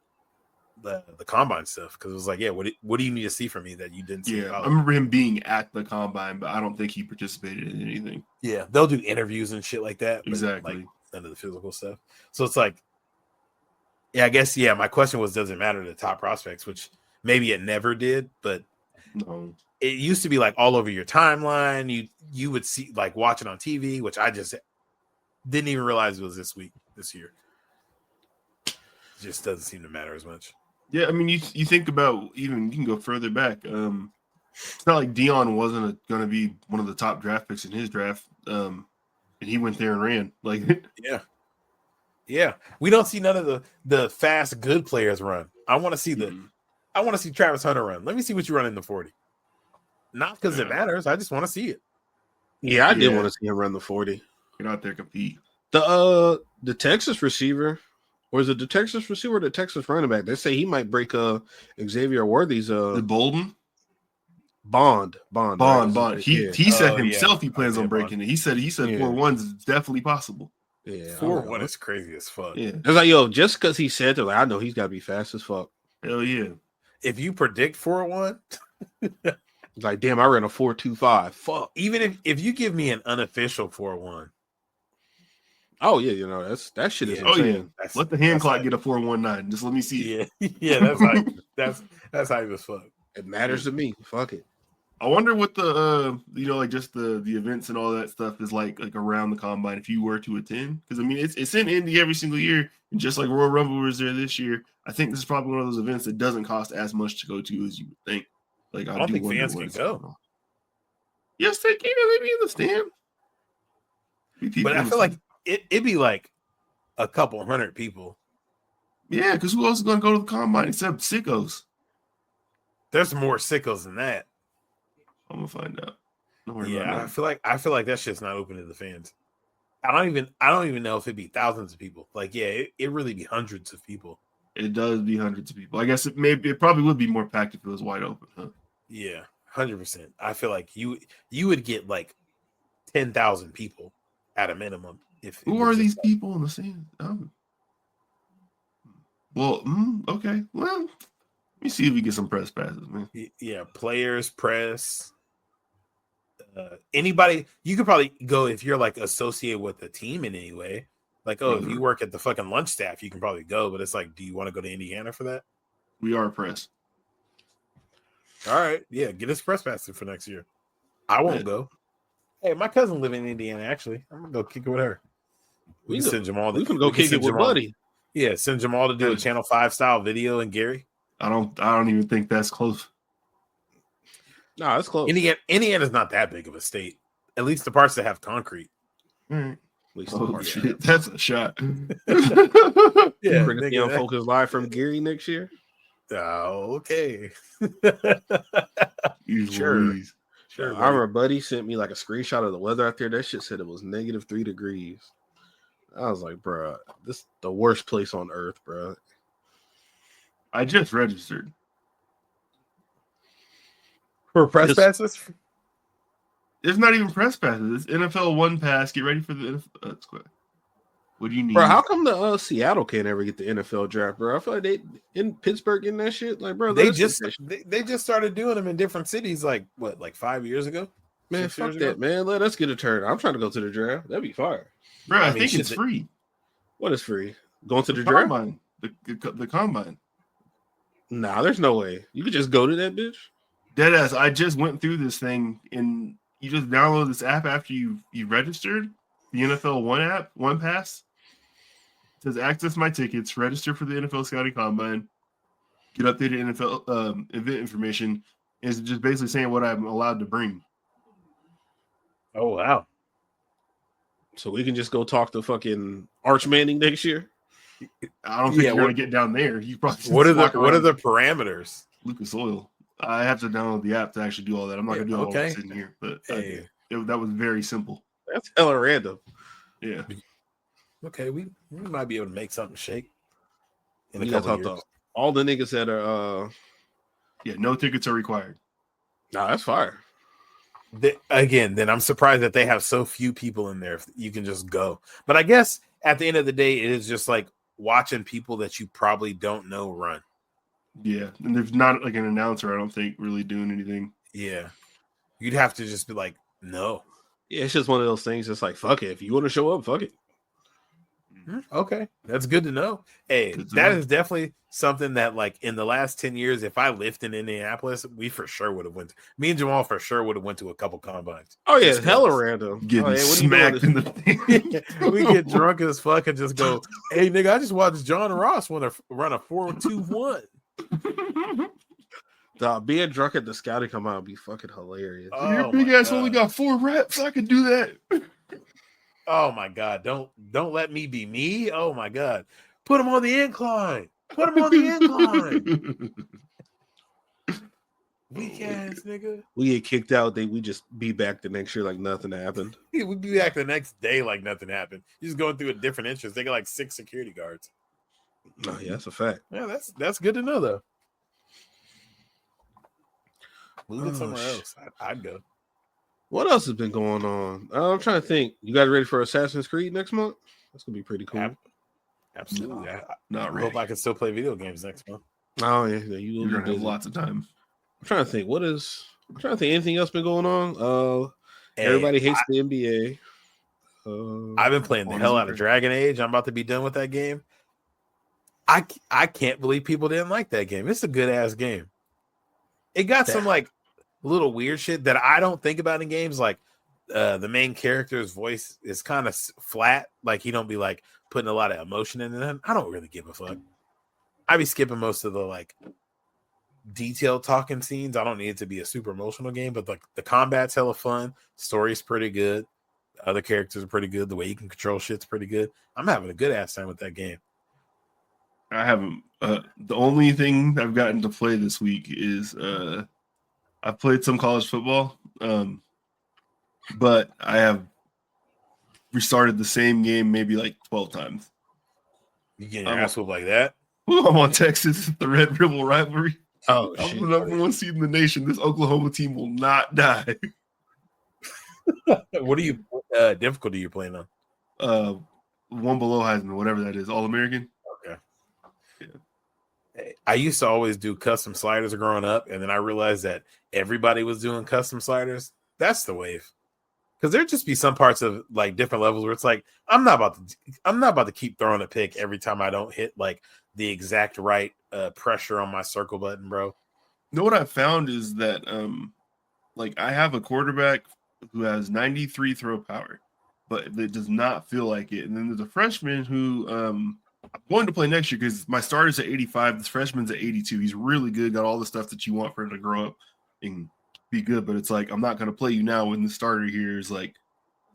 Speaker 3: the combine stuff, because it was like, yeah, what do you need to see from me that you didn't see?
Speaker 2: Yeah, I remember him being at the combine, but I don't think he participated in anything.
Speaker 3: Yeah, they'll do interviews and shit like that.
Speaker 2: Exactly.
Speaker 3: Like, none of the physical stuff. So it's like, yeah, I guess, yeah, my question was, does it matter to the top prospects? Which maybe it never did, but
Speaker 2: no.
Speaker 3: It used to be like all over your timeline. You would see, like, watch it on TV, which I just didn't even realize it was this year. It just doesn't seem to matter as much.
Speaker 2: Yeah, I mean, you think about, even you can go further back. It's not like Dion wasn't going to be one of the top draft picks in his draft, and he went there and ran. Like,
Speaker 3: yeah. We don't see none of the fast good players run. I want to see I want to see Travis Hunter run. Let me see what you run in the 40. Not because it matters. I just want to see it.
Speaker 1: Yeah, I did want to see him run the 40.
Speaker 2: Get out there, compete.
Speaker 1: The Texas receiver. Or is it the Texas receiver or the Texas running back? They say he might break Xavier Worthy's
Speaker 2: the Bolden?
Speaker 1: Bond.
Speaker 2: Right? He said himself he plans on breaking it. He said 4-1 is definitely possible.
Speaker 3: Yeah, 4-1 is crazy as fuck.
Speaker 2: Yeah.
Speaker 1: It's like, yo, just because he said it, like, I know he's gotta be fast as fuck.
Speaker 2: Hell yeah.
Speaker 3: If you predict 4-1,
Speaker 1: like, damn, I ran a 4.25. Fuck.
Speaker 3: Even if you give me an unofficial 4-1.
Speaker 1: Oh yeah, that shit is insane.
Speaker 2: Oh yeah, let the hand clock get a 4.19. Just let me see
Speaker 3: it. Yeah, that's hype. that's hype as fuck.
Speaker 1: It matters to me. Fuck it.
Speaker 2: I wonder what the like just the events and all that stuff is like around the combine if you were to attend, because I mean it's in Indy every single year, and just like Royal Rumble was there this year, I think this is probably one of those events that doesn't cost as much to go to as you would think. Like,
Speaker 3: I don't think fans can go.
Speaker 2: Yes, they can. They be in the stand.
Speaker 3: But I feel like it'd be like a couple hundred people.
Speaker 2: Yeah, because who else is going to go to the combine except sickos?
Speaker 3: There's more sickos than that.
Speaker 2: I'm gonna find out. Don't worry
Speaker 3: Yeah,
Speaker 2: about that.
Speaker 3: I feel like that shit's not open to the fans. I don't even know if it'd be thousands of people. Like, yeah, it really be hundreds of people.
Speaker 2: It does be hundreds of people. I guess it probably would be more packed if it was wide open, huh?
Speaker 3: Yeah, 100%. I feel like you would get like 10,000 people at a minimum.
Speaker 2: Who are these people in the scene? Oh. Well, okay. Well, let me see if we get some press passes, man.
Speaker 3: Yeah, players, press, anybody. You could probably go if you're like associated with the team in any way. Like, if you work at the fucking lunch staff, you can probably go. But it's like, do you want to go to Indiana for that?
Speaker 2: We are press.
Speaker 3: All right, yeah, get us press passes for next year. I won't go. Hey, my cousin lives in Indiana. Actually, I'm gonna go kick it with her. We can send Jamal.
Speaker 1: We can go kick it with Buddy.
Speaker 3: Yeah, send Jamal to do a Channel 5 style video and Gary.
Speaker 2: I don't even think that's close.
Speaker 1: No, it's close.
Speaker 3: Indiana's not that big of a state. At least the parts that have concrete.
Speaker 2: At least shit. That's a shot.
Speaker 1: Yeah, bring the Young Focus live from Gary next year.
Speaker 3: Oh, okay.
Speaker 2: Sure.
Speaker 1: I remember Buddy sent me like a screenshot of the weather out there. That shit said it was -3 degrees. I was like, bro, this is the worst place on earth, bro.
Speaker 2: I just registered
Speaker 3: for press passes.
Speaker 2: It's not even press passes. It's NFL One Pass. Get ready for the NFL. That's quick. What do you need,
Speaker 1: bro? How come the Seattle can't ever get the NFL draft, bro? I feel like they in Pittsburgh getting that shit. Like, bro,
Speaker 3: they just started doing them in different cities. Like what, like 5 years ago?
Speaker 1: Man, fuck that, man. Let us get a turn. I'm trying to go to the draft. That'd be fire,
Speaker 2: bro. I think it's free.
Speaker 1: What is free? Going to the
Speaker 2: combine. The combine.
Speaker 1: Nah, there's no way. You could just go to that bitch.
Speaker 2: Deadass. I just went through this thing, and you just download this app after you registered. The NFL One app, One Pass. It says access my tickets, register for the NFL Scouting Combine, get updated NFL event information. It's just basically saying what I'm allowed to bring.
Speaker 3: Oh wow!
Speaker 1: So we can just go talk to fucking Arch Manning next year.
Speaker 2: I don't think you're going to get down there. You probably
Speaker 3: what are the parameters?
Speaker 2: Lucas Oil. I have to download the app to actually do all that. I'm not going to do all this in here, but that was very simple.
Speaker 1: That's hella random.
Speaker 2: Yeah.
Speaker 3: Okay, we might be able to make something shake.
Speaker 1: In a couple years. All the niggas that are
Speaker 2: no tickets are required.
Speaker 1: Nah, that's fire.
Speaker 3: Then I'm surprised that they have so few people in there. You can just go. But I guess at the end of the day, it is just like watching people that you probably don't know run.
Speaker 2: Yeah, and there's not like an announcer, I don't think, really doing anything.
Speaker 3: Yeah. You'd have to just be like, no.
Speaker 1: Yeah, it's just one of those things. It's like, fuck it. If you want to show up, fuck it.
Speaker 3: Okay, that's good to know. Hey, that is definitely something that, like, in the last 10 years, if I lived in Indianapolis, we for sure would have went. Me and Jamal for sure would have went to a couple combines.
Speaker 1: Oh yeah, hella random.
Speaker 2: Getting smacked in the
Speaker 3: we get drunk as fuck and just go, hey nigga, I just watched John Ross run a 4.21.
Speaker 1: Being drunk at the scouting come out would be fucking hilarious.
Speaker 2: Your big ass only got 4 reps. I could do that.
Speaker 3: Oh my god! Don't let me be me. Oh my god! Put him on the incline. Put him on the incline. Weak ass nigga.
Speaker 1: We get kicked out. We just be back the next year like nothing happened.
Speaker 3: We'd be back the next day like nothing happened. You're just going through a different entrance. They got like 6 security guards.
Speaker 1: Oh yeah, that's a fact.
Speaker 3: Yeah, that's good to know though. Move it somewhere else. I'd go.
Speaker 1: What else has been going on? I'm trying to think. You guys ready for Assassin's Creed next month? That's gonna be pretty cool.
Speaker 3: Absolutely.
Speaker 2: Not
Speaker 3: ready. Hope I can still play video games next month.
Speaker 1: Oh yeah,
Speaker 2: you're gonna have lots of time.
Speaker 1: I'm trying to think. Anything else been going on? Everybody hates the NBA.
Speaker 3: I've been playing the hell out of Dragon Age. I'm about to be done with that game. I can't believe people didn't like that game. It's a good ass game. It got some like little weird shit that I don't think about in games. Like the main character's voice is kind of flat. Like he don't be like putting a lot of emotion into them. I don't really give a fuck. I be skipping most of the like detailed talking scenes. I don't need it to be a super emotional game, but like the combat's hella fun. Story's pretty good. other characters are pretty good. The way you can control shit's pretty good. I'm having a good ass time with that game.
Speaker 2: I haven't. The only thing I've gotten to play this week is I've played some college football, but I have restarted the same game maybe like 12 times.
Speaker 3: You getting your ass whooped like that?
Speaker 2: I'm on Texas, the Red River rivalry.
Speaker 1: Oh,
Speaker 2: I'm
Speaker 1: shit.
Speaker 2: the number one seed in the nation. This Oklahoma team will not die.
Speaker 3: What are you difficulty you're playing on?
Speaker 2: One below Heisman, whatever that is, All American.
Speaker 3: Okay. Yeah. I used to always do custom sliders growing up, and then I realized that everybody was doing custom sliders. That's the wave. Because there'd just be some parts of like different levels where it's like I'm not about to keep throwing a pick every time I don't hit like the exact right pressure on my circle button, bro.
Speaker 2: You know what I found is that like I have a quarterback who has 93 throw power, but it does not feel like it. And then there's a freshman who I'm going to play next year because my starter's at 85. This freshman's at 82. He's really good, got all the stuff that you want for him to grow up and be good. But it's like I'm not going to play you now when the starter here is like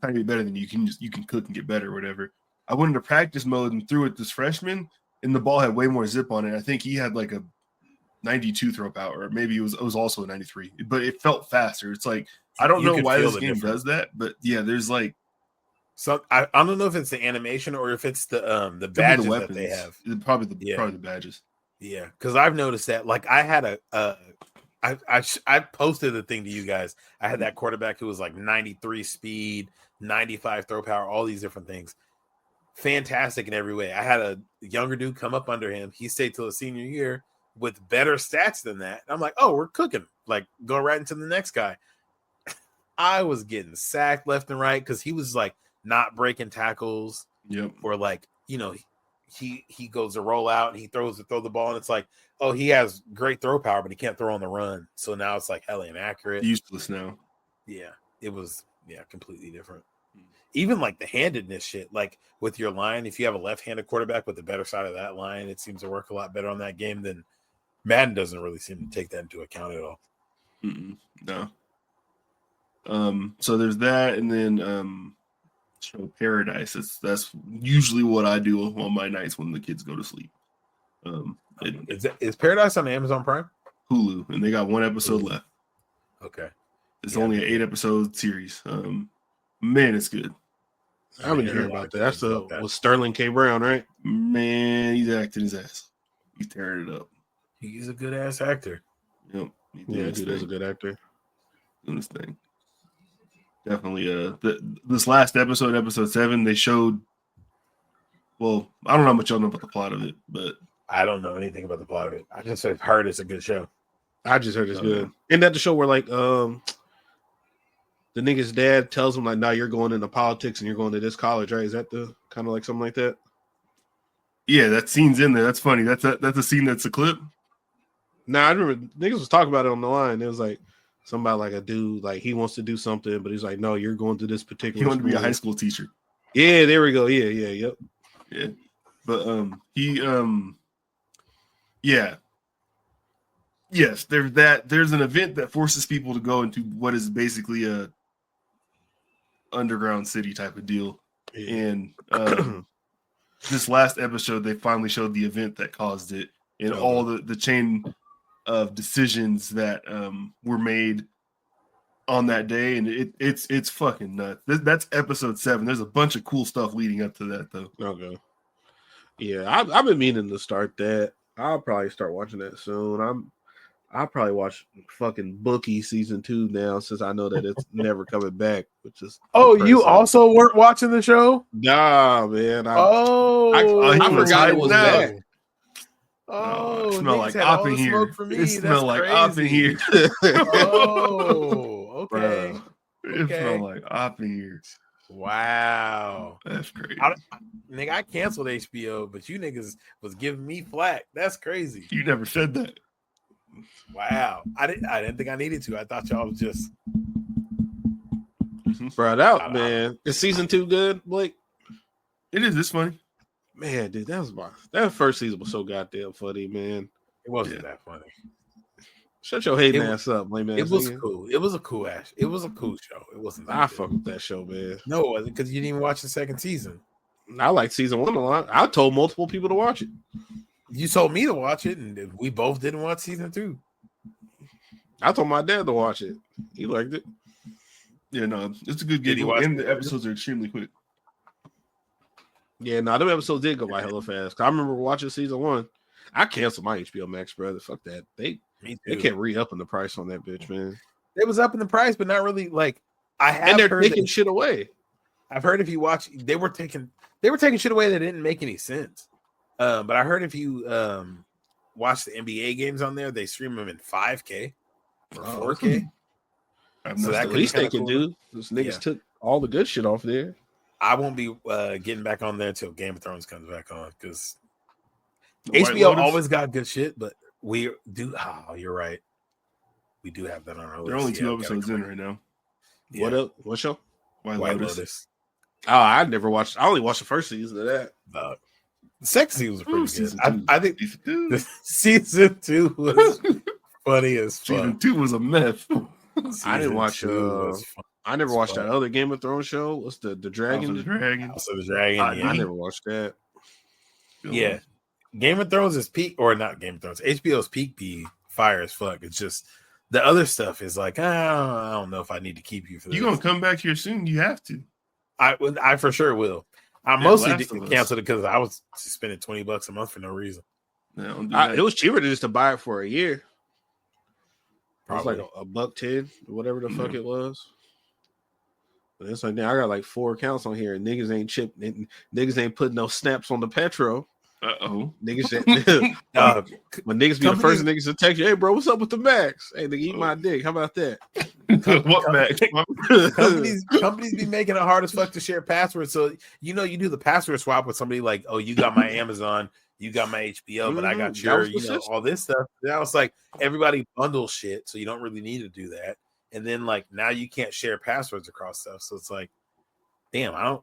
Speaker 2: trying to be better than you. You can cook and get better or whatever. I went into practice mode and threw it this freshman, and the ball had way more zip on it. I think he had like a 92 throw power, or maybe it was also a 93, but it felt faster. It's like I don't know why this game does that, but yeah, there's like
Speaker 3: so I don't know if it's the animation or if it's the badges that they have.
Speaker 2: Probably the badges.
Speaker 3: Yeah, because I've noticed that. Like I had I posted the thing to you guys. I had that quarterback who was like 93 speed, 95 throw power, all these different things. Fantastic in every way. I had a younger dude come up under him. He stayed till his senior year with better stats than that. And I'm like, oh, we're cooking. Like, go right into the next guy. I was getting sacked left and right because he was like not breaking tackles.
Speaker 2: Yep.
Speaker 3: Or like, you know, he goes to roll out and he throw the ball, and it's like, oh, he has great throw power, but he can't throw on the run. So now it's like hella inaccurate.
Speaker 2: Useless now.
Speaker 3: Yeah, it was completely different. Even like the handedness shit, like with your line, if you have a left-handed quarterback with the better side of that line, it seems to work a lot better on that game than Madden doesn't really seem to take that into account at all.
Speaker 2: No. So there's that, and then show Paradise. That's usually what I do on my nights when the kids go to sleep.
Speaker 3: Is Paradise on Amazon Prime?
Speaker 2: Hulu, and they got one episode left.
Speaker 3: Okay.
Speaker 2: It's only an 8-episode series. Man, it's good.
Speaker 1: I haven't heard about that. That's with Sterling K. Brown, right?
Speaker 2: Man, he's acting his ass. He's tearing it up.
Speaker 3: He's a good ass actor.
Speaker 2: Yep.
Speaker 1: Yeah, dude is a good actor.
Speaker 2: Doing this thing. Definitely. This last episode 7, they showed. Well, I don't know how much y'all know about the plot of it, but
Speaker 3: I don't know anything about the plot of it. I just heard it's a good show.
Speaker 1: I just heard it's good. Isn't that the show where like the nigga's dad tells him like, "Now you're going into politics and you're going to this college, right?" Is that the kind of like something like that?
Speaker 2: Yeah, that scene's in there. That's funny. That's a scene. That's a clip.
Speaker 1: Nah, I remember niggas was talking about it on the line. It was like somebody like a dude like he wants to do something, but he's like, "No, you're going to this particular."
Speaker 2: He wanted to be a high school teacher.
Speaker 1: Yeah, there we go. Yep.
Speaker 2: Yeah, but yeah. Yes, there's that. There's an event that forces people to go into what is basically a underground city type of deal. Yeah. And this last episode, they finally showed the event that caused it and all the chain of decisions that were made on that day. And it's fucking nuts. That's episode 7. There's a bunch of cool stuff leading up to that, though.
Speaker 1: Okay. Yeah, I've been meaning to start that. I'll probably start watching that soon. I'll probably watch fucking Bookie season 2 now since I know that it's never coming back, which is
Speaker 3: depressing. You also weren't watching the show?
Speaker 1: Nah, man. I forgot it was back.
Speaker 2: Oh, it smell like op in here. It smell like op in here.
Speaker 3: Oh, okay.
Speaker 2: It smell like op in here.
Speaker 3: Wow,
Speaker 2: that's crazy.
Speaker 3: I canceled HBO, but you niggas was giving me flack. That's crazy.
Speaker 2: You never said that.
Speaker 3: Wow, I didn't think I needed to. I thought y'all was just
Speaker 1: brought out, man. Is season 2 good, Blake?
Speaker 2: It is. It's funny,
Speaker 1: man. Dude, that first season was so goddamn funny, man.
Speaker 3: It wasn't that funny.
Speaker 1: Shut your hating ass up, lame ass.
Speaker 3: It was cool. It was a cool ass. It was a cool show. It wasn't.
Speaker 1: I fuck with that show, man.
Speaker 3: No, it wasn't because you didn't even watch the second season.
Speaker 1: I like season 1 a lot. I told multiple people to watch it.
Speaker 3: You told me to watch it, and we both didn't watch season 2.
Speaker 1: I told my dad to watch it. He liked it.
Speaker 2: Yeah, no, it's a good game. And the episodes are extremely quick.
Speaker 1: Yeah, no, them episodes did go by hella fast. I remember watching season 1. I canceled my HBO Max, brother. Fuck that. They kept re-upping the price on that bitch, man.
Speaker 3: It was up in the price, but not really. Like
Speaker 1: and they're taking shit away.
Speaker 3: I've heard if you watch, they were taking shit away that didn't make any sense. But I heard if you watch the NBA games on there, they stream them in 5K or 4K.
Speaker 1: So that at least they can do. Those niggas took all the good shit off there.
Speaker 3: I won't be getting back on there until Game of Thrones comes back on because HBO always got good shit, but we do. Oh, you're right. We do have that on our list.
Speaker 2: There are only 2 episodes in right now.
Speaker 1: Yeah. What up? What show?
Speaker 3: White Lotus.
Speaker 1: Oh, I never watched. I only watched the first season of that.
Speaker 3: The second season was pretty good. I think season 2 was funny as fuck.
Speaker 2: Season 2 was a mess.
Speaker 1: I didn't watch. I never watched that other Game of Thrones show. What's the Dragon?
Speaker 3: House of the Dragon.
Speaker 1: I never watched that.
Speaker 3: Yeah, Game of Thrones is peak, or not Game of Thrones. HBO's peak be fire as fuck. It's just the other stuff is like I don't know if I need to keep you for this.
Speaker 2: You're gonna come back here soon. You have to.
Speaker 3: I for sure will. I mostly canceled it because I was spending $20 a month for no reason.
Speaker 1: It was cheaper just to buy it for a year. Probably. It was like $1.10 or whatever the fuck it was. But it's like, now I got like 4 accounts on here, and niggas ain't chipped. Niggas ain't putting no snaps on the Petro. Niggas, when niggas be the first niggas to text you, hey bro, what's up with the max? Hey, nigga, eat my dick. How about that?
Speaker 2: What max?
Speaker 3: companies be making it hard as fuck to share passwords. So you do the password swap with somebody like, oh, you got my Amazon, you got my HBO, but I got your, all this stuff. Now it's like everybody bundles shit, so you don't really need to do that. And then like now you can't share passwords across stuff. So it's like, damn,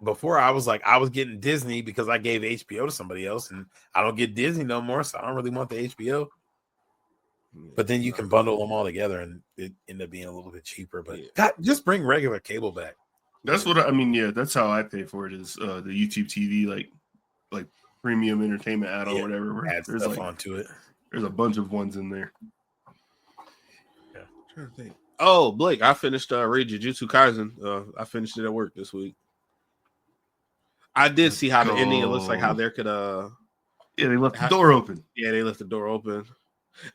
Speaker 3: before I was like, I was getting Disney because I gave HBO to somebody else, and I don't get Disney no more, so I don't really want the HBO. But then you can bundle them all together, and it ended up being a little bit cheaper. But God, just bring regular cable back.
Speaker 2: That's what I mean. Yeah, that's how I pay for it. Is the YouTube TV like premium entertainment add-on or whatever?
Speaker 3: Add
Speaker 2: there's
Speaker 3: stuff onto it.
Speaker 2: There's a bunch of ones in there.
Speaker 3: Yeah,
Speaker 1: I'm trying to think. Oh, Blake, I finished Raid Jujutsu Kaisen. I finished it at work this week. I did see how the ending. It looks like how there could
Speaker 2: yeah, they left the door open.
Speaker 1: Yeah, they left the door open.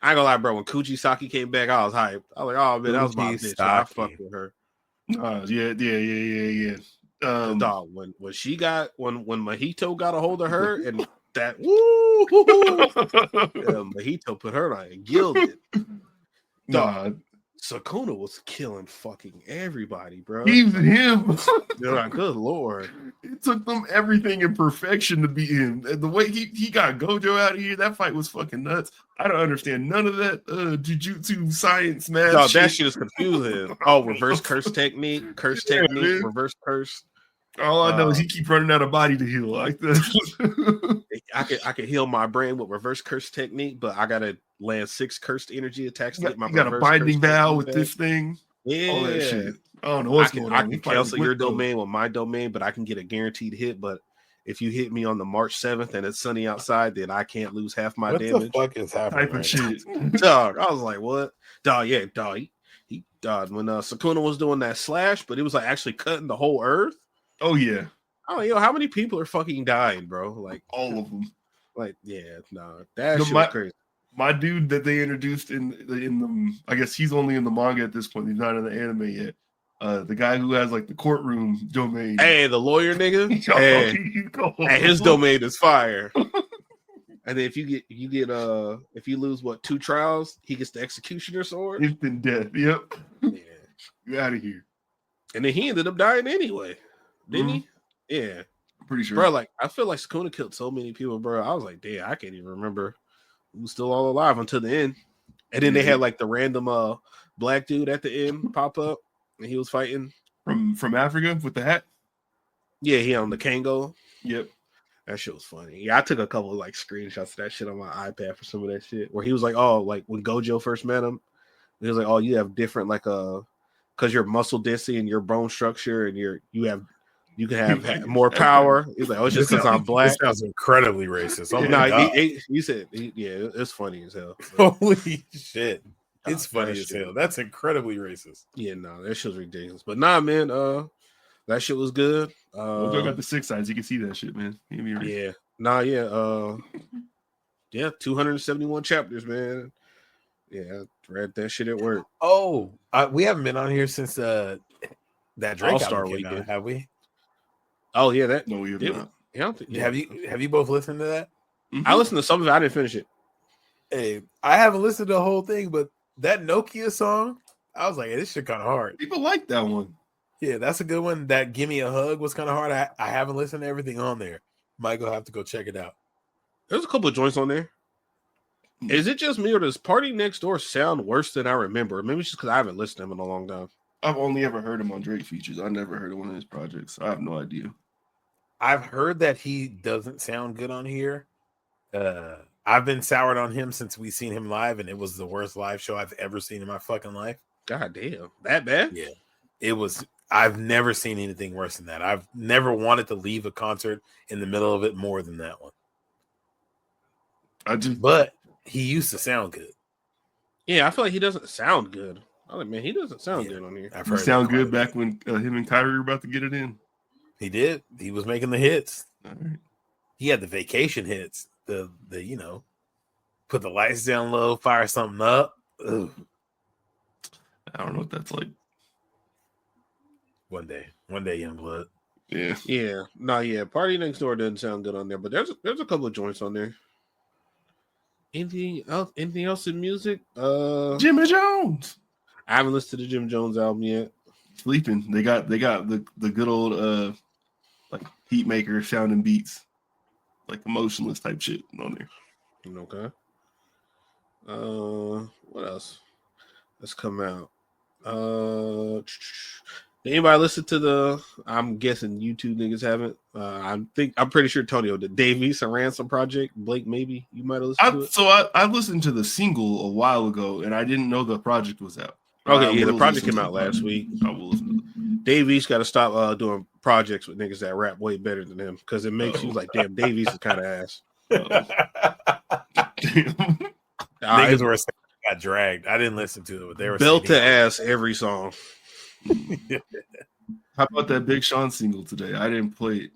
Speaker 1: I ain't gonna lie, bro. When Kuchisaki came back, I was hyped. I was like, oh man, that was my bitch. I fucked with her.
Speaker 2: Yeah.
Speaker 1: Dog, when she got when Mahito got a hold of her and that Mahito put her like gilded.
Speaker 2: Dog.
Speaker 1: Sukuna was killing fucking everybody, bro.
Speaker 2: Even him.
Speaker 1: They're like, good lord.
Speaker 2: It took them everything in perfection to beat him. And the way he got Gojo out of here, that fight was fucking nuts. I don't understand none of that jujutsu science math.
Speaker 1: No, that shit is confusing. Oh, reverse curse technique,
Speaker 2: man.
Speaker 1: Reverse curse.
Speaker 2: All I know is he keep running out of body to heal like that.
Speaker 1: I can heal my brain with reverse curse technique, but I gotta land 6 cursed energy attacks to get my.
Speaker 2: You got a binding vow with this thing.
Speaker 1: Yeah,
Speaker 2: all that shit. I don't know what's going on.
Speaker 1: I can cancel your domain with my domain, but I can get a guaranteed hit. But if you hit me on the March 7th and it's sunny outside, then I can't lose half my damage.
Speaker 3: What the fuck is happening?
Speaker 2: Type of shit.
Speaker 1: Dog, I was like, what? Dog, yeah, dog. He dog when Sukuna was doing that slash, but it was like actually cutting the whole earth.
Speaker 2: Oh yeah.
Speaker 1: Oh, how many people are fucking dying, bro? Like
Speaker 2: all of them.
Speaker 1: Like, yeah, no, that shit was crazy.
Speaker 2: My dude that they introduced in the, I guess he's only in the manga at this point. He's not in the anime yet. The guy who has like the courtroom domain.
Speaker 1: Hey, the lawyer nigga. Hey, his domain is fire. And then if you lose 2 trials, he gets the executioner sword.
Speaker 2: Instant death. Yep.
Speaker 1: Yeah.
Speaker 2: You out of here.
Speaker 1: And then he ended up dying anyway, didn't he? Yeah.
Speaker 2: Pretty sure.
Speaker 1: Bro, like I feel like Sukuna killed so many people, bro. I was like, damn, I can't even remember who's still all alive until the end. And then they had like the random black dude at the end pop up, and he was fighting
Speaker 2: from Africa with the hat.
Speaker 1: Yeah, he on the Kango.
Speaker 2: Yep.
Speaker 1: That shit was funny. Yeah, I took a couple of like screenshots of that shit on my iPad for some of that shit. Where he was like, "Oh, like when Gojo first met him, he was like, oh, you have different like because your muscle density and your bone structure and you can have more power." He's like, "Oh, it's just because I'm black."
Speaker 3: This sounds incredibly racist. Oh my
Speaker 1: no,
Speaker 3: god!
Speaker 1: he said, yeah, it's funny as hell.
Speaker 3: Holy shit! It's funny as hell. That's incredibly racist.
Speaker 1: Yeah, no, that shit was ridiculous. But nah, man, that shit was good.
Speaker 2: Well, got the 6 sides. You can see that shit, man.
Speaker 1: Yeah, nah, yeah, 271 chapters, man. Yeah, I read that shit at work.
Speaker 3: Oh, we haven't been on here since that Drake
Speaker 1: All-Star
Speaker 3: album came out, have we?
Speaker 1: Oh yeah, that
Speaker 2: no, we have not.
Speaker 1: Yeah,
Speaker 3: Have you both listened to that?
Speaker 1: Mm-hmm. I listened to some of it. I didn't finish it.
Speaker 3: Hey, I haven't listened to the whole thing, but that Nokia song, I was like, hey, this shit kind of hard.
Speaker 2: People like that one.
Speaker 3: Yeah, that's a good one. That Give Me a Hug was kind of hard. I haven't listened to everything on there. Might go have to go check it out.
Speaker 1: There's a couple of joints on there. Is it just me or does Party Next Door sound worse than I remember? Maybe it's just because I haven't listened to him in a long time.
Speaker 2: I've only ever heard him on Drake features. I never heard of one of his projects. I have no idea.
Speaker 3: I've heard that he doesn't sound good on here. I've been soured on him since we seen him live, and it was the worst live show I've ever seen in my fucking life.
Speaker 1: God damn, that bad?
Speaker 3: Yeah, it was. I've never seen anything worse than that. I've never wanted to leave a concert in the middle of it more than that one. But he used to sound good.
Speaker 1: Yeah, I feel like he doesn't sound good. I'm like, man, he doesn't sound good on here.
Speaker 2: I've heard sound good back when him and Kyrie were about to get it in.
Speaker 3: He did. He was making the hits.
Speaker 2: All right.
Speaker 3: He had the vacation hits. The put the lights down low, fire something up. Ugh.
Speaker 2: I don't know what that's like.
Speaker 3: One day, Youngblood.
Speaker 2: Yeah.
Speaker 1: No, yeah. Party Next Door doesn't sound good on there, but there's a couple of joints on there. Anything else in music?
Speaker 2: Jimmy Jones.
Speaker 1: I haven't listened to the Jim Jones album yet.
Speaker 2: Sleeping. They got the good old like Heatmaker sounding beats, like emotionless type shit on there.
Speaker 1: Okay. What else? Let's come out. Did anybody listen to the? I'm guessing you two niggas haven't. I'm pretty sure Tonio, the Dave East and Ransom project. Blake, maybe you might have listened to it.
Speaker 2: So I listened to the single a while ago, and I didn't know the project was out.
Speaker 1: Okay, yeah, the project came out last week.
Speaker 2: I will listen to it.
Speaker 1: Dave East got to stop doing projects with niggas that rap way better than him because it makes you like, damn, Dave East is kind of ass.
Speaker 3: Niggas were got dragged. I didn't listen to it, but they were
Speaker 1: built to ass every song.
Speaker 2: How about that Big Sean single today? I didn't play it.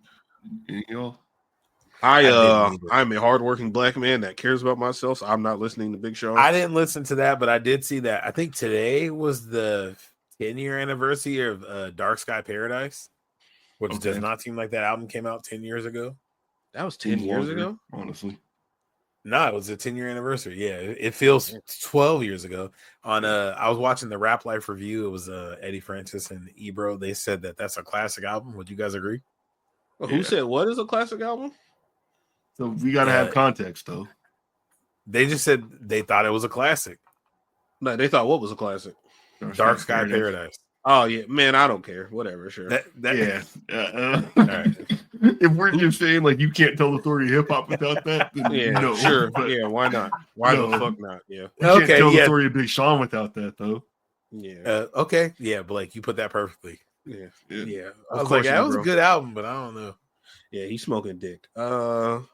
Speaker 1: I'm a hardworking black man that cares about myself, so I'm not listening to Big Sean.
Speaker 3: I didn't listen to that, but I did see that. I think today was the 10-year anniversary of Dark Sky Paradise, which does not seem like that album came out 10 years ago.
Speaker 1: That was 10 years ago?
Speaker 2: Honestly.
Speaker 3: No, it was a 10-year anniversary. Yeah, it feels 12 years ago. I was watching the Rap Life review. It was Eddie Francis and Ebro. They said that that's a classic album. Would you guys agree?
Speaker 1: Well, who said what is a classic album?
Speaker 2: So we got to have context, though.
Speaker 3: They just said they thought it was a classic.
Speaker 1: No, they thought what was a classic?
Speaker 3: Dark Sky Paradise.
Speaker 1: Oh yeah, man, I don't care. Whatever, sure.
Speaker 2: Yeah.
Speaker 3: All right.
Speaker 2: If we're just saying like you can't tell the story of hip hop without that, then
Speaker 1: yeah,
Speaker 2: no,
Speaker 1: sure.
Speaker 2: But
Speaker 1: yeah, why not? Why the fuck not? Yeah.
Speaker 2: You can't tell the story of Big Sean without that, though.
Speaker 1: Yeah.
Speaker 3: Okay. Yeah, Blake, you put that perfectly.
Speaker 1: Yeah.
Speaker 3: I was like, that was a good album, but I don't know.
Speaker 1: Yeah, he's smoking dick. Have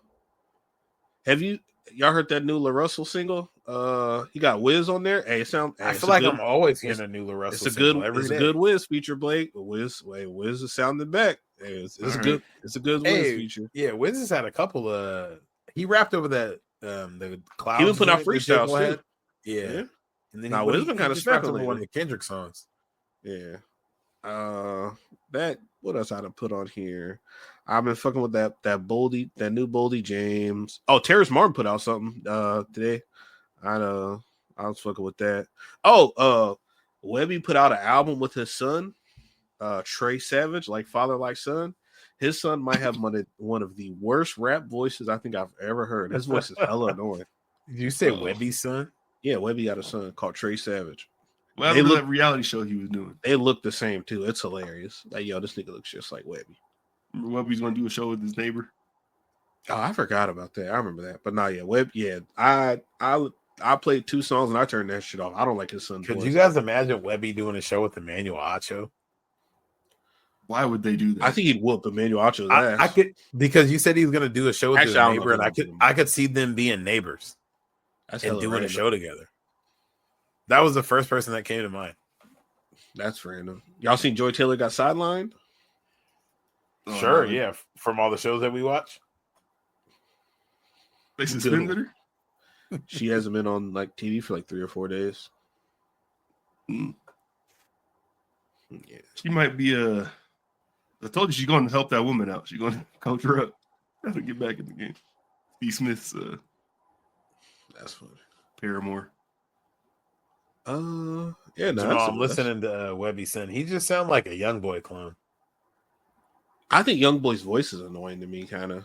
Speaker 1: y'all heard that new La Russell single? He got Wiz on there. Hey,
Speaker 3: I feel like I'm always hearing a new La Russell single
Speaker 1: it's a good Wiz feature, Blake. Wiz is sounding back. Hey, it's good. It's a good Wiz feature.
Speaker 3: Yeah, Wiz has had a couple of. He rapped over that the Clouds.
Speaker 1: He would put out freestyles too.
Speaker 3: Yeah. And then
Speaker 1: Wiz been kind of smacking
Speaker 3: one of the Kendrick songs.
Speaker 1: Yeah. That what else I done put on here? I've been fucking with that new Boldy James. Oh, Terrace Martin put out something today. I was fucking with that. Oh, Webby put out an album with his son, Trey Savage, like father like son. His son might have one of the worst rap voices I think I've ever heard. His voice is hella annoying.
Speaker 3: Did you say Webby's son?
Speaker 1: Yeah, Webby got a son called Trey Savage.
Speaker 2: Well, that was that reality show he was doing.
Speaker 1: They look the same too. It's hilarious. Like, yo, this nigga looks just like Webby.
Speaker 2: Remember Webby's gonna do a show with his neighbor?
Speaker 1: Oh, I forgot about that. I remember that, but not yet. Web, yeah. I played 2 songs and I turned that shit off. I don't like his son's
Speaker 3: Could
Speaker 1: voice.
Speaker 3: you guys imagine Webby doing a show with Emmanuel Acho?
Speaker 2: Why would they do that?
Speaker 1: I think he'd whoop Emmanuel Acho's ass.
Speaker 3: I could, because you said he was going to do a show with his neighbor, and I could see them being neighbors and doing a show together. That was the first person that came to mind.
Speaker 1: That's random. Y'all seen Joy Taylor got sidelined?
Speaker 3: Sure, yeah. From all the shows that we watch.
Speaker 2: They suspended her?
Speaker 1: She hasn't been on like TV for like 3 or 4 days.
Speaker 2: Mm.
Speaker 1: Yeah.
Speaker 2: She might be I told you she's going to help that woman out. She's going to coach her up. Have to get back in the game. Steve Smith's
Speaker 1: that's funny.
Speaker 2: Paramore.
Speaker 1: Yeah, no,
Speaker 3: I'm listening to Webby Sin. He just sounds like a young boy clone.
Speaker 1: I think Young Boy's voice is annoying to me, kind of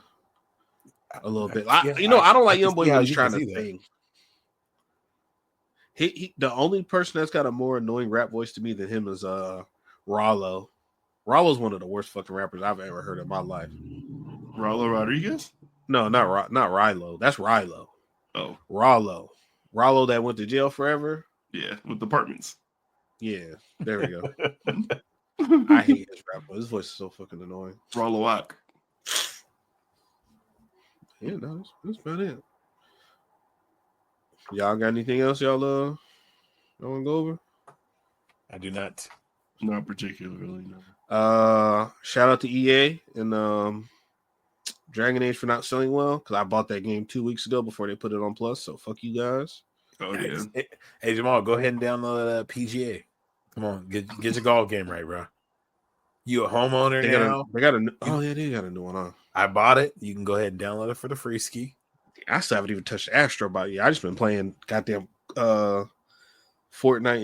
Speaker 1: a little bit. I don't like Young Boy when he's trying to sing. He the only person that's got a more annoying rap voice to me than him is Rollo. Rollo's one of the worst fucking rappers I've ever heard in my life.
Speaker 2: Rollo Rodriguez?
Speaker 1: No, not Rilo. That's Rilo.
Speaker 2: Oh,
Speaker 1: Rollo that went to jail forever.
Speaker 2: Yeah, with apartments.
Speaker 1: Yeah, there we go. I hate his rap voice. His voice is so fucking annoying.
Speaker 2: Rollo Ock.
Speaker 1: Yeah, no, that's about it. Y'all got anything else y'all want to go over?
Speaker 3: I do not.
Speaker 2: Not particularly, no.
Speaker 1: Shout out to EA and Dragon Age for not selling well, because I bought that game 2 weeks ago before they put it on Plus, so fuck you guys.
Speaker 2: Oh, yeah.
Speaker 3: Hey, Jamal, go ahead and download PGA. Come on, get your golf game right, bro. You a homeowner now?
Speaker 1: They got a new one on.
Speaker 3: I bought it. You can go ahead and download it for the free ski.
Speaker 1: I still haven't even touched Astro, but yeah, I just been playing goddamn Fortnite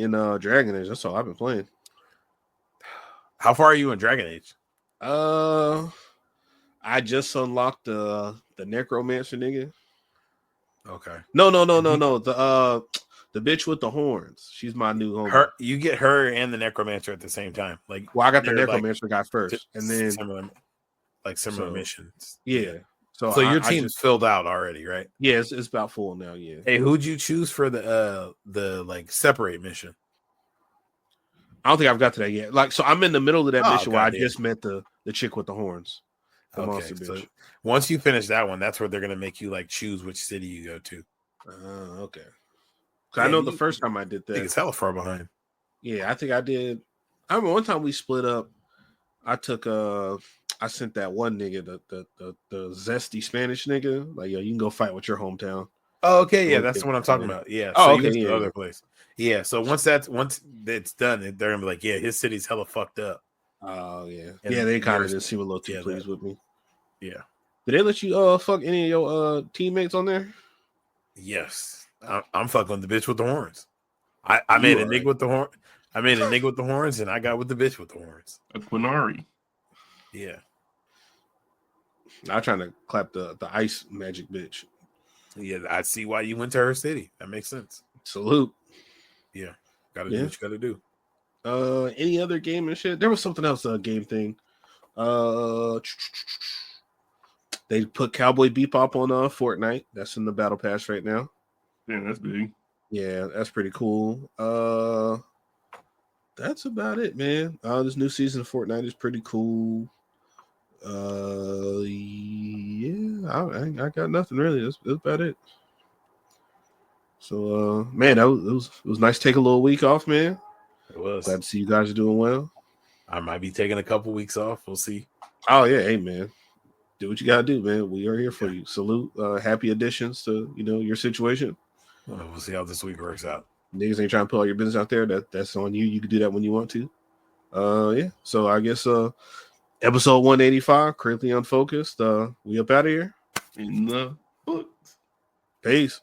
Speaker 1: and Dragon Age. That's all I've been playing.
Speaker 3: How far are you in Dragon Age?
Speaker 1: I just unlocked the Necromancer nigga.
Speaker 3: Okay.
Speaker 1: No. The bitch with the horns. She's my new homie.
Speaker 3: You get her and the Necromancer at the same time. Like,
Speaker 1: well, I got the Necromancer guy first, and then
Speaker 3: similar missions.
Speaker 1: Yeah.
Speaker 3: So your team's filled out already, right?
Speaker 1: Yeah, it's about full now. Yeah.
Speaker 3: Hey, who'd you choose for the like separate mission?
Speaker 1: I don't think I've got to that yet. Like, so I'm in the middle of that mission where I just met the chick with the horns. The monster bitch. So
Speaker 3: once you finish that one, that's where they're gonna make you like choose which city you go to.
Speaker 1: Okay. Yeah, I know the first time I did that.
Speaker 3: I think it's hella far behind.
Speaker 1: Yeah, I think I did. I remember one time we split up. I took I sent that one nigga, the zesty Spanish nigga, like, yo, you can go fight with your hometown.
Speaker 3: Oh, okay, yeah, that's what I'm talking about. Yeah.
Speaker 1: Oh,
Speaker 3: so
Speaker 1: okay,
Speaker 3: the other place. Yeah. So once it's done, they're gonna be like, yeah, his city's hella fucked up.
Speaker 1: Oh yeah. And yeah, they kind of just seem a little too pleased with me.
Speaker 3: Yeah.
Speaker 1: Did they let you fuck any of your teammates on there?
Speaker 3: Yes. I'm fucking with the bitch with the horns. I made a nigga with the horn. I made a nigga with the horns, and I got with the bitch with the horns.
Speaker 2: A Quinari.
Speaker 3: Yeah.
Speaker 1: I'm trying to clap the ice magic bitch.
Speaker 3: Yeah, I see why you went to her city. That makes sense.
Speaker 1: Salute.
Speaker 3: Yeah. Gotta do what you gotta do.
Speaker 1: Any other game and shit? There was something else, game thing. They put Cowboy Bebop on Fortnite. That's in the battle pass right now.
Speaker 2: Yeah, that's big.
Speaker 1: Yeah, that's pretty cool. That's about it, man. This new season of Fortnite is pretty cool. Yeah, I got nothing really. That's about it. So, man, it was nice to take a little week off, man.
Speaker 3: It was.
Speaker 1: Glad to see you guys are doing well.
Speaker 3: I might be taking a couple weeks off. We'll see.
Speaker 1: Oh yeah, hey man, do what you gotta do, man. We are here for you. Salute. Happy additions to your situation.
Speaker 3: We'll see how this week works out.
Speaker 1: Niggas ain't trying to put all your business out there. That's on you. You can do that when you want to. Yeah. So I guess episode 185, Critically Unfocused. We up out of here.
Speaker 2: In the books.
Speaker 1: Peace.